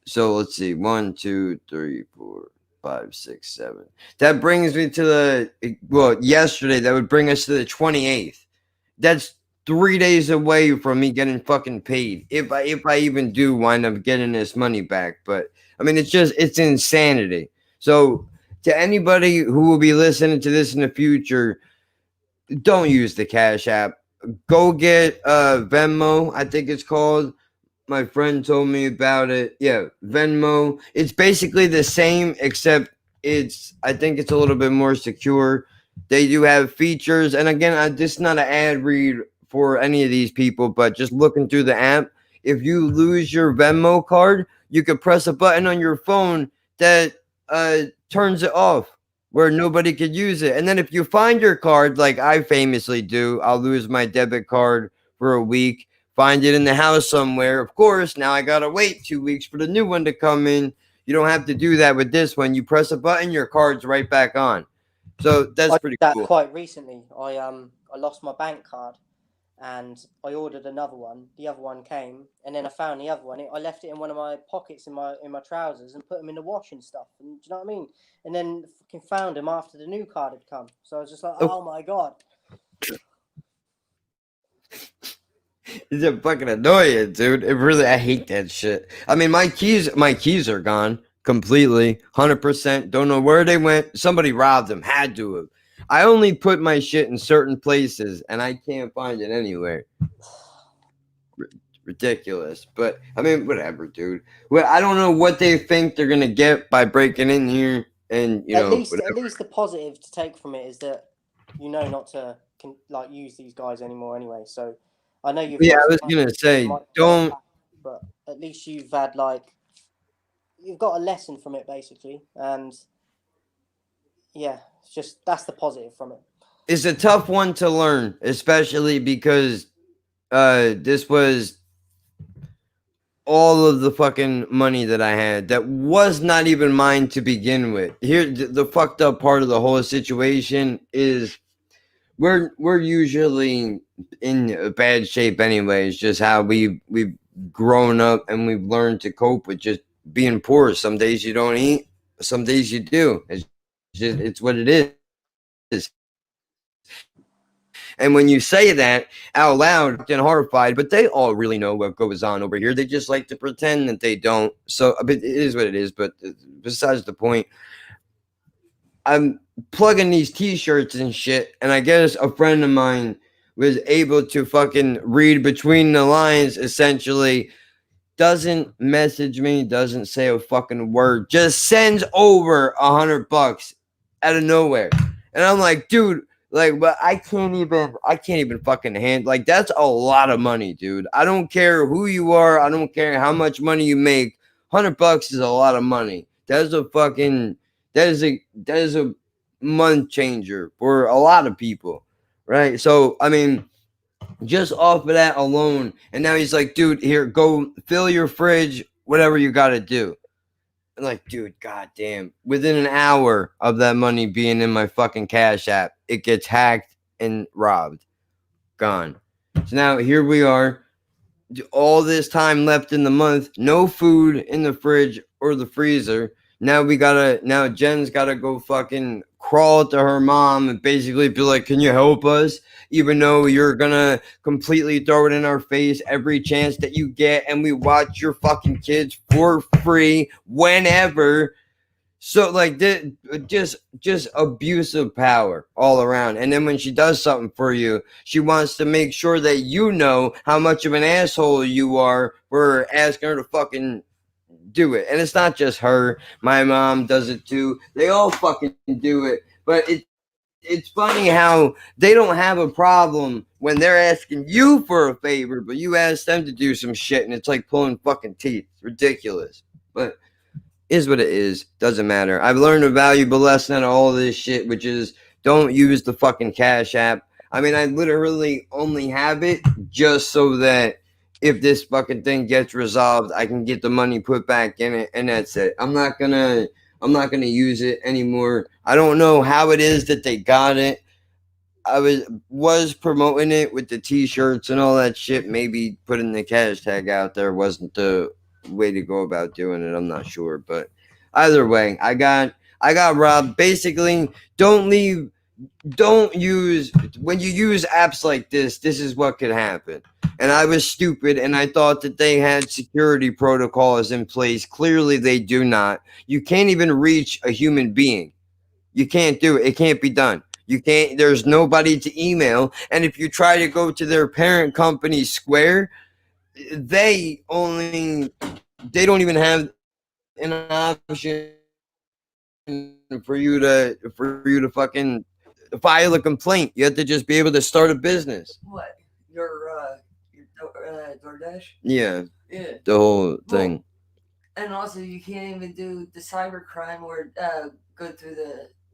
So let's see, 1, 2, 3, 4, 5, 6, 7. That brings me to yesterday. That would bring us to the 28th. That's 3 days away from me getting fucking paid. If I even do wind up getting this money back. But I mean, it's insanity. So to anybody who will be listening to this in the future, don't use the Cash App. Go get Venmo, I think it's called. My friend told me about it. Yeah, Venmo. It's basically the same, except I think it's a little bit more secure. They do have features, and again, this is not an ad read for any of these people, but just looking through the app, if you lose your Venmo card, you could press a button on your phone that turns it off, where nobody could use it. And then if you find your card, like I famously do, I'll lose my debit card for a week, find it in the house somewhere. Of course, now I gotta wait 2 weeks for the new one to come in. You don't have to do that with this one. You press a button, your card's right back on. So that's pretty cool. Quite recently, I lost my bank card, and I ordered another one. The other one came, and then I found the other one. I left it in one of my pockets in my trousers and put them in the wash and stuff. And do you know what I mean? And then fucking found them after the new card had come. So I was just like, oh my god. It's a fucking annoying, dude. It really, I hate that shit. I mean, my keys are gone completely, 100%. Don't know where they went. Somebody robbed them. Had to have. I only put my shit in certain places, and I can't find it anywhere. Ridiculous, but I mean, whatever, dude. Well, I don't know what they think they're gonna get by breaking in here, and at least the positive to take from it is that you know not to like use these guys anymore anyway. So I know you've Yeah, I lost was money, gonna say, might don't. but at least you've had like you've got a lesson from it basically, and yeah, it's just that's the positive from it. It's a tough one to learn, especially because this was all of the fucking money that I had that was not even mine to begin with. Here, the fucked up part of the whole situation is we're usually in bad shape anyways. Just how we've grown up and we've learned to cope with just being poor. Some days you don't eat, some days you do. It's what it is. And when you say that out loud and horrified, but they all really know what goes on over here. They just like to pretend that they don't. So but it is what it is. But besides the point, I'm plugging these t-shirts and shit, and I guess a friend of mine was able to fucking read between the lines, essentially. Doesn't message me, doesn't say a fucking word, just sends over $100 out of nowhere. And I'm like, dude, like, but I can't even fucking hand, like, that's a lot of money, dude. I don't care who you are, I don't care how much money you make. $100 is a lot of money. That is a month changer for a lot of people, right? So I mean, just off of that alone, and now he's like, dude, here, go fill your fridge, whatever you got to do. I'm like, dude, goddamn. Within an hour of that money being in my fucking Cash App, it gets hacked and robbed. Gone. So now here we are, all this time left in the month, no food in the fridge or the freezer. Now Jen's gotta go fucking crawl to her mom and basically be like, can you help us? Even though you're gonna completely throw it in our face every chance that you get, and we watch your fucking kids for free whenever. So like just abuse of power all around. And then when she does something for you, she wants to make sure that you know how much of an asshole you are for asking her to fucking do it. And it's not just her. My mom does it too. They all fucking do it. But it's funny how they don't have a problem when they're asking you for a favor, but you ask them to do some shit, and it's like pulling fucking teeth. It's ridiculous. But is what it is. Doesn't matter. I've learned a valuable lesson out of all this shit, which is don't use the fucking Cash App. I mean, I literally only have it just so that if this fucking thing gets resolved, I can get the money put back in it, and that's it. I'm not gonna use it anymore. I don't know how it is that they got it. I was promoting it with the t-shirts and all that shit. Maybe putting the cash tag out there wasn't the way to go about doing it. I'm not sure, but either way, I got robbed. Basically, don't use when you use apps like this is what could happen. And I was stupid, and I thought that they had security protocols in place. Clearly they do not. You can't even reach a human being. You can't do it. It can't be done. You can't, there's nobody to email. And if you try to go to their parent company, Square, they don't even have an option for you to fucking file a complaint. You have to just be able to start a business. What? Your DoorDash? Yeah. Yeah. The whole thing. And also, you can't even do the cybercrime or go through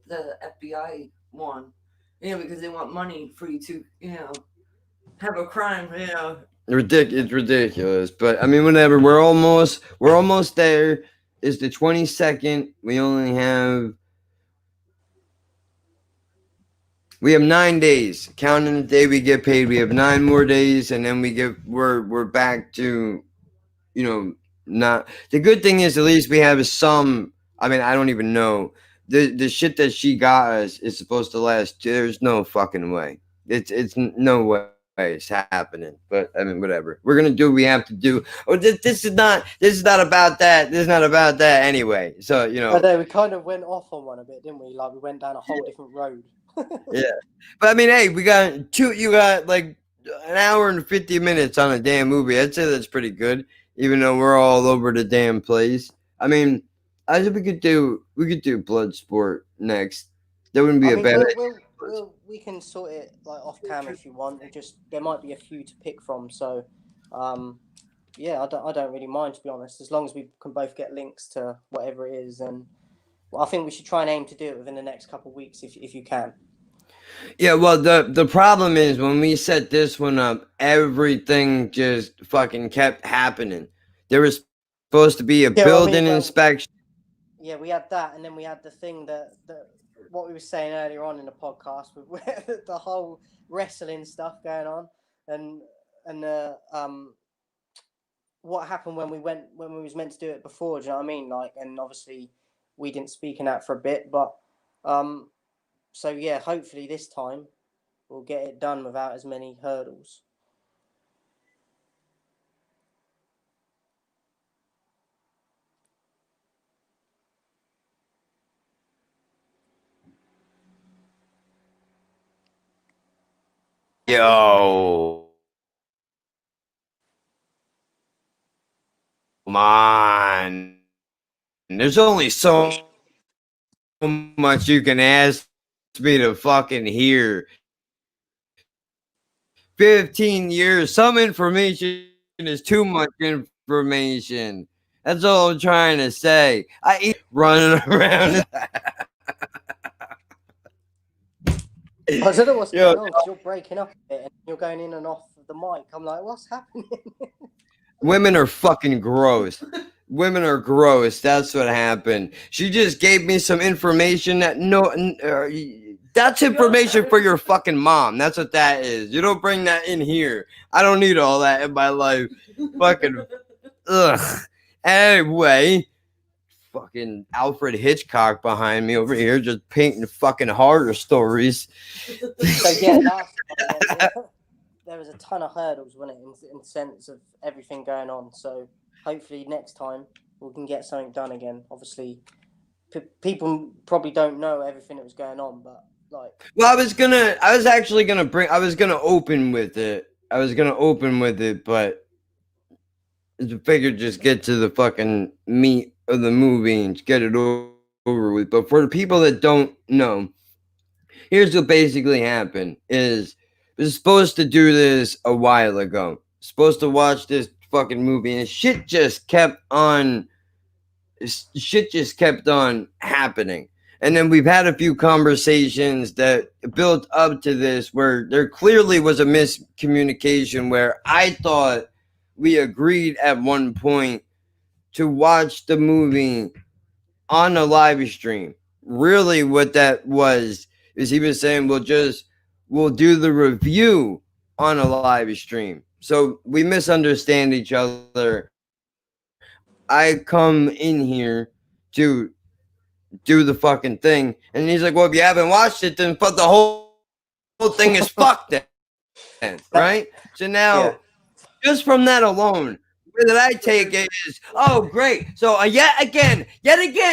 the FBI one, because they want money for you to, have a crime, It's ridiculous, but I mean, whatever. We're almost there. It's the 22nd. We have 9 days. Counting the day we get paid, we have 9 more days, and then we're back to, not. The good thing is at least we have some. I mean, I don't even know. The shit that she got us is supposed to last. There's no fucking way. It's no way. anyways happening. But I mean, whatever. We're gonna do what we have to do. Oh, this is not about that. This is not about that anyway. So I know we kind of went off on one a bit, didn't we? Like we went down a whole different road. Yeah. But I mean, hey, we got you got like an hour and 50 minutes on a damn movie. I'd say that's pretty good, even though we're all over the damn place. I mean, I think we could do Bloodsport next. That wouldn't be I a mean, bad idea. we can sort it like off camera if you want. It just there might be a few to pick from. So, yeah, I don't really mind, to be honest, as long as we can both get links to whatever it is. And I think we should try and aim to do it within the next couple of weeks if you can. Yeah, well, the problem is when we set this one up, everything just fucking kept happening. There was supposed to be a building inspection. Yeah, we had that, and then we had the thing that what we were saying earlier on in the podcast with the whole wrestling stuff going on, and what happened when we was meant to do it before. Do you know what I mean? Like, and obviously we didn't speak in that for a bit, but so yeah, hopefully this time we'll get it done without as many hurdles. Yo. Come on. There's only so much you can ask me to fucking hear. 15 years. Some information is too much information. That's all I'm trying to say. I eat running around. I don't know what's going on because you're breaking up a bit and you're going in and off the mic. I'm like, what's happening? Women are fucking gross. Women are gross. That's what happened. She just gave me some information that that's information for your fucking mom. That's what that is. You don't bring that in here. I don't need all that in my life. Fucking ugh. Anyway, fucking Alfred Hitchcock behind me over here just painting fucking horror stories. So yeah, last time, there was a ton of hurdles, wasn't it, in the sense of everything going on. So hopefully next time we can get something done again. Obviously, people probably don't know everything that was going on, but like. Well, I was gonna open with it, but I figured just get to the fucking meat of the movie and get it over with. But for the people that don't know, here's what basically happened: is I was supposed to do this a while ago. Supposed to watch this fucking movie, and shit just kept on happening. And then we've had a few conversations that built up to this where there clearly was a miscommunication where I thought we agreed at one point to watch the movie on a live stream. Really what that was is he was saying we'll do the review on a live stream. So we misunderstand each other. I come in here to do the fucking thing, and he's like, well, if you haven't watched it, then the whole thing is fucked then, right? So now, just from that alone, where did I take it is, oh, great. So yet again,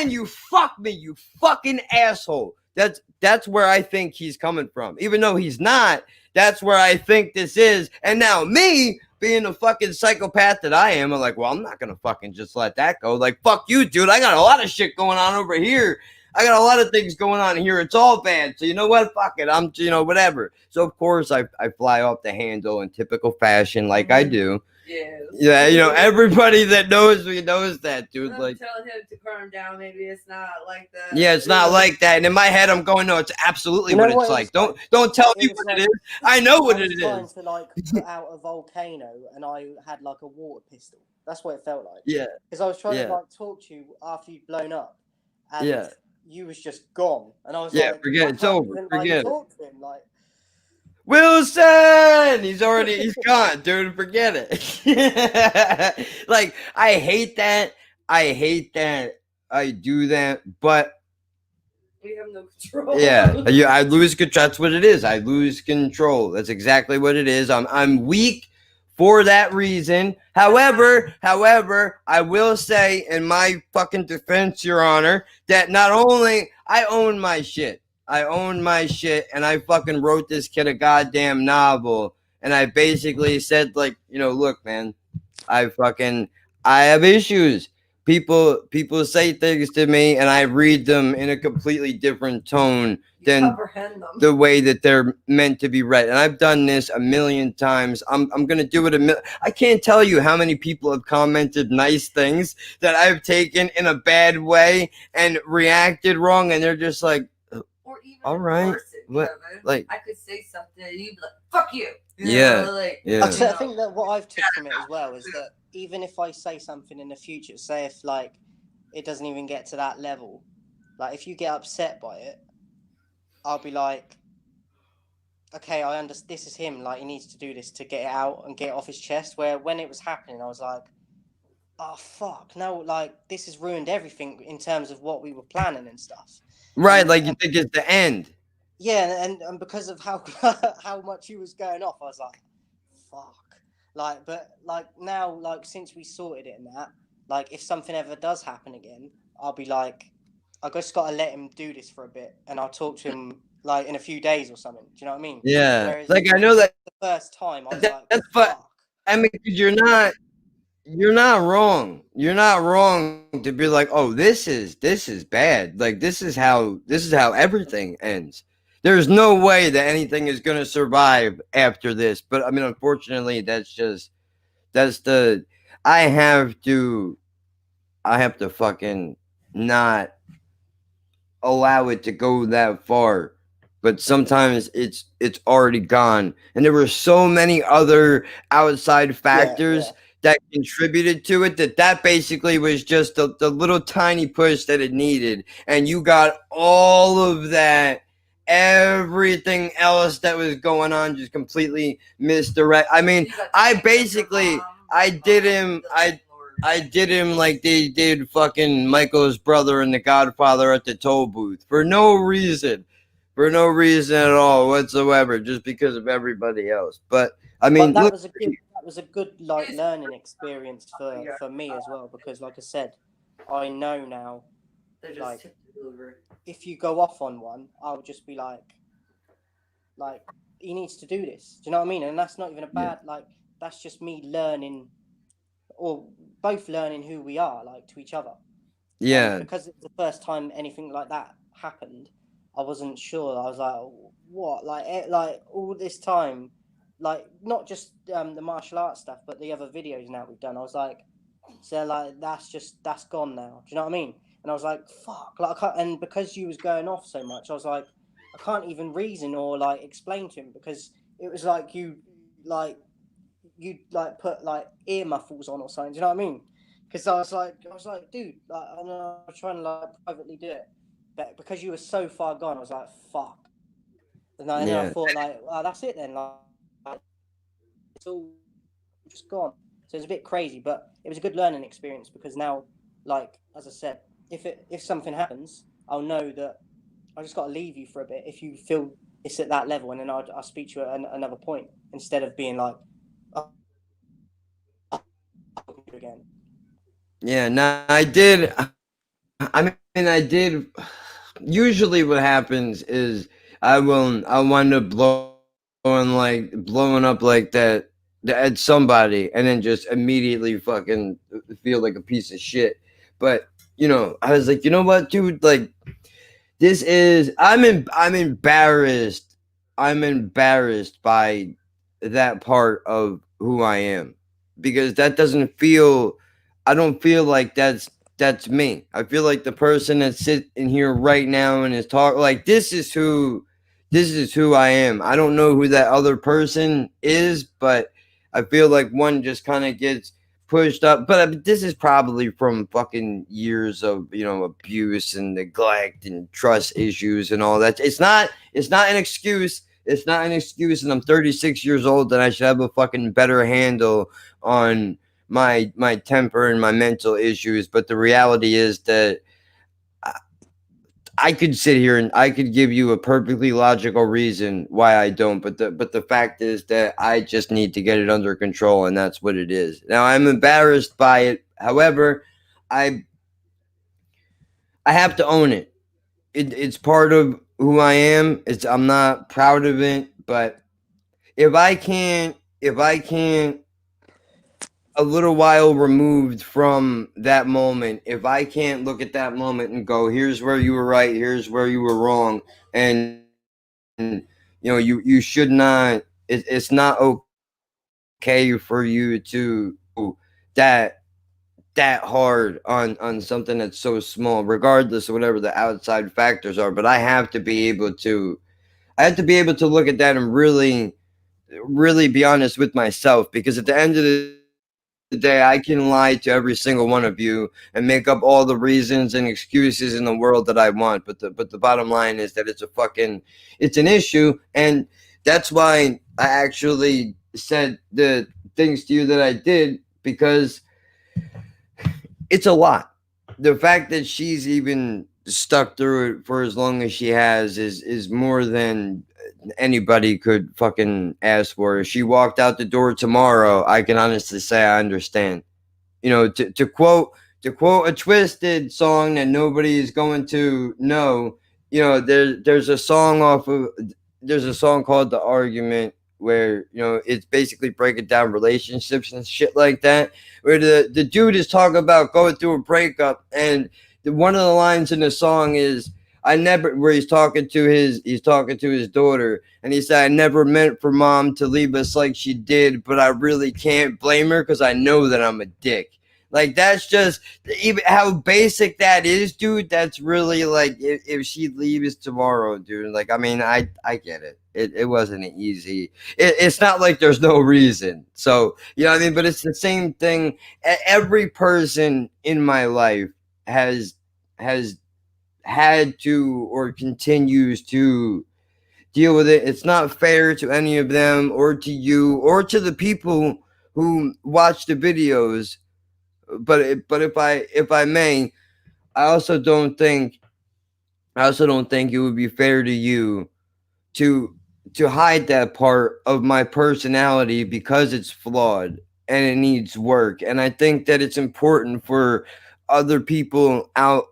you fuck me, you fucking asshole. That's where I think he's coming from. Even though he's not, that's where I think this is. And now me, being a fucking psychopath that I am, I'm like, well, I'm not going to fucking just let that go. Like, fuck you, dude. I got a lot of shit going on over here. I got a lot of things going on here. It's all bad. So you know what? Fuck it. I'm, whatever. So of course I fly off the handle in typical fashion like I do. Yeah, everybody that knows me knows that, dude. I'm like, telling him to calm down. Maybe it's not like that. yeah, it's not like that. And in my head, I'm going, no, it's absolutely what it's like. Don't tell me what it is. I know what it is. I was trying to like put out a volcano, and I had like a water pistol. That's what it felt like. Yeah. Because I was trying to like talk to you after you'd blown up, and you was just gone, and I was like, forget it's over. Forget it. Talk to him, like. Wilson, he's gone, dude. Forget it. Like, I hate that. I do that, but We have no control. Yeah, I lose control. That's what it is. I lose control. That's exactly what it is. I'm weak for that reason. However, I will say in my fucking defense, Your Honor, that not only I own my shit, and I fucking wrote this kid a goddamn novel, and I basically said, like, look, man, I have issues. People say things to me and I read them in a completely different tone than Comprehend them. the way that they're meant to be read. And I've done this a million times. I'm gonna do it I can't tell you how many people have commented nice things that I've taken in a bad way and reacted wrong, and they're just like, Or even all in right, person, what, Kevin. like, I could say something and you'd be like, fuck you. Yeah, Like, yeah. I think that what I've took from it as well is that even if I say something in the future, say if like it doesn't even get to that level, like if you get upset by it, I'll be like, okay, I understand. This is him. Like he needs to do this to get it out and get it off his chest. Where when it was happening, I was like, oh fuck, no, like this has ruined everything in terms of what we were planning and stuff. Right, like you think it's the end. Yeah, and because of how how much he was going off, I was like, fuck. Like, but like now, like since we sorted it and that, like if something ever does happen again, I'll be like, I just gotta let him do this for a bit, and I'll talk to him like in a few days or something. Do you know what I mean? Yeah, Whereas like I know that the first time I was that's like, but fuck. I mean, 'cause you're not wrong. You're not wrong to be like, oh, this is bad. Like this is how everything ends. There's no way that anything is gonna survive after this. But I mean, unfortunately, that's the I have to fucking not allow it to go that far. But sometimes it's already gone, and there were so many other outside factors that contributed to it that basically was just the little tiny push that it needed, and you got all of that. Everything else that was going on just completely misdirect. I mean, I did him like they did fucking Michael's brother and the Godfather at the toll booth for no reason at all whatsoever, just because of everybody else. But I mean, But look, that was a good like learning experience for me as well, because like I said, I know now, They're just like tipped over. if you go off on one, I'll just be like he needs to do this. Do you know what I mean? And that's not even a bad like that's just me learning, or both learning who we are like to each other. yeah, And because it's the first time anything like that happened, I wasn't sure. I was like, what? Like all this time, like not just the martial arts stuff, but the other videos now we've done. I was like, so like that's gone now. Do you know what I mean? And I was like, fuck. Like I can't. And because you was going off so much, I was like, I can't even reason or like explain to him, because it was like you put like ear muffles on or something. Do you know what I mean? Because I was like, dude, like I know I'm trying to like privately do it, but because you were so far gone, I was like, fuck. And then I thought like, well, that's it then. Like it's all just gone. So it's a bit crazy, but it was a good learning experience, because now, like as I said, if something happens, I'll know that I just got to leave you for a bit if you feel it's at that level, and then I'll speak to you at another point, instead of being like, oh, again. yeah. No, I did. I mean, I did. Usually, what happens is I wind up blowing up like that at somebody, and then just immediately fucking feel like a piece of shit. But I was like, you know what, dude, like. This is I'm embarrassed. I'm embarrassed by that part of who I am, because that doesn't feel I don't feel like that's me. I feel like the person that sits in here right now and is talking like this is who I am. I don't know who that other person is, but I feel like one just kind of gets pushed up. But this is probably from fucking years of abuse and neglect and trust issues and all that. It's not an excuse. It's not an excuse, and I'm 36 years old, and I should have a fucking better handle on my temper and my mental issues. But the reality is that I could sit here and I could give you a perfectly logical reason why I don't, but the fact is that I just need to get it under control, and that's what it is. Now I'm embarrassed by it. However, I I have to own it. It's part of who I am. I'm not proud of it, but if I can't a little while removed from that moment, if I can't look at that moment and go, here's where you were right, here's where you were wrong, and you should not. It's not okay for you to that that hard on something that's so small, regardless of whatever the outside factors are. But I have to be able to look at that and really be honest with myself, because at the end of the day, I can lie to every single one of you and make up all the reasons and excuses in the world that I want. But the bottom line is that it's an issue, and that's why I actually said the things to you that I did, because it's a lot. The fact that she's even stuck through it for as long as she has is more than anybody could fucking ask for. If she walked out the door tomorrow, I can honestly say I understand. To quote a Twisted song that nobody is going to know. There's a song there's a song called The Argument, where it's basically breaking down relationships and shit like that, where the dude is talking about going through a breakup, and one of the lines in the song is, I never, where he's talking to his daughter, and he said, I never meant for mom to leave us like she did, but I really can't blame her because I know that I'm a dick. Like, that's just even how basic that is, dude. That's really like, if she leaves tomorrow, dude. Like, I mean, I get it. It wasn't easy. It's not like there's no reason. So, what I mean? But it's the same thing. Every person in my life has had to or continues to deal with it. It's not fair to any of them, or to you, or to the people who watch the videos. But if I may, I also don't think it would be fair to you to hide that part of my personality, because it's flawed and it needs work. And I think that it's important for other people out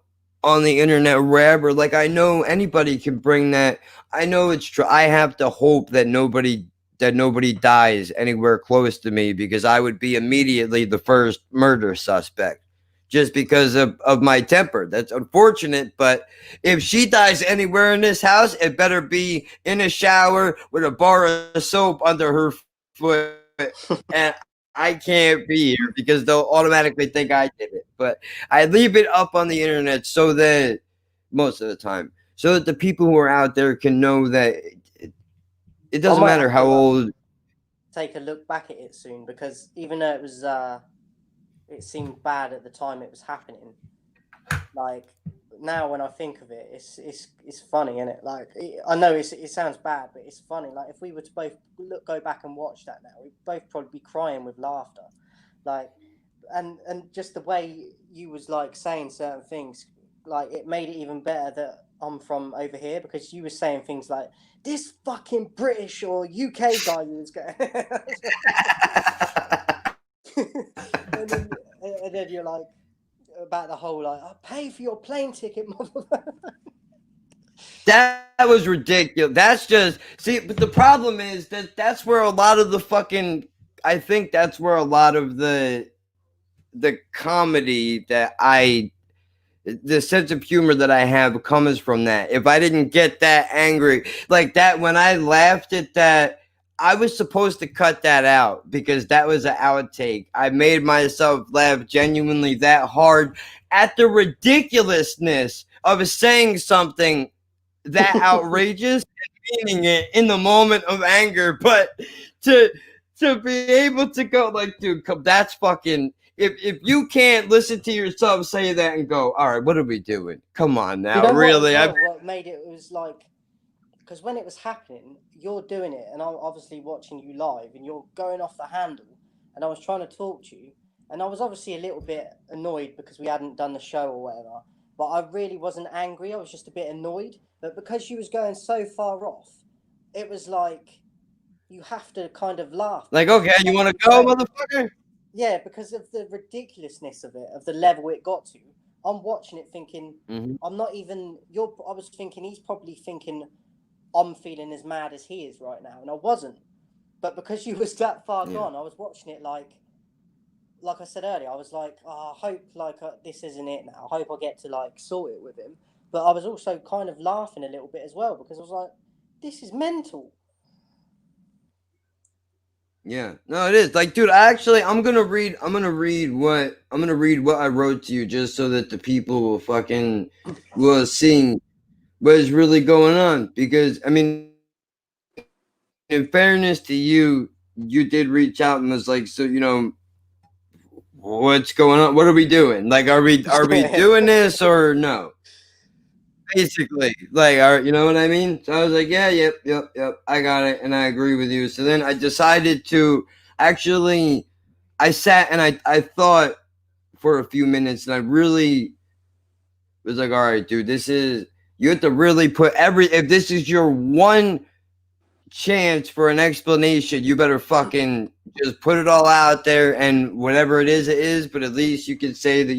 on the internet, wherever. Like, I know anybody can bring that. I know it's true. I have to hope that nobody dies anywhere close to me, because I would be immediately the first murder suspect, just because of my temper. That's unfortunate, but if she dies anywhere in this house, it better be in a shower with a bar of soap under her foot, and I can't be here because they'll automatically think I did it. But I leave it up on the internet so that, most of the time, so that the people who are out there can know that it doesn't might matter have how to, old. take a look back at it soon, because even though it seemed bad at the time it was happening, like, now when I think of it, it's funny, isn't it? Like, I know it sounds bad, but it's funny. Like, if we were to both go back and watch that now, we'd both probably be crying with laughter. Like, and just the way you was like saying certain things, like, it made it even better that I'm from over here, because you were saying things like, this fucking British or UK guy you was going. and then you're like, about the whole, like, I'll pay for your plane ticket, motherfucker. That was ridiculous. That's just, see, but the problem is that's where a lot of the fucking, I think that's where a lot of the comedy the sense of humor that I have comes from that. If I didn't get that angry like that when I laughed at that, I was supposed to cut that out, because that was an outtake. I made myself laugh genuinely that hard at the ridiculousness of saying something that outrageous and meaning it in the moment of anger. But to be able to go like, dude, that's fucking, if you can't listen to yourself say that and go, all right, what are we doing? Come on now, You know really? what made it was like, because when it was happening, you're doing it, and I'm obviously watching you live, and you're going off the handle, and I was trying to talk to you, and I was obviously a little bit annoyed because we hadn't done the show or whatever, but I really wasn't angry. I was just a bit annoyed. But because she was going so far off, it was like you have to kind of laugh. Like, because okay, you want to it's go, so- motherfucker? Yeah, because of the ridiculousness of it, of the level it got to. I'm watching it thinking, Mhm. I'm not even. I was thinking he's probably thinking I'm feeling as mad as he is right now, and I wasn't. But because you was that far Yeah. gone, I was watching it like I said earlier. I was like, oh, I hope this isn't it now. I hope I get to like sort it with him. But I was also kind of laughing a little bit as well because I was like, this is mental. Yeah, no, it is. Like, dude, I'm gonna read what I wrote to you just so that the people will see what is really going on. Because I mean, in fairness to you, you did reach out and was like, so what's going on? What are we doing? Like, are we doing this or no? Basically, like, you know what I mean? So I was like, yeah, yep, I got it, and I agree with you. So then I decided to actually, I sat and I thought for a few minutes, and I really was like, all right, dude, you have to really if this is your one chance for an explanation, you better fucking just put it all out there, and whatever it is, but at least you can say that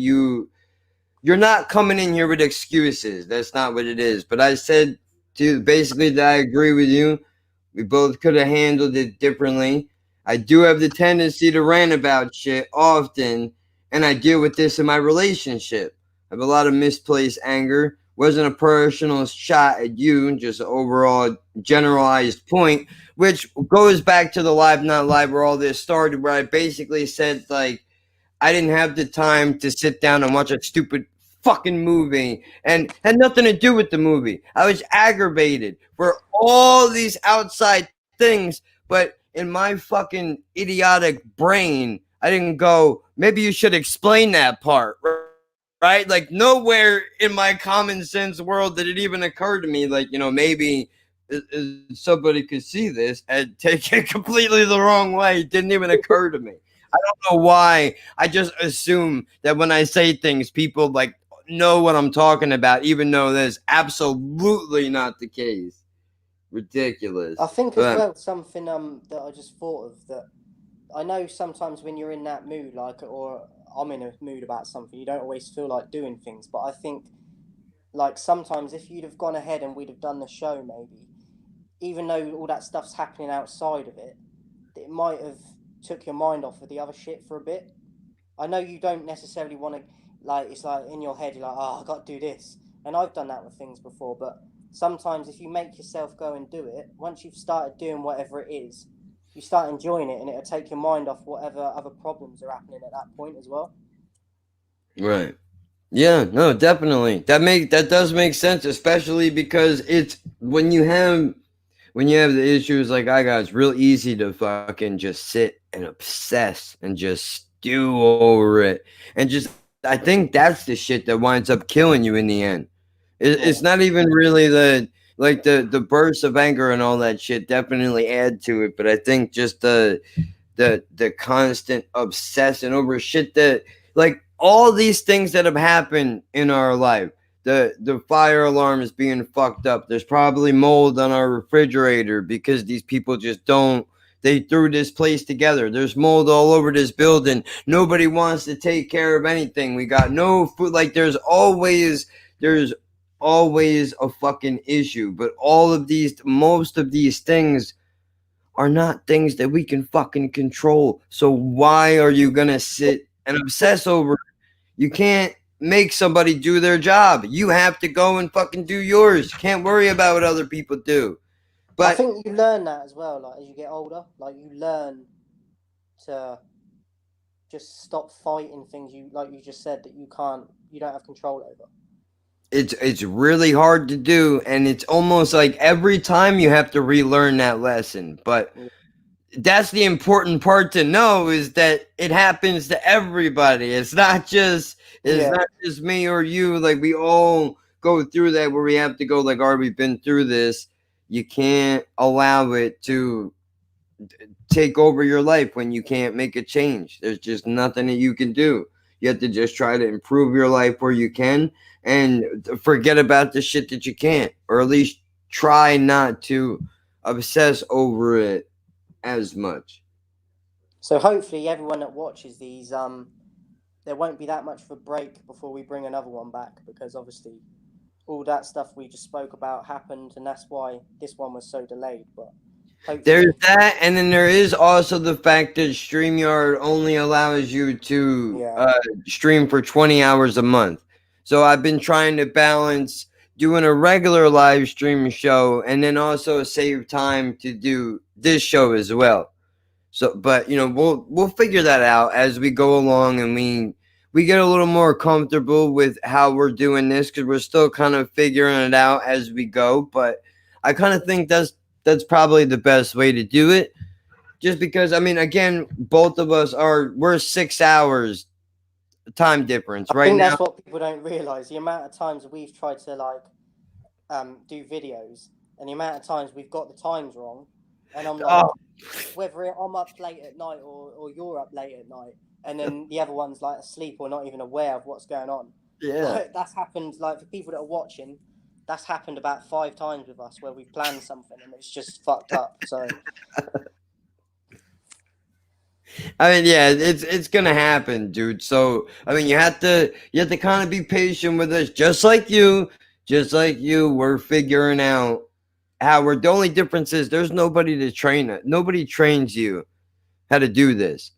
you're not coming in here with excuses. That's not what it is. But I said basically that I agree with you. We both could have handled it differently. I do have the tendency to rant about shit often, and I deal with this in my relationship. I have a lot of misplaced anger. Wasn't a personal shot at you, just an overall generalized point, which goes back to the live not live where all this started, where I basically said like I didn't have the time to sit down and watch a stupid fucking movie and had nothing to do with the movie. I was aggravated for all these outside things, but in my fucking idiotic brain, I didn't go, maybe you should explain that part, right? Like, nowhere in my common sense world did it even occur to me, like, maybe somebody could see this and take it completely the wrong way. It didn't even occur to me. I don't know why. I just assume that when I say things, people like know what I'm talking about, even though that's absolutely not the case. Ridiculous. I think as But well something that I just thought of that I know sometimes when you're in that mood, like, or I'm in a mood about something, you don't always feel like doing things. But I think, like, sometimes if you'd have gone ahead and we'd have done the show, maybe, even though all that stuff's happening outside of it, it might have took your mind off of the other shit for a bit. I know you don't necessarily want to, like, it's like in your head, you're like, oh, I got to do this. And I've done that with things before, but sometimes if you make yourself go and do it, once you've started doing whatever it is, you start enjoying it and it'll take your mind off whatever other problems are happening at that point as well. right. Yeah, no, definitely. That does make sense, especially because it's when you have the issues like I got, it's real easy to fucking just sit and obsess and just stew over it. And just, I think that's the shit that winds up killing you in the end. It's not even really the bursts of anger and all that shit definitely add to it. But I think just the constant obsession over shit that, like, all these things that have happened in our life. The fire alarm is being fucked up. There's probably mold on our refrigerator because these people just don't. They threw this place together. There's mold all over this building. Nobody wants to take care of anything. We got no food. Like, there's always a fucking issue. But most of these things are not things that we can fucking control. So why are you gonna sit and obsess over it? You can't make somebody do their job. You have to go and fucking do yours. You can't worry about what other people do. I But think you learn that as well, like, as you get older. Like, you learn to just stop fighting things you, like you just said, that you don't have control over. it's really hard to do, and it's almost like every time you have to relearn that lesson. But that's the important part to know, is that it happens to everybody. It's not just me or you. Like, we all go through that, where we have to go like, all right, we've been through this. You can't allow it to take over your life when you can't make a change. There's just nothing that you can do. You have to just try to improve your life where you can and forget about the shit that you can't, or at least try not to obsess over it as much. So hopefully everyone that watches these, there won't be that much of a break before we bring another one back, because obviously all that stuff we just spoke about happened, and that's why this one was so delayed. But hopefully, There's that, and then there is also the fact that StreamYard only allows you to stream for 20 hours a month. So I've been trying to balance doing a regular live stream show and then also save time to do this show as well. So, but we'll figure that out as we go along, and we get a little more comfortable with how we're doing this, because we're still kind of figuring it out as we go. But I kind of think that's probably the best way to do it, just because, I mean, again, both of us we're 6 hours time difference I right think now. that's what people don't realize, the amount of times we've tried to do videos, and the amount of times we've got the times wrong, and I'm like, whether I'm up late at night or you're up late at night, and then the other one's like asleep or not even aware of what's going on. Yeah. That's happened, like, for people that are watching, that's happened about 5 times with us, where we've planned something and it's just fucked up. So I mean, yeah, it's gonna happen, dude. So I mean, you have to kind of be patient with us, just like you. We're figuring out how we're. The only difference is there's nobody to train it. Nobody trains you how to do this.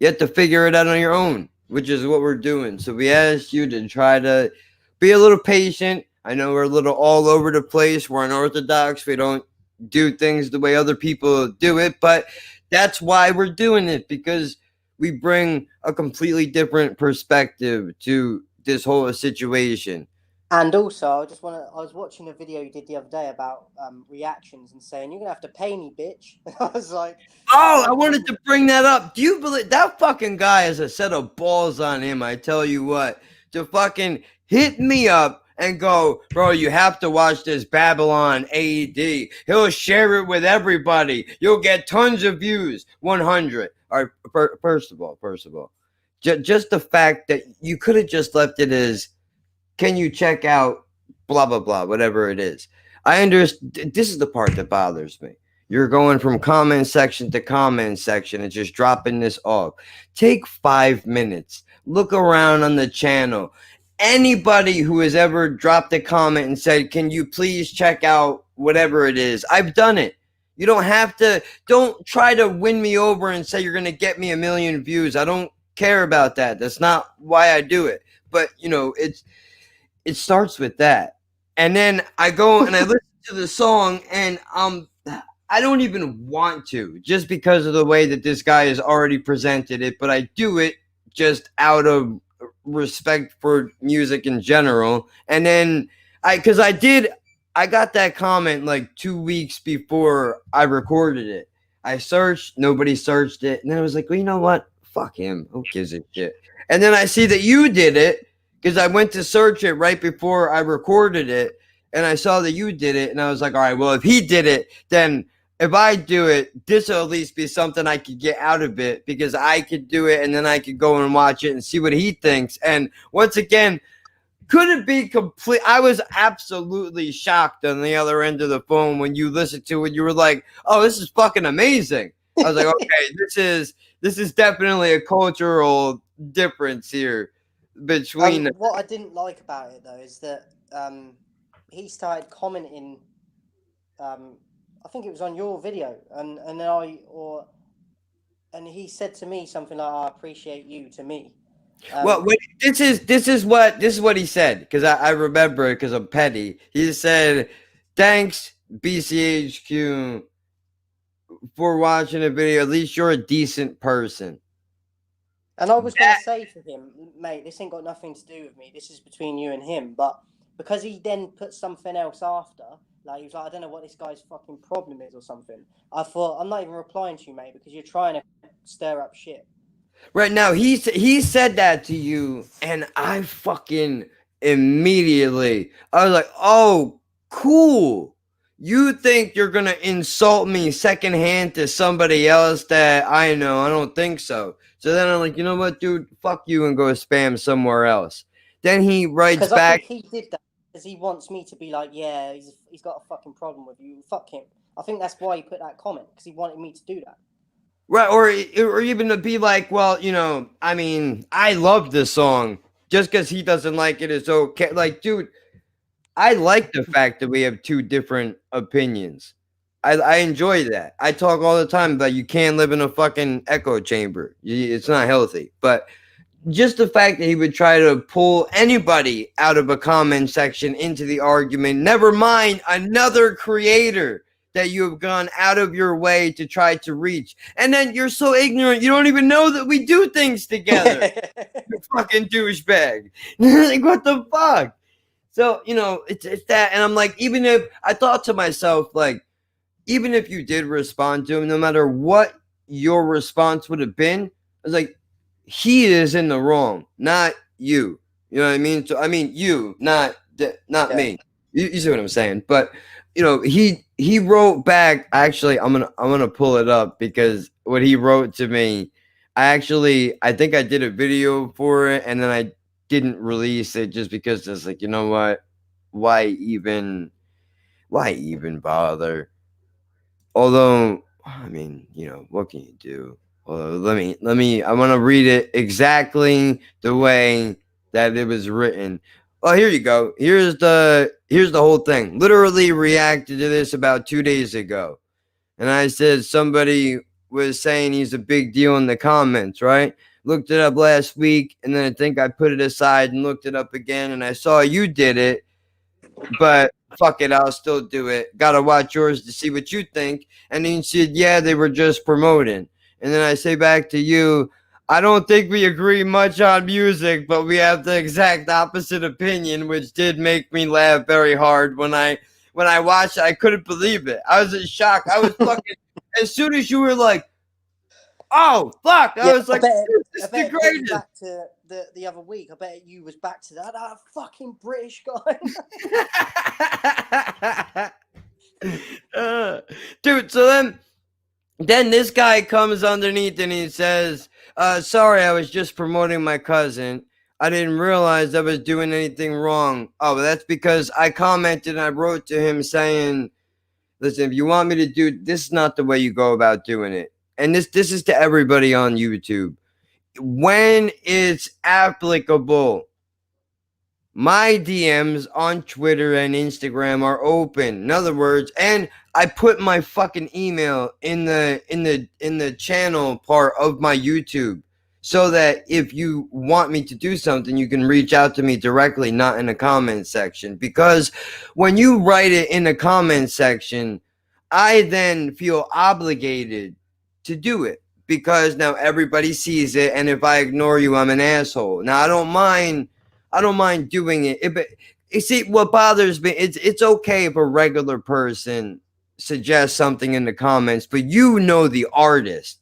You have to figure it out on your own, which is what we're doing. So we asked you to try to be a little patient. I know we're a little all over the place. We're unorthodox. We don't do things the way other people do it, but that's why we're doing it, because we bring a completely different perspective to this whole situation. And also, I was watching a video you did the other day about reactions and saying, "You're gonna have to pay me, bitch." I was like, oh, I wanted to bring that up. Do you believe that fucking guy has a set of balls on him? I tell you what, to fucking hit me up and go, bro, you have to watch this Babylon AED. He'll share it with everybody. You'll get tons of views. 100. All right, first of all, just the fact that you could have just left it as, can you check out blah, blah, blah, whatever it is. I understand. This is the part that bothers me. You're going from comment section to comment section and just dropping this off. Take 5 minutes. Look around on the channel. Anybody who has ever dropped a comment and said, can you please check out whatever it is? I've done it. You don't have to. Don't try to win me over and say you're going to get me 1 million views. I don't care about that. That's not why I do it. But, it starts with that. And then I go and I listen to the song, and I don't even want to, just because of the way that this guy has already presented it, but I do it just out of respect for music in general. And then I got that comment like 2 weeks before I recorded it. I searched, nobody searched it, and then I was like, well, you know what? Fuck him. Who gives a shit? And then I see that you did it, because I went to search it right before I recorded it, and I saw that you did it, and I was like, all right, well, if he did it, then if I do it, this will at least be something I could get out of it, because I could do it, and then I could go and watch it and see what he thinks. And once again, could it be complete? I was absolutely shocked on the other end of the phone when you listened to it. You were like, oh, this is fucking amazing. I was like, okay, this is definitely a cultural difference here between. What I didn't like about it, though, is that he started commenting. I think it was on your video, and he said to me something like, "I appreciate you," to me. Well, this is what he said, because I remember it because I'm petty. He said, "Thanks, BeeCeeHQ, for watching the video. At least you're a decent person." And I was going to say to him, mate, this ain't got nothing to do with me. This is between you and him. But because he then put something else after, like, he was like, I don't know what this guy's fucking problem is or something. I thought, I'm not even replying to you, mate, because you're trying to stir up shit. Right now, he said that to you, and I fucking immediately, I was like, oh, cool. you think you're gonna insult me secondhand to somebody else that I know? I don't think so. So then I'm like, you know what, dude? Fuck you and go spam somewhere else. Then he writes Because I back. think he did that because he wants me to be like, yeah, he's got a fucking problem with you. Fuck him. I think that's why he put that comment, because he wanted me to do that. Right, or even to be like, well, you know, I mean, I love this song. Just because he doesn't like it is okay. Like, dude, I like the fact that we have two different opinions. I enjoy that. I talk all the time about you can't live in a fucking echo chamber. It's not healthy. But just the fact that he would try to pull anybody out of a comment section into the argument, never mind another creator that you have gone out of your way to try to reach. And then you're so ignorant, you don't even know that we do things together. You fucking douchebag. Like, what the fuck? So, you know, it's that. And I'm like, even if I thought to myself, like, even if you did respond to him, no matter what your response would have been, I was like, he is in the wrong, not you. You know what I mean? So I mean you, not me. You see what I'm saying? But you know, he wrote back. Actually, I'm gonna pull it up because what he wrote to me, I think I did a video for it, and then I didn't release it just because it's like, you know what? Why even bother? Although, I mean, you know, what can you do? Well, let me, I want to read it exactly the way that it was written. Oh, here you go. Here's the whole thing. Literally reacted to this about 2 days ago. And I said somebody was saying he's a big deal in the comments, right? Looked it up last week, and then I think I put it aside and looked it up again, and I saw you did it. But fuck it, I'll still do it. Gotta watch yours to see what you think. And then he said, yeah, they were just promoting. And then I say back to you, I don't think we agree much on music, but we have the exact opposite opinion, which did make me laugh very hard when I watched it. I couldn't believe it. I was in shock. I was fucking as soon as you were like, oh fuck, I was like, this is the greatest. Back to the other week, I bet you was back to that fucking British guy. Dude, so then this guy comes underneath and he says, sorry, I was just promoting my cousin. I didn't realize I was doing anything wrong. Oh, but that's because I commented and I wrote to him saying, listen, if you want me to do this, is not the way you go about doing it. And this is to everybody on YouTube. When it's applicable, my DMs on Twitter and Instagram are open. In other words, and I put my fucking email in the channel part of my YouTube, so that if you want me to do something, you can reach out to me directly, not in the comment section. Because when you write it in the comment section, I then feel obligated to do it, because now everybody sees it, and if I ignore you, I'm an asshole. Now I don't mind doing it. But you see, what bothers me, it's okay if a regular person suggests something in the comments, but you know the artist.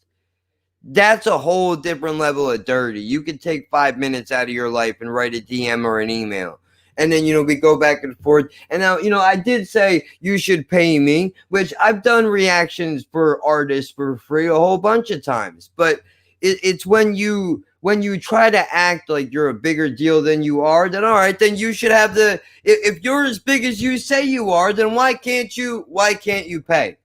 That's a whole different level of dirty. You could take 5 minutes out of your life and write a DM or an email. And then, you know, we go back and forth. And now, you know, I did say you should pay me, which I've done reactions for artists for free a whole bunch of times. But it's when you try to act like you're a bigger deal than you are, then all right, then you should have if you're as big as you say you are, then why can't you pay?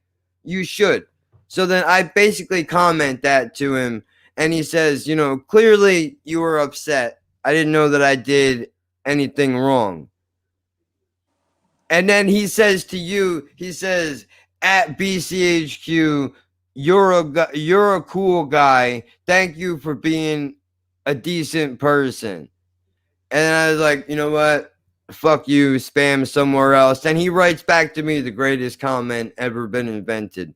You should. So then I basically comment that to him, and he says, you know, clearly you were upset. I didn't know that I did anything wrong. And then he says to you, he says, at BeeCeeHQ, you're a cool guy. Thank you for being a decent person. And I was like, you know what? Fuck you, spam somewhere else. And he writes back to me the greatest comment ever been invented.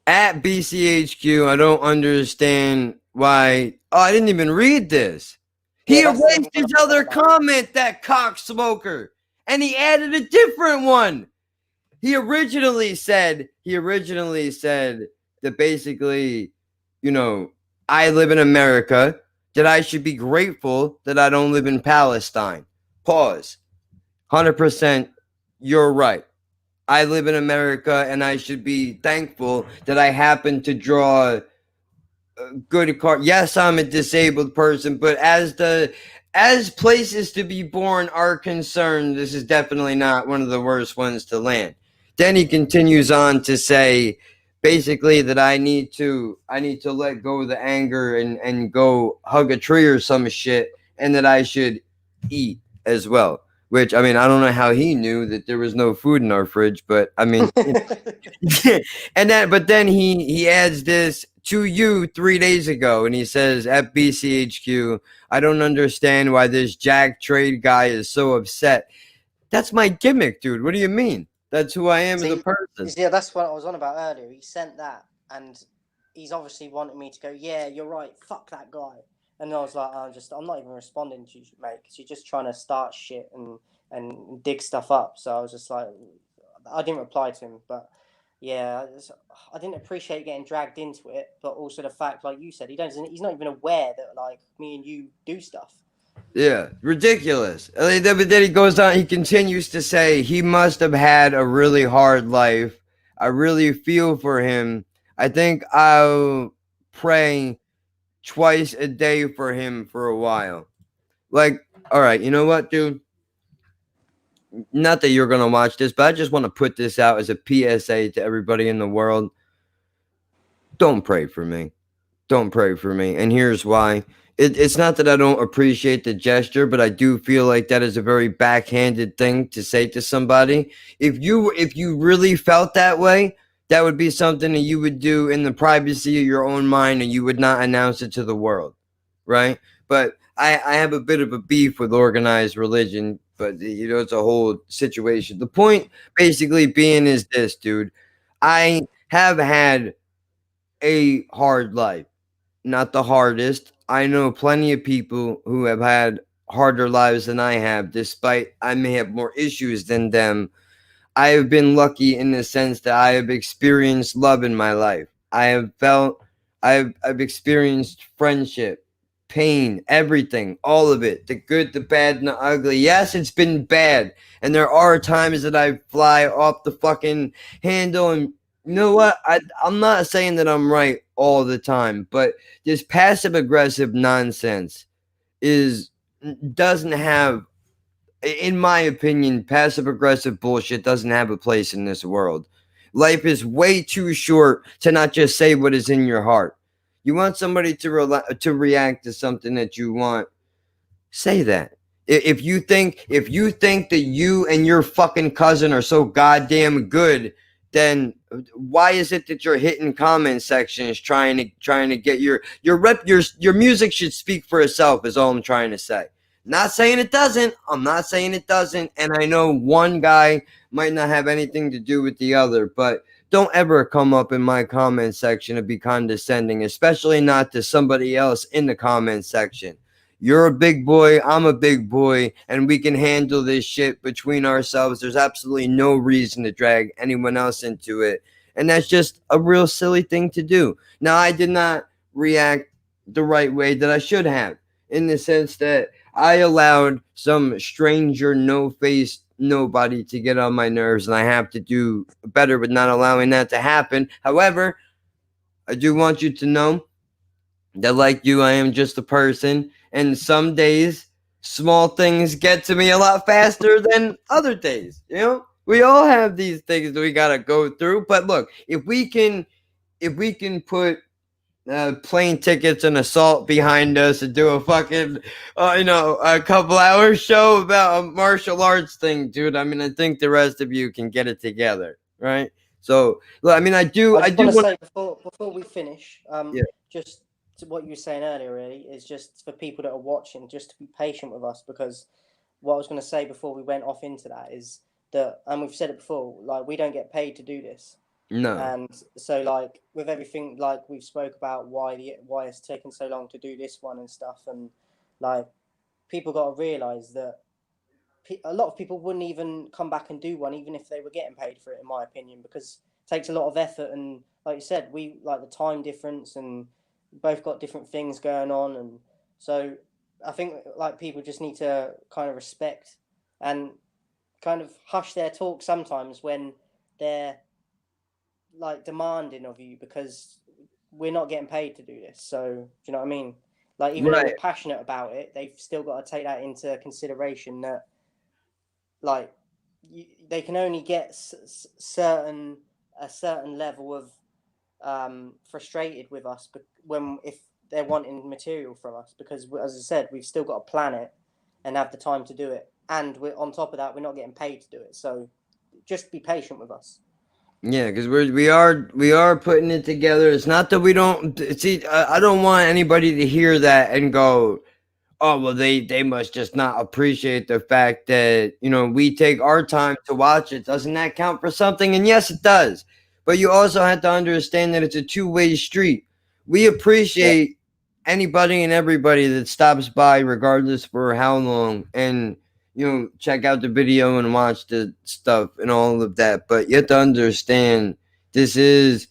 At BeeCeeHQ, I don't understand why. Oh, I didn't even read this. He erased his other comment, that cocksmoker, and he added a different one. He originally said that basically, you know, I live in America, that I should be grateful that I don't live in Palestine. Pause. 100% you're right. I live in America, and I should be thankful that I happen to draw good card. Yes, I'm a disabled person, but as places to be born are concerned, this is definitely not one of the worst ones to land. Then he continues on to say basically that I need to let go of the anger and go hug a tree or some shit, and that I should eat as well. Which, I mean, I don't know how he knew that there was no food in our fridge, but I mean, but then he adds this to you 3 days ago, and he says at BeeCeeHQ, I don't understand why this Jack Trade guy is so upset. That's my gimmick, dude. What do you mean? That's who I am as a See, person. yeah, that's what I was on about earlier. He sent that, and he's obviously wanting me to go, yeah, you're right, fuck that guy. And I was like, I'm not even responding to you, mate, because you're just trying to start shit and dig stuff up. So I was just like, I didn't reply to him, but yeah, I didn't appreciate getting dragged into it, but also the fact, like you said, he's not even aware that like me and you do stuff. Yeah, ridiculous. But then he goes on, he continues to say he must have had a really hard life. I really feel for him. I think I'll pray twice a day for him for a while. Like, all right, you know what, dude? Not that you're going to watch this, but I just want to put this out as a PSA to everybody in the world. Don't pray for me. Don't pray for me. And here's why. It's not that I don't appreciate the gesture, but I do feel like that is a very backhanded thing to say to somebody. If you really felt that way, that would be something that you would do in the privacy of your own mind, and you would not announce it to the world, right? But I have a bit of a beef with organized religion, but it's a whole situation. The point basically being is this, dude. I have had a hard life, not the hardest. I know plenty of people who have had harder lives than I have, despite I may have more issues than them. I have been lucky in the sense that I have experienced love in my life. I've experienced friendship, pain, everything, all of it, the good, the bad, and the ugly. Yes, it's been bad, and there are times that I fly off the fucking handle. And you know what? I'm not saying that I'm right all the time, but this passive aggressive nonsense is doesn't have, in my opinion, passive aggressive bullshit doesn't have a place in this world. Life is way too short to not just say what is in your heart. You want somebody to react to something that you want, say that. If you think that you and your fucking cousin are so goddamn good, then why is it that you're hitting comment sections trying to get your music should speak for itself, is all I'm trying to say. Not saying it doesn't. I'm not saying it doesn't. And I know one guy might not have anything to do with the other, but don't ever come up in my comment section and be condescending, especially not to somebody else in the comment section. You're a big boy, I'm a big boy, and we can handle this shit between ourselves. There's absolutely no reason to drag anyone else into it. And that's just a real silly thing to do. Now, I did not react the right way that I should have, in the sense that I allowed some stranger, no face, nobody to get on my nerves, and I have to do better with not allowing that to happen. However, I do want you to know that, like you, I am just a person, and some days small things get to me a lot faster than other days. We all have these things that we gotta go through. But look, if we can put plane tickets and assault behind us and do a fucking a couple hours show about a martial arts thing, dude, I mean, I think the rest of you can get it together, right? So look, I mean, I do I just want want to to. say before we finish, Yeah. just to what you were saying earlier, really, is just for people that are watching, just to be patient with us, because what I was going to say before we went off into that is that, and we've said it before, like we don't get paid to do this, No. and so like with everything, like we've spoke about why it's taken so long to do this one and stuff, and like people got to realize that a lot of people wouldn't even come back and do one, even if they were getting paid for it, in my opinion, because it takes a lot of effort. And like you said, we like the time difference, and both got different things going on. And so I think like people just need to kind of respect and kind of hush their talk sometimes when they're like demanding of you, because we're not getting paid to do this. So do you know what I mean? Like, even though we're passionate about it, they've still got to take that into consideration, that like they can only get a certain level of frustrated with us, but if they're wanting material from us, because as I said, we've still got to plan it and have the time to do it, and we're on top of that, we're not getting paid to do it. So just be patient with us. Yeah, because we are putting it together. It's not that we don't see. I don't want anybody to hear that and go, "Oh, well, they must just not appreciate the fact that we take our time to watch it. Doesn't that count for something?" And yes, it does. But you also have to understand that it's a two-way street. We appreciate anybody and everybody that stops by, regardless for how long, and check out the video and watch the stuff and all of that. But you have to understand, the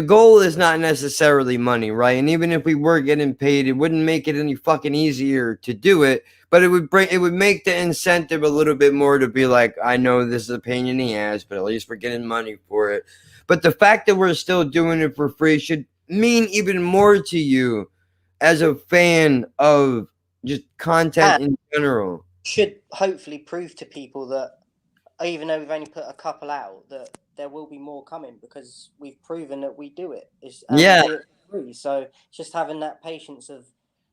goal is not necessarily money, right? And even if we were getting paid, it wouldn't make it any fucking easier to do it, but it would make the incentive a little bit more to be like, I know this is a pain in the ass, but at least we're getting money for it. But the fact that we're still doing it for free should mean even more to you as a fan of just content in general. Should hopefully prove to people that even though we've only put a couple out, that there will be more coming, because we've proven that we do it. We do it for free. So just having that patience of,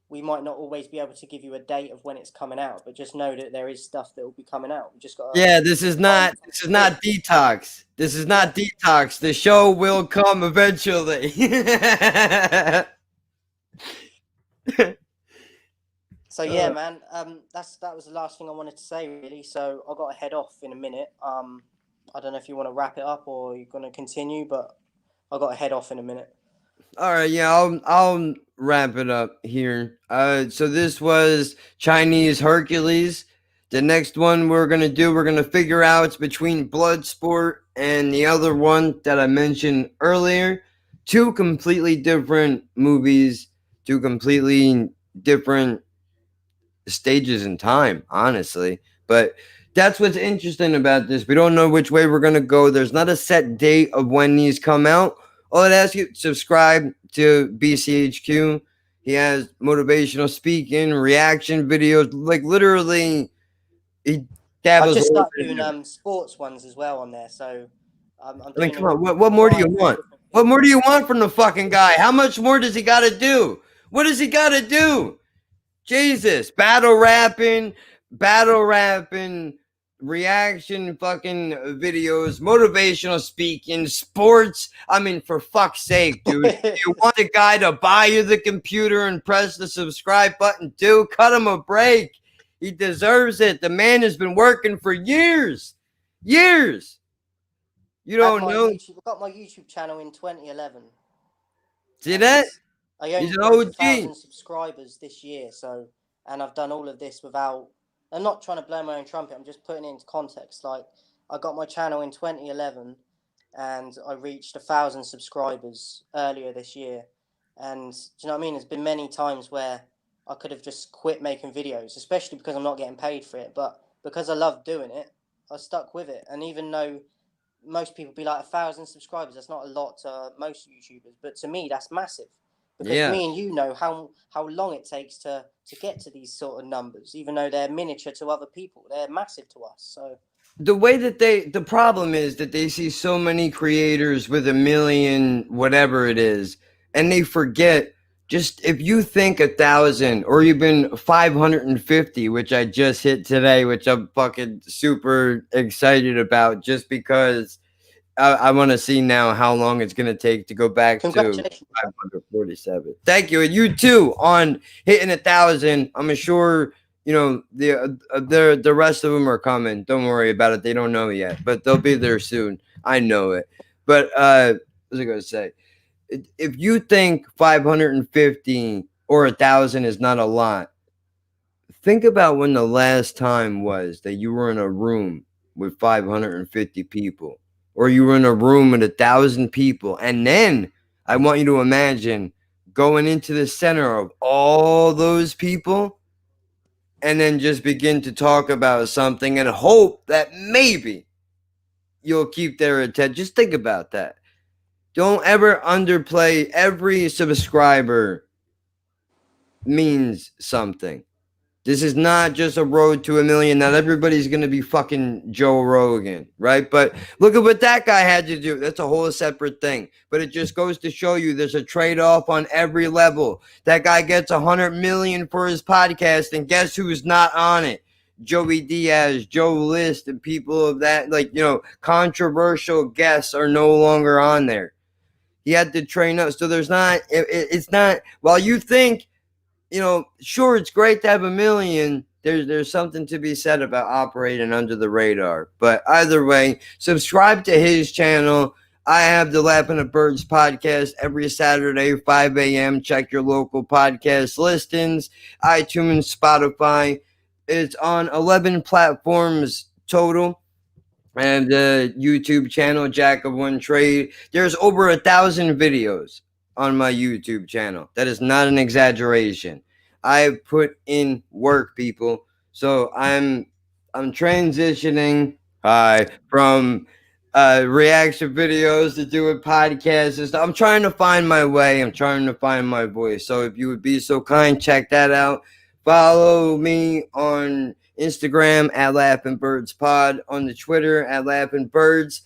we might not always be able to give you a date of when it's coming out, but just know that there is stuff that will be coming out. We just got this is not detox. This is not detox. The show will come eventually. So yeah, man. That was the last thing I wanted to say, really. So I got to head off in a minute. I don't know if you want to wrap it up or you're gonna continue, but I got to head off in a minute. All right, yeah, I'll wrap it up here. So this was Chinese Hercules. The next one we're gonna figure out it's between Bloodsport and the other one that I mentioned earlier. Two completely different movies, two completely different stages in time, honestly. But that's what's interesting about this. We don't know which way we're gonna go. There's not a set date of when these come out. All I'd ask you, subscribe to BeeCeeHQ. He has motivational speaking, reaction videos, like literally. He dabbles. I've just started doing sports ones as well on there. So I'm doing. Come on, what more do you want? What more do you want from the fucking guy? How much more does he got to do? What does he got to do? Jesus, battle rapping, reaction fucking videos, motivational speaking, sports. I mean, for fuck's sake, dude. You want the guy to buy you the computer and press the subscribe button, dude? Cut him a break. He deserves it. The man has been working for years. Years. You don't know. I got my YouTube channel in 2011. See that? I only He's an got OG. 1,000 subscribers this year, so, and I've done all of this without. I'm not trying to blow my own trumpet. I'm just putting it into context. Like, I got my channel in 2011, and I reached 1,000 subscribers earlier this year. And do you know what I mean? There's been many times where I could have just quit making videos, especially because I'm not getting paid for it. But because I love doing it, I stuck with it. And even though most people be like 1,000 subscribers, that's not a lot to most YouTubers, but to me, that's massive. Because me and you know how long it takes to get to these sort of numbers, even though they're miniature to other people, they're massive to us. So the way that the problem is that they see so many creators with 1 million, whatever it is, and they forget, just if you think 1,000 or even 550, which I just hit today, which I'm fucking super excited about, just because I want to see now how long it's going to take to go back to 547. Thank you. And you too on hitting 1,000. I'm sure, the rest of them are coming. Don't worry about it. They don't know yet, but they'll be there soon. I know it. But what was I going to say? If you think 550 or 1,000 is not a lot, think about when the last time was that you were in a room with 550 people. Or you were in a room with 1,000 people. And then I want you to imagine going into the center of all those people and then just begin to talk about something and hope that maybe you'll keep their attention. Just think about that. Don't ever underplay. Every subscriber means something. This is not just a road to 1 million. Not everybody's going to be fucking Joe Rogan, right? But look at what that guy had to do. That's a whole separate thing. But it just goes to show you there's a trade-off on every level. That guy gets 100 million for his podcast, and guess who's not on it? Joey Diaz, Joe List, and people of that, like, you know, controversial guests are no longer on there. He had to train up. So there's not, it's not, while you think, you know, sure, it's great to have 1 million. There's something to be said about operating under the radar. But either way, subscribe to his channel. I have the Laughing at Birds podcast every Saturday, 5 a.m. Check your local podcast listings, iTunes, Spotify. It's on 11 platforms total. And the YouTube channel, Jack of One Trade. There's over 1,000 videos on my YouTube channel. That is not an exaggeration. I put in work, people. So I'm transitioning from reaction videos to doing podcasts and stuff. I'm trying to find my way. I'm trying to find my voice. So if you would be so kind, check that out. Follow me on Instagram at Laughing Birds Pod, on the Twitter at Laughing Birds.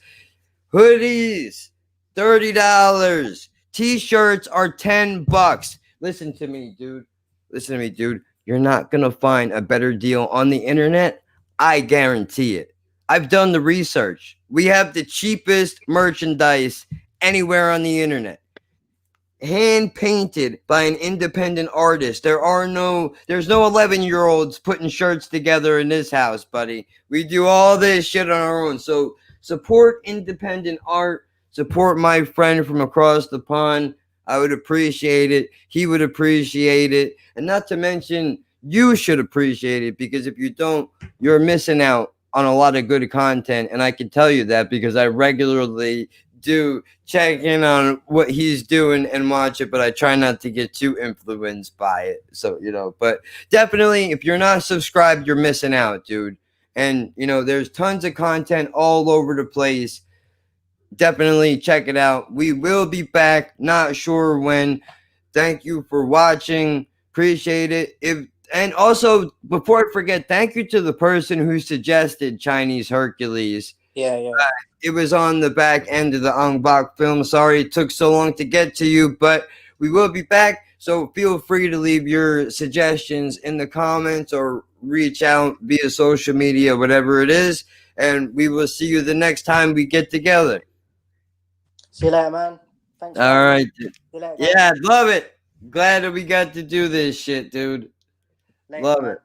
Hoodies, $30. T-shirts are $10. Listen to me, dude. Listen to me, dude. You're not gonna find a better deal on the internet. I guarantee it. I've done the research. We have the cheapest merchandise anywhere on the internet. Hand painted by an independent artist. There's no 11-year-olds putting shirts together in this house, buddy. We do all this shit on our own. So support independent art. Support my friend from across the pond. I would appreciate it. He would appreciate it. And not to mention, you should appreciate it, because if you don't, you're missing out on a lot of good content. And I can tell you that because I regularly do check in on what he's doing and watch it, but I try not to get too influenced by it. So, you know, but definitely if you're not subscribed, you're missing out, dude. And, you know, there's tons of content all over the place. Definitely check it out. We will be back. Not sure when. Thank you for watching. Appreciate it. And also, before I forget, thank you to the person who suggested Chinese Hercules. Yeah. It was on the back end of the Ong Bak film. Sorry it took so long to get to you, but we will be back. So feel free to leave your suggestions in the comments or reach out via social media, whatever it is. And we will see you the next time we get together. See you later, man. Thanks. All right. See you later, Yeah, love it. Glad that we got to do this shit, dude. Later, Love man. it.